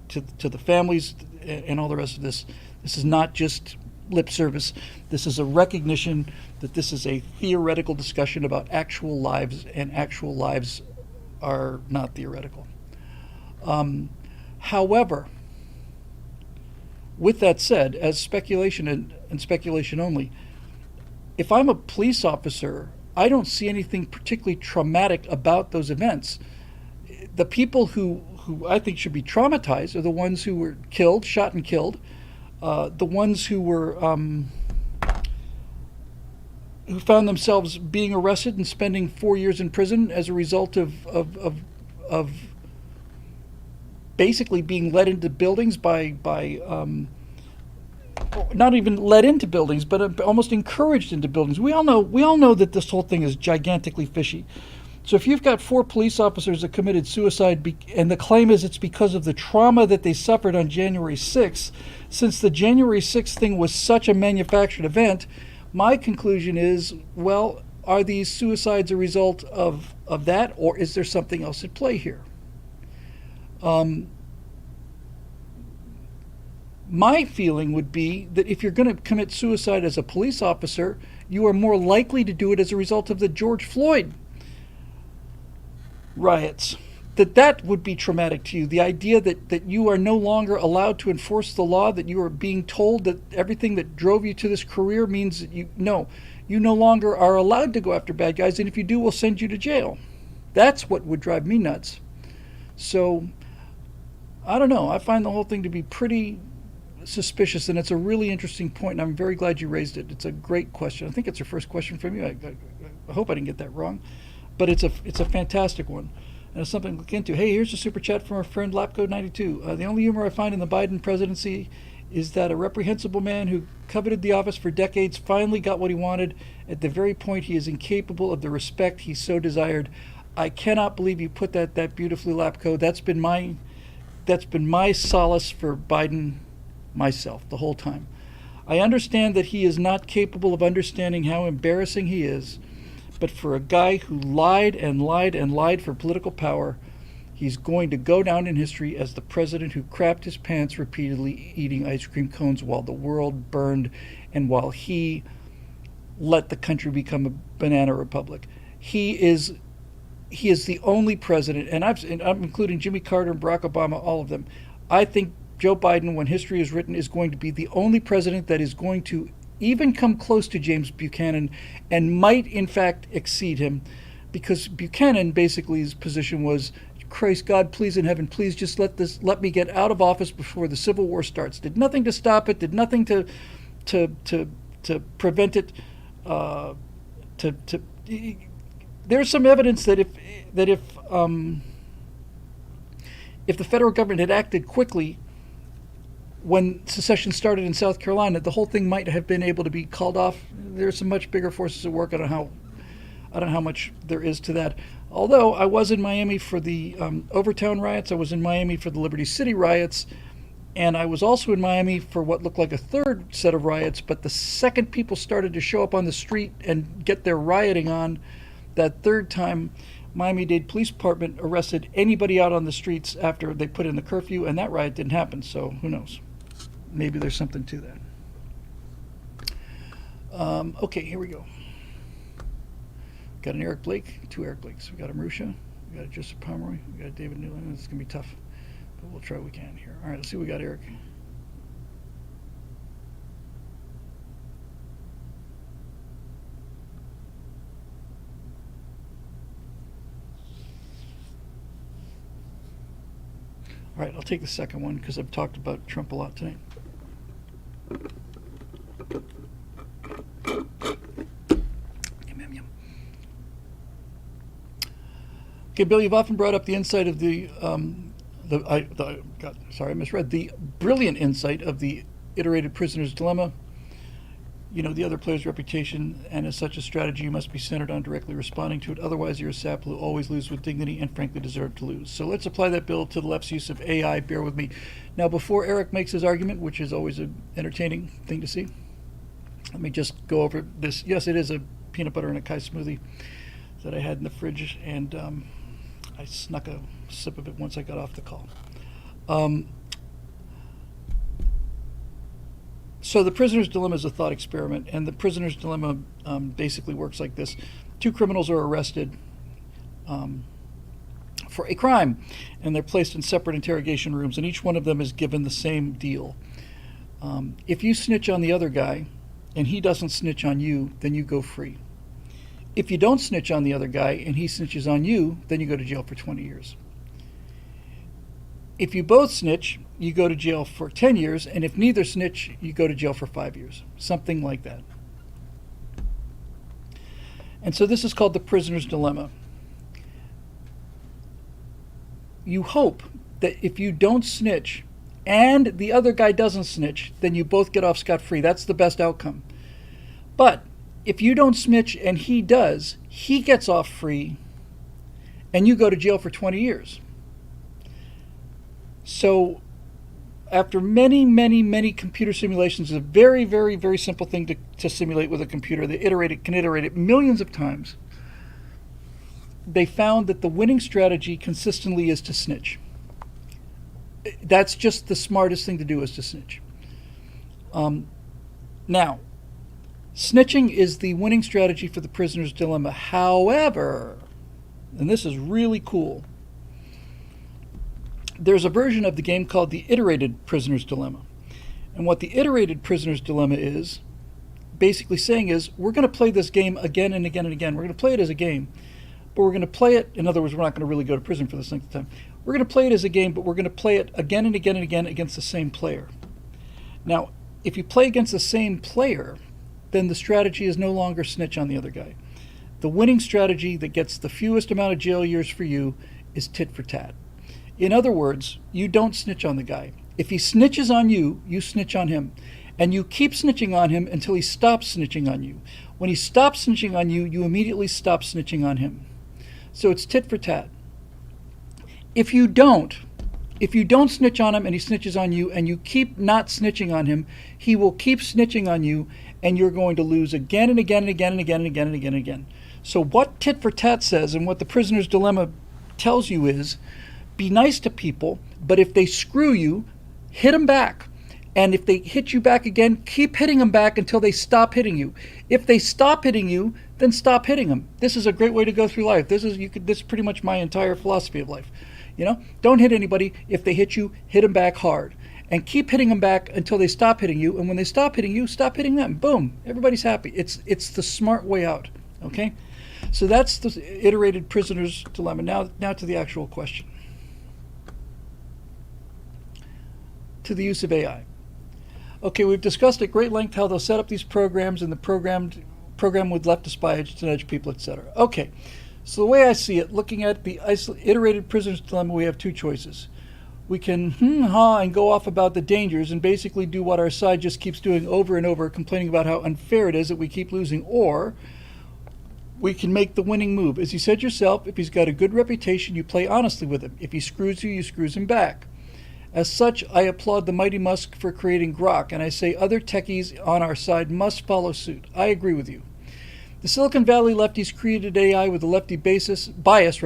to the families and all the rest of this is not just lip service. This is a recognition that this is a theoretical discussion about actual lives, and actual lives are not theoretical. However, with that said, as speculation and speculation only, if I'm a police officer, I don't see anything particularly traumatic about those events. The people who I think should be traumatized are the ones who were killed, shot and killed, the ones who were who found themselves being arrested and spending 4 years in prison as a result of basically being led into buildings by not even led into buildings, but almost encouraged into buildings. We all know that this whole thing is gigantically fishy. So if you've got 4 police officers that committed suicide, and the claim is it's because of the trauma that they suffered on January 6th, since the January 6th thing was such a manufactured event, my conclusion is, well, are these suicides a result of that, or is there something else at play here? My feeling would be that if you're going to commit suicide as a police officer, you are more likely to do it as a result of the George Floyd riots. That would be traumatic to you. The idea that you are no longer allowed to enforce the law, that you are being told that everything that drove you to this career means that you no longer are allowed to go after bad guys, and if you do, we'll send you to jail. That's what would drive me nuts. So, I don't know. I find the whole thing to be pretty suspicious, and it's a really interesting point, and I'm very glad you raised it. It's a great question. I think it's your first question from you. I hope I didn't get that wrong, but it's a fantastic one, and it's something to look into. Hey, here's a super chat from our friend Lapco92. The only humor I find in the Biden presidency is that a reprehensible man who coveted the office for decades finally got what he wanted at the very point he is incapable of the respect he so desired. I cannot believe you put that beautifully, Lapco. That's been my solace for Biden myself the whole time. I understand that he is not capable of understanding how embarrassing he is, but for a guy who lied and lied and lied for political power, he's going to go down in history as the president who crapped his pants repeatedly eating ice cream cones while the world burned and while he let the country become a banana republic. He is the only president, and I'm including Jimmy Carter and Barack Obama, all of them. I think Joe Biden, when history is written, is going to be the only president that is going to even come close to James Buchanan and might, in fact, exceed him, because Buchanan, basically, his position was, Christ, God, please in heaven, please just let me get out of office before the Civil War starts. Did nothing to stop it, did nothing to prevent it. There's some evidence that if the federal government had acted quickly when secession started in South Carolina, the whole thing might have been able to be called off. There's some much bigger forces at work. I don't know how much there is to that. Although I was in Miami for the Overtown riots, I was in Miami for the Liberty City riots, and I was also in Miami for what looked like a third set of riots. But the second people started to show up on the street and get their rioting on, that third time, Miami-Dade Police Department arrested anybody out on the streets after they put in the curfew, and that riot didn't happen. So who knows? Maybe there's something to that. Okay, here we go. Got an Eric Blake, 2 Eric Blakes. We got a Marusha, we got a Joseph Pomeroy, we got a David Newland. This is going to be tough, but we'll try what we can here. All right, let's see what we got, Eric. All right, I'll take the second one because I've talked about Trump a lot tonight. Okay, Bill, you've often brought up the insight of the brilliant insight of the iterated prisoner's dilemma. You know the other player's reputation, and as such a strategy, you must be centered on directly responding to it. Otherwise, you're a sap who will always lose with dignity and frankly deserve to lose. So let's apply that, Bill, to the left's use of AI. Bear with me. Now, before Eric makes his argument, which is always an entertaining thing to see, let me just go over this. Yes, it is a peanut butter and acai smoothie that I had in the fridge, and I snuck a sip of it once I got off the call. So the prisoner's dilemma is a thought experiment, and the prisoner's dilemma basically works like this. Two criminals are arrested for a crime, and they're placed in separate interrogation rooms, and each one of them is given the same deal. If you snitch on the other guy, and he doesn't snitch on you, then you go free. If you don't snitch on the other guy, and he snitches on you, then you go to jail for 20 years. If you both snitch, you go to jail for 10 years, and if neither snitch, you go to jail for 5 years. Something like that. And so this is called the prisoner's dilemma. You hope that if you don't snitch and the other guy doesn't snitch, then you both get off scot-free. That's the best outcome. But if you don't snitch and he does, he gets off free and you go to jail for 20 years. So after many, many, many computer simulations, it's a very, very, very simple thing to simulate with a computer. They can iterate it millions of times. They found that the winning strategy consistently is to snitch. That's just the smartest thing to do, is to snitch. Now, snitching is the winning strategy for the prisoner's dilemma. However, and this is really cool, there's a version of the game called the iterated prisoner's dilemma. And what the iterated prisoner's dilemma is basically saying is, we're going to play this game again and again and again. We're going to play it as a game, but we're going to play it, in other words, we're not going to really go to prison for this length of time. We're going to play it as a game, but we're going to play it again and again and again against the same player. Now, if you play against the same player, then the strategy is no longer snitch on the other guy. The winning strategy that gets the fewest amount of jail years for you is tit for tat. In other words, you don't snitch on the guy. If he snitches on you, you snitch on him. And you keep snitching on him until he stops snitching on you. When he stops snitching on you, you immediately stop snitching on him. So it's tit for tat. If you don't snitch on him and he snitches on you, and you keep not snitching on him, he will keep snitching on you, and you're going to lose again and again and again and again and again and again and again. So what tit for tat says, and what the prisoner's dilemma tells you is, be nice to people, but if they screw you, hit them back. And if they hit you back again, keep hitting them back until they stop hitting you. If they stop hitting you, then stop hitting them. This is a great way to go through life. This is pretty much my entire philosophy of life. Don't hit anybody. If they hit you, hit them back hard. And keep hitting them back until they stop hitting you. And when they stop hitting you, stop hitting them. Boom. Everybody's happy. It's the smart way out. Okay? So that's the iterated prisoner's dilemma. Now to the actual question. To the use of AI. Okay, we've discussed at great length how they'll set up these programs and the program with leftist bias to nudge people, etc. Okay, so the way I see it, looking at the iterated prisoner's dilemma, we have two choices. We can and go off about the dangers and basically do what our side just keeps doing over and over, complaining about how unfair it is that we keep losing, or we can make the winning move. As you said yourself, if he's got a good reputation, you play honestly with him. If he screws you, you screws him back. As such, I applaud the mighty Musk for creating Grok, and I say other techies on our side must follow suit. I agree with you. The Silicon Valley lefties created AI with a lefty bias.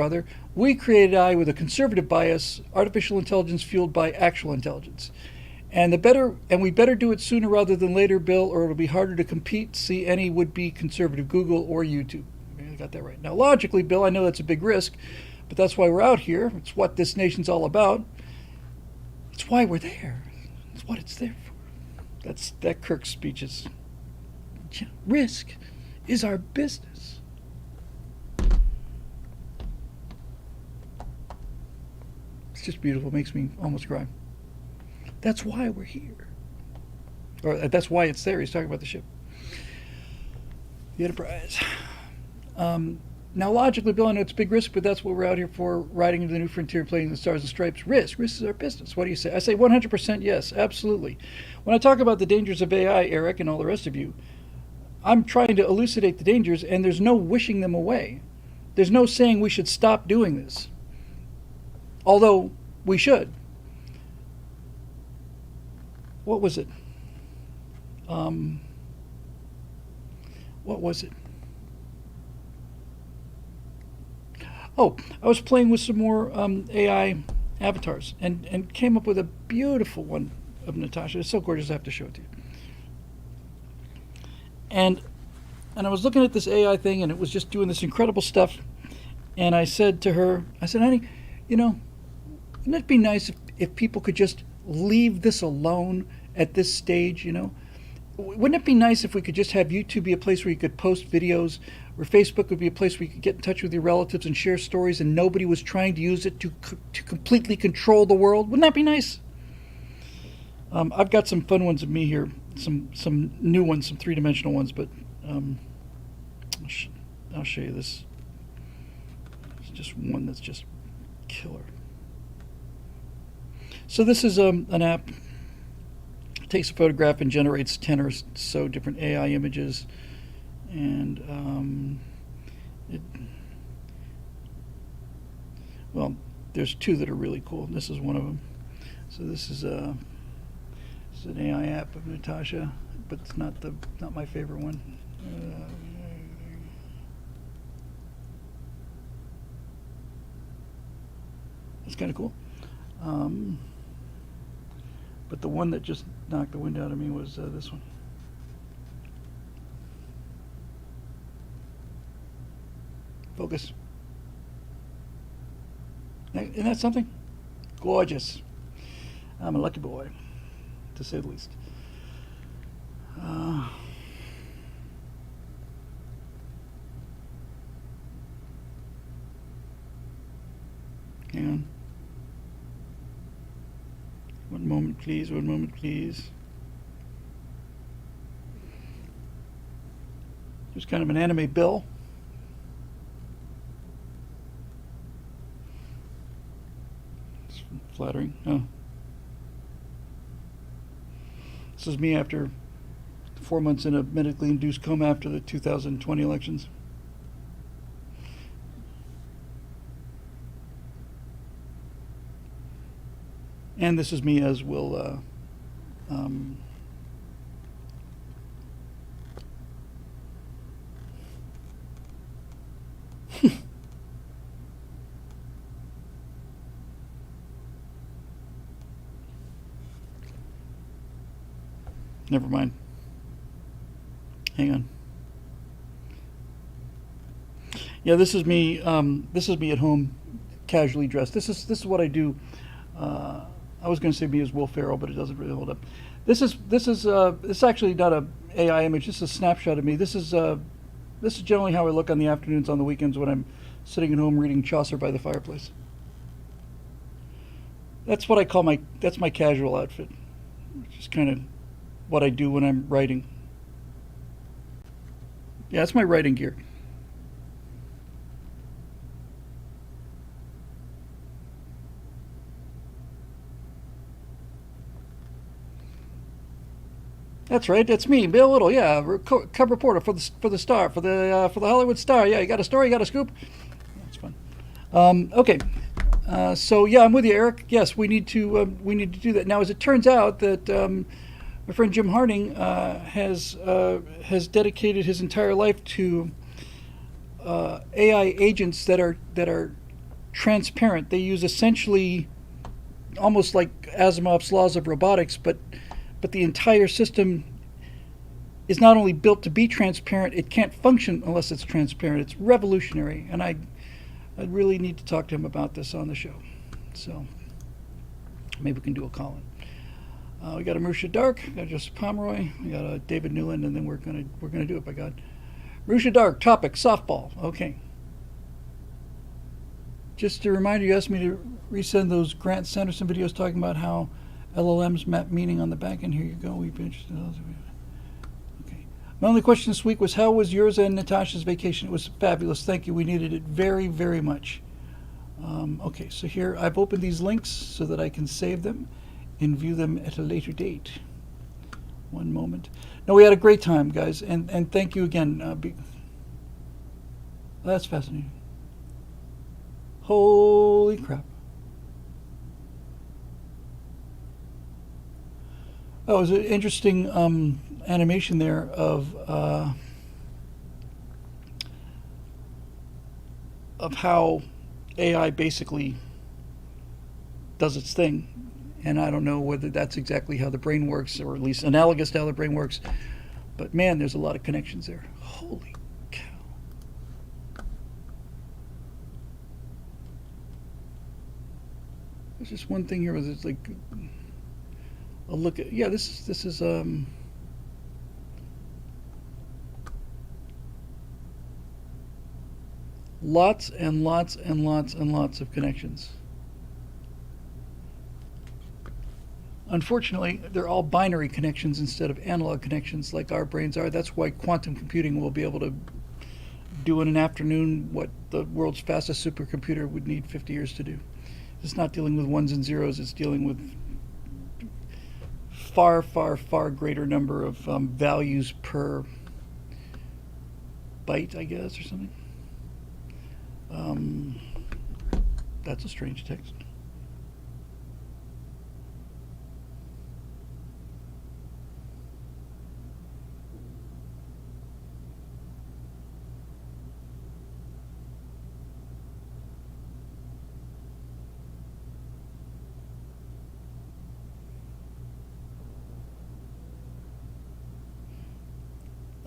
We created AI with a conservative bias, artificial intelligence fueled by actual intelligence. And we better do it sooner rather than later, Bill, or it'll be harder to compete, see any would-be conservative Google or YouTube. I got that right. Now, logically, Bill, I know that's a big risk, but that's why we're out here. It's what this nation's all about. It's why we're there. It's what it's there for. That Kirk's speech is, risk is our business. It's just beautiful. It makes me almost cry. That's why we're here. Or that's why it's there. He's talking about the ship. The Enterprise. Now, logically, Bill, I know it's a big risk, but that's what we're out here for, riding into the new frontier, playing the stars and stripes. Risk is our business. What do you say? I say 100% yes, absolutely. When I talk about the dangers of AI, Eric, and all the rest of you, I'm trying to elucidate the dangers, and there's no wishing them away. There's no saying we should stop doing this. Although, we should. What was it? Oh, I was playing with some more AI avatars and came up with a beautiful one of Natasha. It's so gorgeous, I have to show it to you. And I was looking at this AI thing, and it was just doing this incredible stuff. And I said to her, I said, honey, you know, wouldn't it be nice if people could just leave this alone at this stage, you know? Wouldn't it be nice if we could just have YouTube be a place where you could post videos, or Facebook would be a place where you could get in touch with your relatives and share stories, and nobody was trying to use it to completely control the world? Wouldn't that be nice? I've got some fun ones of me here, some new ones, some three-dimensional ones, but I'll show you this. It's just one that's just killer. So this is an app. It takes a photograph and generates 10 or so different AI images, and well, there's two that are really cool. This is one of them. So this is an AI app of Natasha, but it's not my favorite one. It's kind of cool. But the one that just knocked the wind out of me was this one. Focus. Isn't that something? Gorgeous. I'm a lucky boy, to say the least. Hang on. One moment, please. One moment, please. Just kind of an anime Bill. It's flattering. Oh. This is me after 4 months in a medically induced coma after the 2020 elections. And this is me as will never mind. Hang on. Yeah, this is me. This is me at home, casually dressed. This is what I do. I was going to say me as Will Ferrell, but it doesn't really hold up. This is actually not a AI image. This is a snapshot of me. This is generally how I look on the afternoons, on the weekends when I'm sitting at home reading Chaucer by the fireplace. That's what I call that's my casual outfit, which is kind of what I do when I'm writing. Yeah, that's my writing gear. That's right. That's me, Bill Little. Yeah, cub reporter for the Star, for the Hollywood Star. Yeah, you got a story, you got a scoop. That's fun. Okay, so yeah, I'm with you, Eric. Yes, we need to do that now. As it turns out, that my friend Jim Harding has dedicated his entire life to AI agents that are transparent. They use essentially almost like Asimov's laws of robotics, but the entire system is not only built to be transparent, it can't function unless it's transparent. It's revolutionary, and I really need to talk to him about this on the show. So maybe we can do a call-in. We got a Marusha Dark, we got Joseph Pomeroy, we got a David Newland, and then we're gonna do it, by God. Marusha Dark, topic, softball. Okay. Just a reminder, you asked me to resend those Grant Sanderson videos talking about how LLMs map meaning on the back end. Here you go. We've been interested in those. Okay. My only question this week was, how was yours and Natasha's vacation? It was fabulous. Thank you. We needed it very, very much. Okay, so here I've opened these links so that I can save them and view them at a later date. One moment. No, we had a great time, guys, and thank you again. That's fascinating. Holy crap. Oh, it was an interesting animation there of how AI basically does its thing. And I don't know whether that's exactly how the brain works, or at least analogous to how the brain works. But man, there's a lot of connections there. Holy cow. There's just one thing here where it's like a look at, yeah, this is lots and lots and lots and lots of connections. Unfortunately, they're all binary connections instead of analog connections like our brains are. That's why quantum computing will be able to do in an afternoon what the world's fastest supercomputer would need 50 years to do. It's not dealing with ones and zeros. It's dealing with far, far, far greater number of values per byte, I guess, or something. That's a strange text.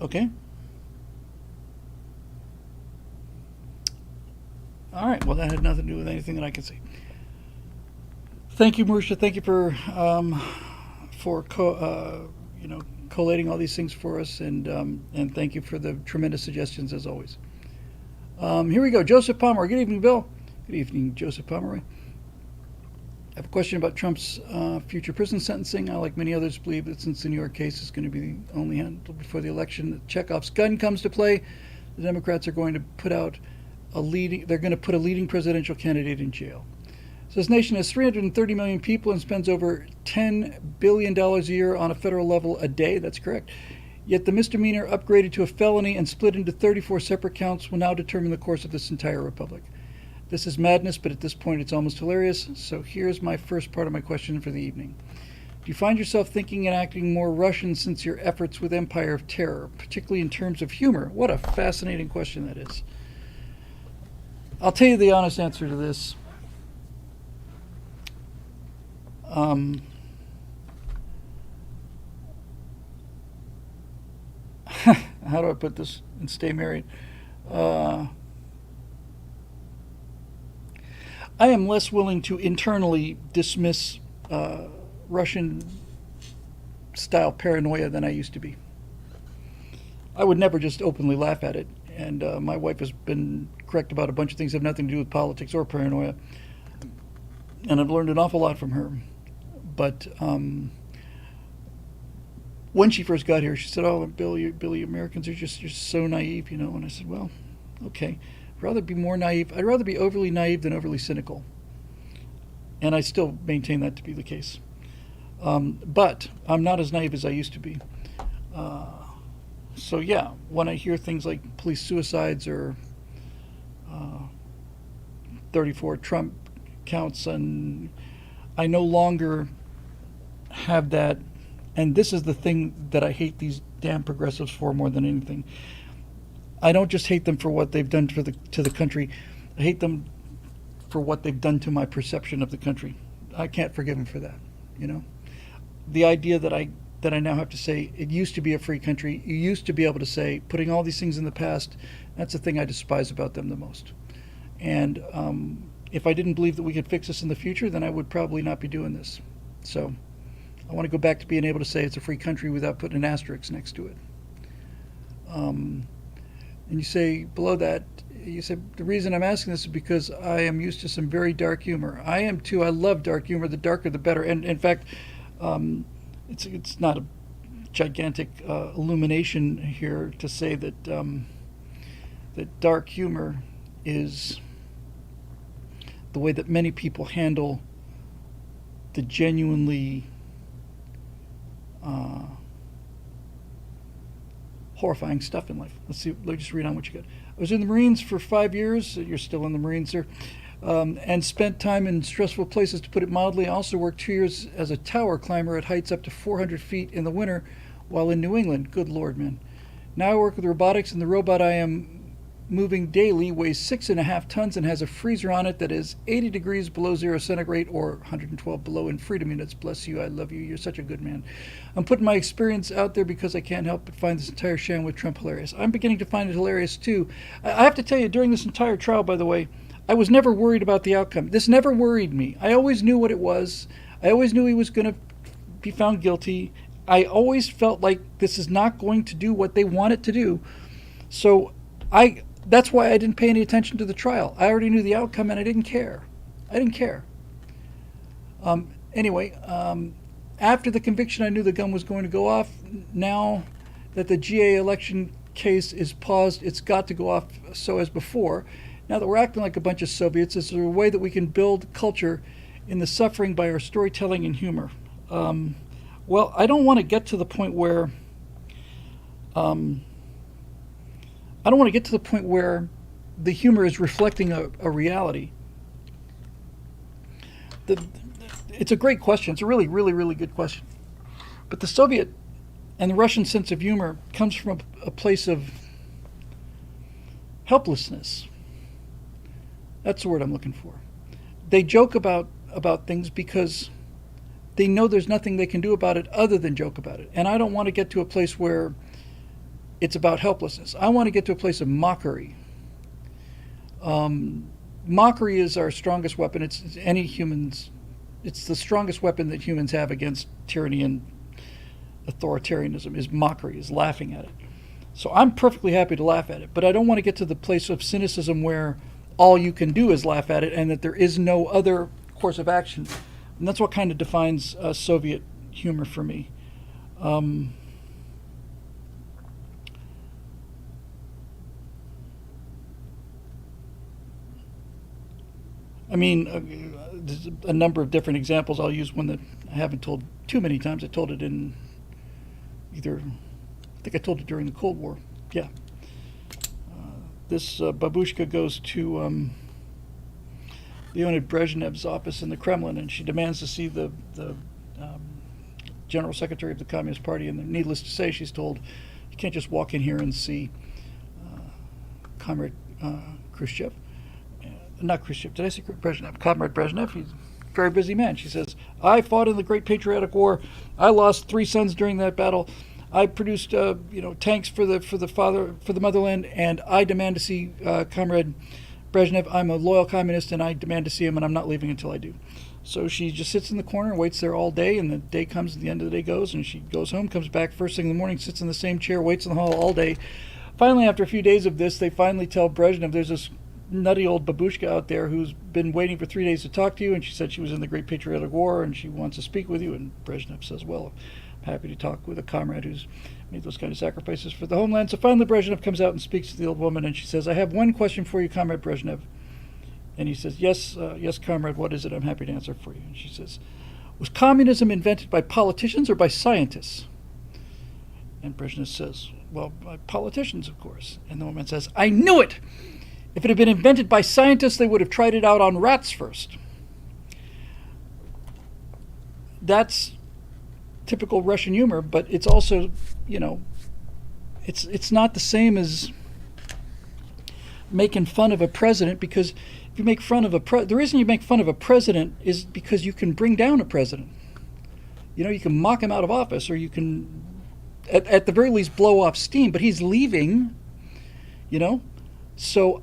Okay. All right. Well, that had nothing to do with anything that I could see. Thank you, Marisha. Thank you for collating all these things for us, and thank you for the tremendous suggestions as always. Here we go. Joseph Pomeroy. Good evening, Bill. Good evening, Joseph Pomeroy. I have a question about Trump's future prison sentencing. I, like many others, believe that since the New York case is going to be only handled before the election, that Chekhov's gun comes to play. The Democrats are going to put out a leading presidential candidate in jail. So this nation has 330 million people and spends over $10 billion a year on a federal level a day. That's correct. Yet the misdemeanor upgraded to a felony and split into 34 separate counts will now determine the course of this entire republic. This is madness, but at this point it's almost hilarious. So here's my first part of my question for the evening. Do you find yourself thinking and acting more Russian since your efforts with Empire of Terror, particularly in terms of humor? What a fascinating question that is. I'll tell you the honest answer to this. How do I put this and stay married? I am less willing to internally dismiss Russian-style paranoia than I used to be. I would never just openly laugh at it, and my wife has been correct about a bunch of things that have nothing to do with politics or paranoia, and I've learned an awful lot from her. But when she first got here, she said, "Oh, Billy, Americans are you're so naive, you know." And I said, "Well, okay. I'd rather be more naive. I'd rather be overly naive than overly cynical." And I still maintain that to be the case. But I'm not as naive as I used to be. So yeah, when I hear things like police suicides or 34 Trump counts, and I no longer have that. And this is the thing that I hate these damn progressives for more than anything. I don't just hate them for what they've done to the country. I hate them for what they've done to my perception of the country. I can't forgive them for that, you know. The idea that I now have to say it used to be a free country. You used to be able to say, putting all these things in the past. That's the thing I despise about them the most. And if I didn't believe that we could fix this in the future, then I would probably not be doing this. So I want to go back to being able to say it's a free country without putting an asterisk next to it. And you say below that, you said, the reason I'm asking this is because I am used to some very dark humor. I am too. I love dark humor. The darker, the better. And in fact, it's not a gigantic illumination here to say that that dark humor is the way that many people handle the genuinely horrifying stuff in life. Let's just read on what you got. I was in the Marines for 5 years. You're still in the Marines, sir. And spent time in stressful places, to put it mildly. I also worked 2 years as a tower climber at heights up to 400 feet in the winter while in New England. Good Lord, man. Now I work with robotics, and the robot I am moving daily, weighs 6.5 tons, and has a freezer on it that is 80 degrees below 0 centigrade or 112 below in freedom units. Bless you. I love you. You're such a good man. I'm putting my experience out there because I can't help but find this entire sham with Trump hilarious. I'm beginning to find it hilarious, too. I have to tell you, during this entire trial, by the way, I was never worried about the outcome. This never worried me. I always knew what it was. I always knew he was going to be found guilty. I always felt like this is not going to do what they want it to do. So that's why I didn't pay any attention to the trial. I already knew the outcome and I didn't care. Anyway, after the conviction, I knew the gun was going to go off. Now that the GA election case is paused, it's got to go off so as before. Now that we're acting like a bunch of Soviets, is there a way that we can build culture in the suffering by our storytelling and humor? Well, I don't want to get to the point where the humor is reflecting a reality. It's a great question. It's a really, really, really good question. But the Soviet and the Russian sense of humor comes from a place of helplessness. That's the word I'm looking for. They joke about things because they know there's nothing they can do about it other than joke about it. And I don't want to get to a place where it's about helplessness. I want to get to a place of mockery. Mockery is our strongest weapon. It's the strongest weapon that humans have against tyranny and authoritarianism is mockery, is laughing at it. So I'm perfectly happy to laugh at it, but I don't want to get to the place of cynicism where all you can do is laugh at it and that there is no other course of action. And that's what kind of defines Soviet humor for me. I mean, there's a number of different examples. I'll use one that I haven't told too many times. I told it in I think I told it during the Cold War. Yeah. This babushka goes to Leonid Brezhnev's office in the Kremlin, and she demands to see the General Secretary of the Communist Party. And needless to say, she's told, you can't just walk in here and see Comrade Khrushchev. Not Khrushchev, did I say Brezhnev? Comrade Brezhnev, he's a very busy man. She says, I fought in the Great Patriotic War. I lost 3 sons during that battle. I produced, tanks for the motherland, and I demand to see Comrade Brezhnev. I'm a loyal communist, and I demand to see him, and I'm not leaving until I do. So she just sits in the corner and waits there all day, and the day comes, and the end of the day goes, and she goes home, comes back first thing in the morning, sits in the same chair, waits in the hall all day. Finally, after a few days of this, they finally tell Brezhnev, there's this nutty old babushka out there who's been waiting for 3 days to talk to you, and she said she was in the Great Patriotic War, and she wants to speak with you. And Brezhnev says, well, I'm happy to talk with a comrade who's made those kind of sacrifices for the homeland. So finally Brezhnev comes out and speaks to the old woman, and she says, I have one question for you, Comrade Brezhnev. And he says, yes, comrade, what is it? I'm happy to answer for you. And she says, was communism invented by politicians or by scientists? And Brezhnev says, well, by politicians, of course. And the woman says, I knew it! If it had been invented by scientists, they would have tried it out on rats first. That's typical Russian humor, but it's also, it's not the same as making fun of a president, because if you make fun of the reason you make fun of a president is because you can bring down a president. You can mock him out of office, or you can, at the very least, blow off steam, but he's leaving, So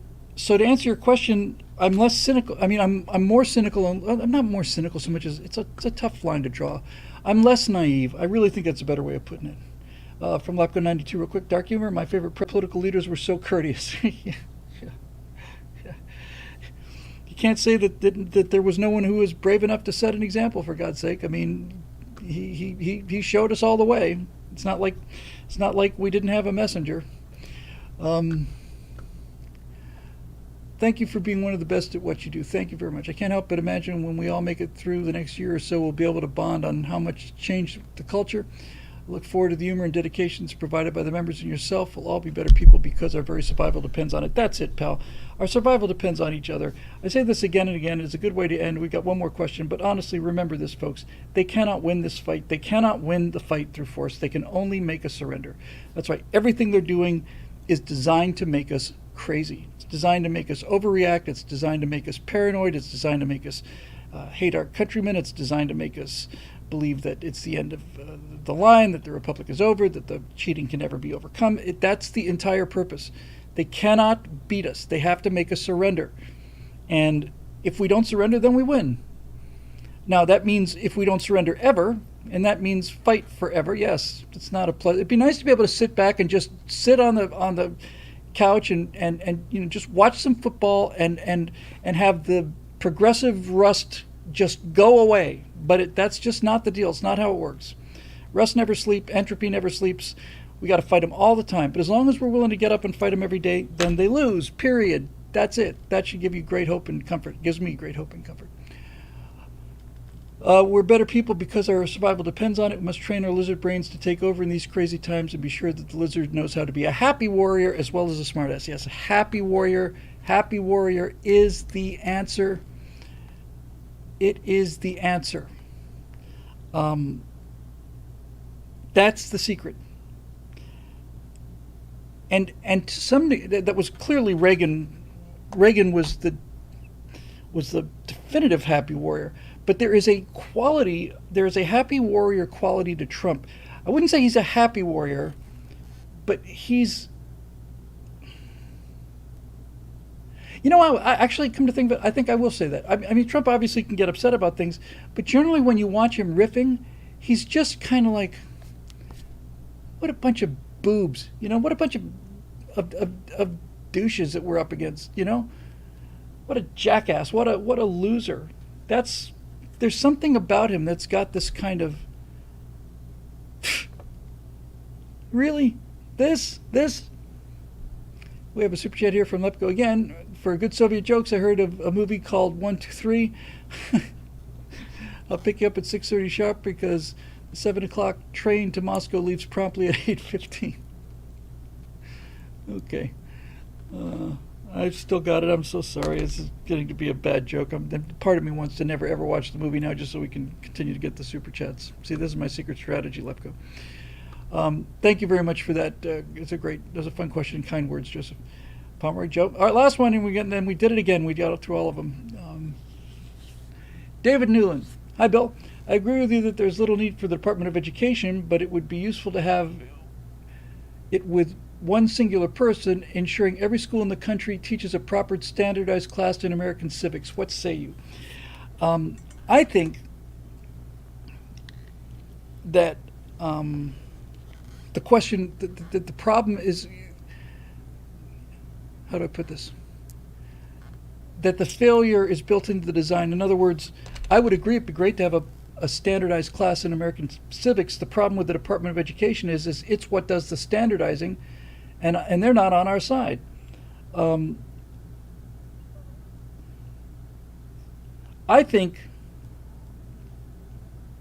to answer your question, I'm less cynical. I mean, I'm more cynical. I'm not more cynical so much as it's a tough line to draw. I'm less naive. I really think that's a better way of putting it. From Lapco 92, real quick, dark humor. My favorite political leaders were so courteous. Yeah. You can't say that there was no one who was brave enough to set an example. For God's sake, I mean, he showed us all the way. It's not like we didn't have a messenger. Thank you for being one of the best at what you do. Thank you very much. I can't help but imagine when we all make it through the next year or so, we'll be able to bond on how much changed the culture. I look forward to the humor and dedications provided by the members and yourself. We'll all be better people because our very survival depends on it. That's it, pal. Our survival depends on each other. I say this again and again. It's a good way to end. We got one more question, but honestly, remember this, folks. They cannot win this fight. They cannot win the fight through force. They can only make us surrender. That's right. Everything they're doing is designed to make us crazy. It's designed to make us overreact. It's designed to make us paranoid. It's designed to make us hate our countrymen. It's designed to make us believe that it's the end of the line, that the republic is over, that the cheating can never be overcome. That's the entire purpose. They cannot beat us. They have to make us surrender. And if we don't surrender, then we win. Now, that means if we don't surrender ever, and that means fight forever, yes, it's not a pleasure. It'd be nice to be able to sit back and just sit on the couch and just watch some football and have the progressive rust just go away. But that's just not the deal. It's not how it works. Rust never sleeps. Entropy never sleeps. We got to fight them all the time. But as long as we're willing to get up and fight them every day, then they lose, period. That's it. That should give you great hope and comfort. It gives me great hope and comfort. We're better people because our survival depends on it. We must train our lizard brains to take over in these crazy times and be sure that the lizard knows how to be a happy warrior as well as a smartass. Yes, a happy warrior. Happy warrior is the answer. It is the answer. That's the secret. And to some degree, that was clearly Reagan. Reagan was the definitive happy warrior. But there is a happy warrior quality to Trump. I wouldn't say he's a happy warrior, but he's, I actually come to think of it, I think I will say that. I mean, Trump obviously can get upset about things, but generally when you watch him riffing, he's just kind of like, what a bunch of boobs, what a bunch of douches that we're up against, What a jackass, what a loser. There's something about him that's got this kind of, really? This? We have a super chat here from Lepko again. For good Soviet jokes, I heard of a movie called 123. I'll pick you up at 6:30 sharp because the 7 o'clock train to Moscow leaves promptly at 8:15. Okay. I've still got it. I'm so sorry. This is getting to be a bad joke. Part of me wants to never ever watch the movie now just so we can continue to get the super chats. See, this is my secret strategy, Lepko. Thank you very much for that. It's that was a fun question. Kind words, Joseph. Pomeroy Joe. All right, last one, and then we did it again. We got through all of them. David Newland. Hi, Bill. I agree with you that there's little need for the Department of Education, but it would be useful to have it with one singular person, ensuring every school in the country teaches a proper standardized class in American civics. What say you? I think that the question, the problem is, how do I put this? That the failure is built into the design. In other words, I would agree it'd be great to have a standardized class in American civics. The problem with the Department of Education is it's what does the standardizing, and they're not on our side. I think.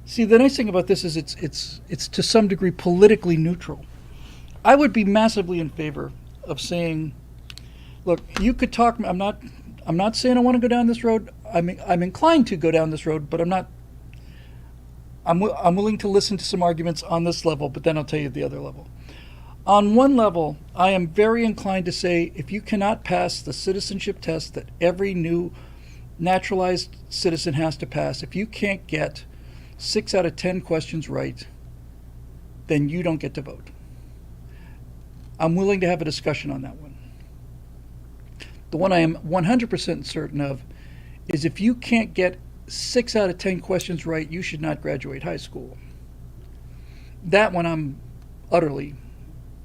See, the nice thing about this is it's to some degree politically neutral. I would be massively in favor of saying, look, you could talk. I'm not saying I want to go down this road. I'm inclined to go down this road, but I'm not. I'm willing to listen to some arguments on this level, but then I'll tell you the other level. On one level, I am very inclined to say if you cannot pass the citizenship test that every new naturalized citizen has to pass, if you can't get 6 out of 10 questions right, then you don't get to vote. I'm willing to have a discussion on that one. The one I am 100% certain of is if you can't get 6 out of 10 questions right, you should not graduate high school. That one I'm utterly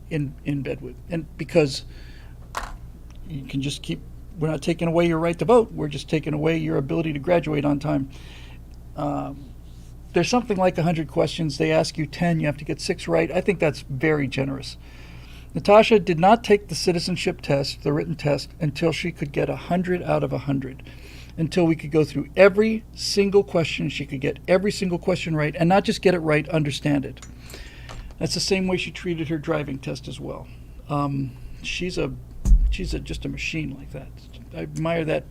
in bed with. And because you can just we're not taking away your right to vote, we're just taking away your ability to graduate on time. There's something like 100 questions. They ask you 10, you have to get 6 right. I think that's very generous. Natasha did not take the citizenship test, the written test, until she could get 100 out of 100. Until we could go through every single question. She could get every single question right, and not just get it right, understand it. That's the same way she treated her driving test as well. She's just a machine like that. I admire that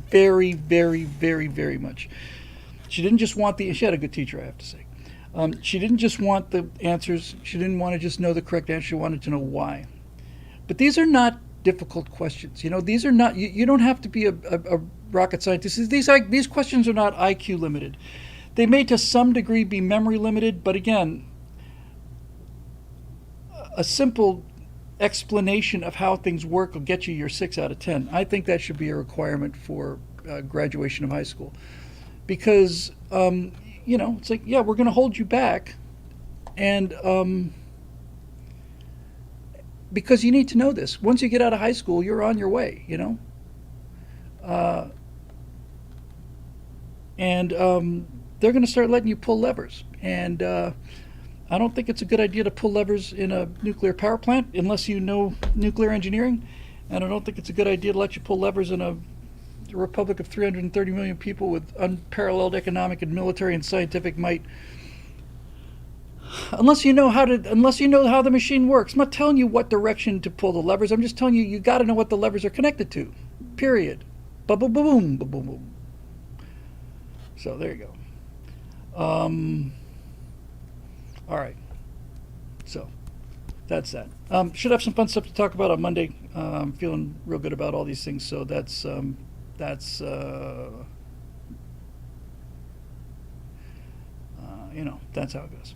very, very, very, very much. She didn't just want she had a good teacher, I have to say. She didn't just want the answers. She didn't want to just know the correct answer. She wanted to know why. But these are not difficult questions. These are not. You don't have to be a rocket scientist. These questions are not IQ limited. They may to some degree be memory limited, but again, a simple explanation of how things work will get you your 6 out of 10. I think that should be a requirement for graduation of high school, because it's like, yeah, we're going to hold you back, and because you need to know this. Once you get out of high school, you're on your way. And they're going to start letting you pull levers, and I don't think it's a good idea to pull levers in a nuclear power plant unless you know nuclear engineering. And I don't think it's a good idea to let you pull levers in a republic of 330 million people with unparalleled economic and military and scientific might, unless you know how the machine works. I'm not telling you what direction to pull the levers. I'm just telling you got to know what the levers are connected to. Period. Boom, boom, boom, boom, boom, boom. So there you go. All right, so that's that. Should have some fun stuff to talk about on Monday. I'm feeling real good about all these things, so that's that's how it goes.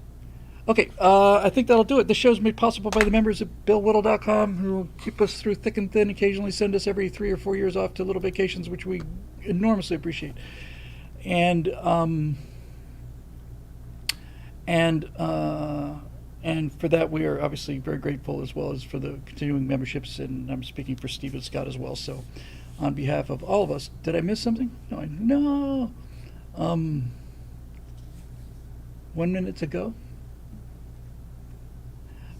Okay, I think that'll do it. The show's made possible by the members at BillWhittle.com, who keep us through thick and thin, occasionally send us every 3 or 4 years off to little vacations, which we enormously appreciate. And for that, we are obviously very grateful, as well as for the continuing memberships. And I'm speaking for Steve and Scott as well. So, on behalf of all of us, did I miss something? No. 1 minute to go.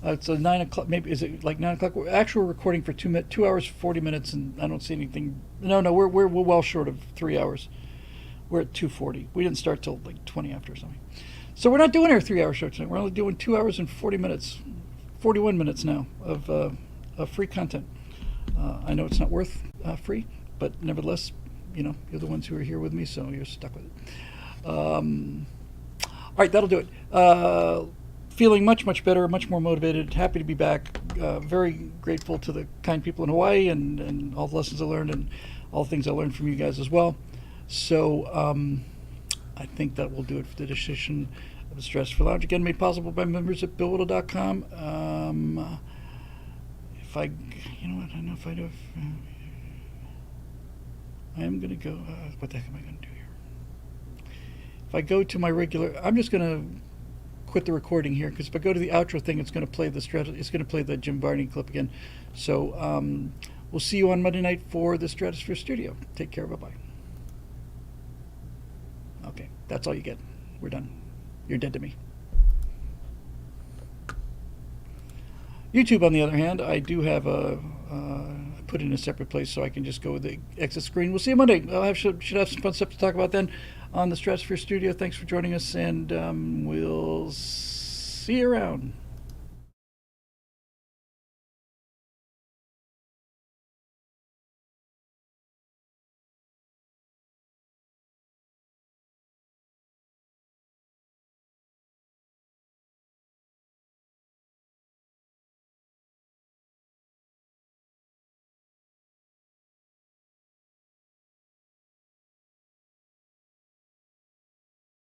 It's a 9 o'clock. Maybe is it like 9 o'clock? We're actual recording for 2 hours 40 minutes, and I don't see anything. No, we're well short of 3 hours. We're at 2:40. We didn't start till like 20 after or something. So we're not doing our 3-hour show tonight. We're only doing 2 hours and 40 minutes, 41 minutes now of free content. I know it's not worth free, but nevertheless, you're the ones who are here with me, so you're stuck with it. All right, that'll do it. Feeling much, much better, much more motivated, happy to be back. Very grateful to the kind people in Hawaii and all the lessons I learned and all the things I learned from you guys as well. So I think that will do it for the edition of the Stress Free Lounge. Again, made possible by members at BillWhittle.com. If I, I don't know if I do. I am going to go. What the heck am I going to do here? If I go to my regular, I'm just going to quit the recording here, because if I go to the outro thing, it's going to play the Jim Varney clip again. So we'll see you on Monday night for the Stratosphere Studio. Take care. Bye-bye. Okay, that's all you get. We're done. You're dead to me. YouTube, on the other hand, I do have put in a separate place, so I can just go with the exit screen. We'll see you Monday. Should have some fun stuff to talk about then on the Stratosphere Studio. Thanks for joining us, and we'll see you around.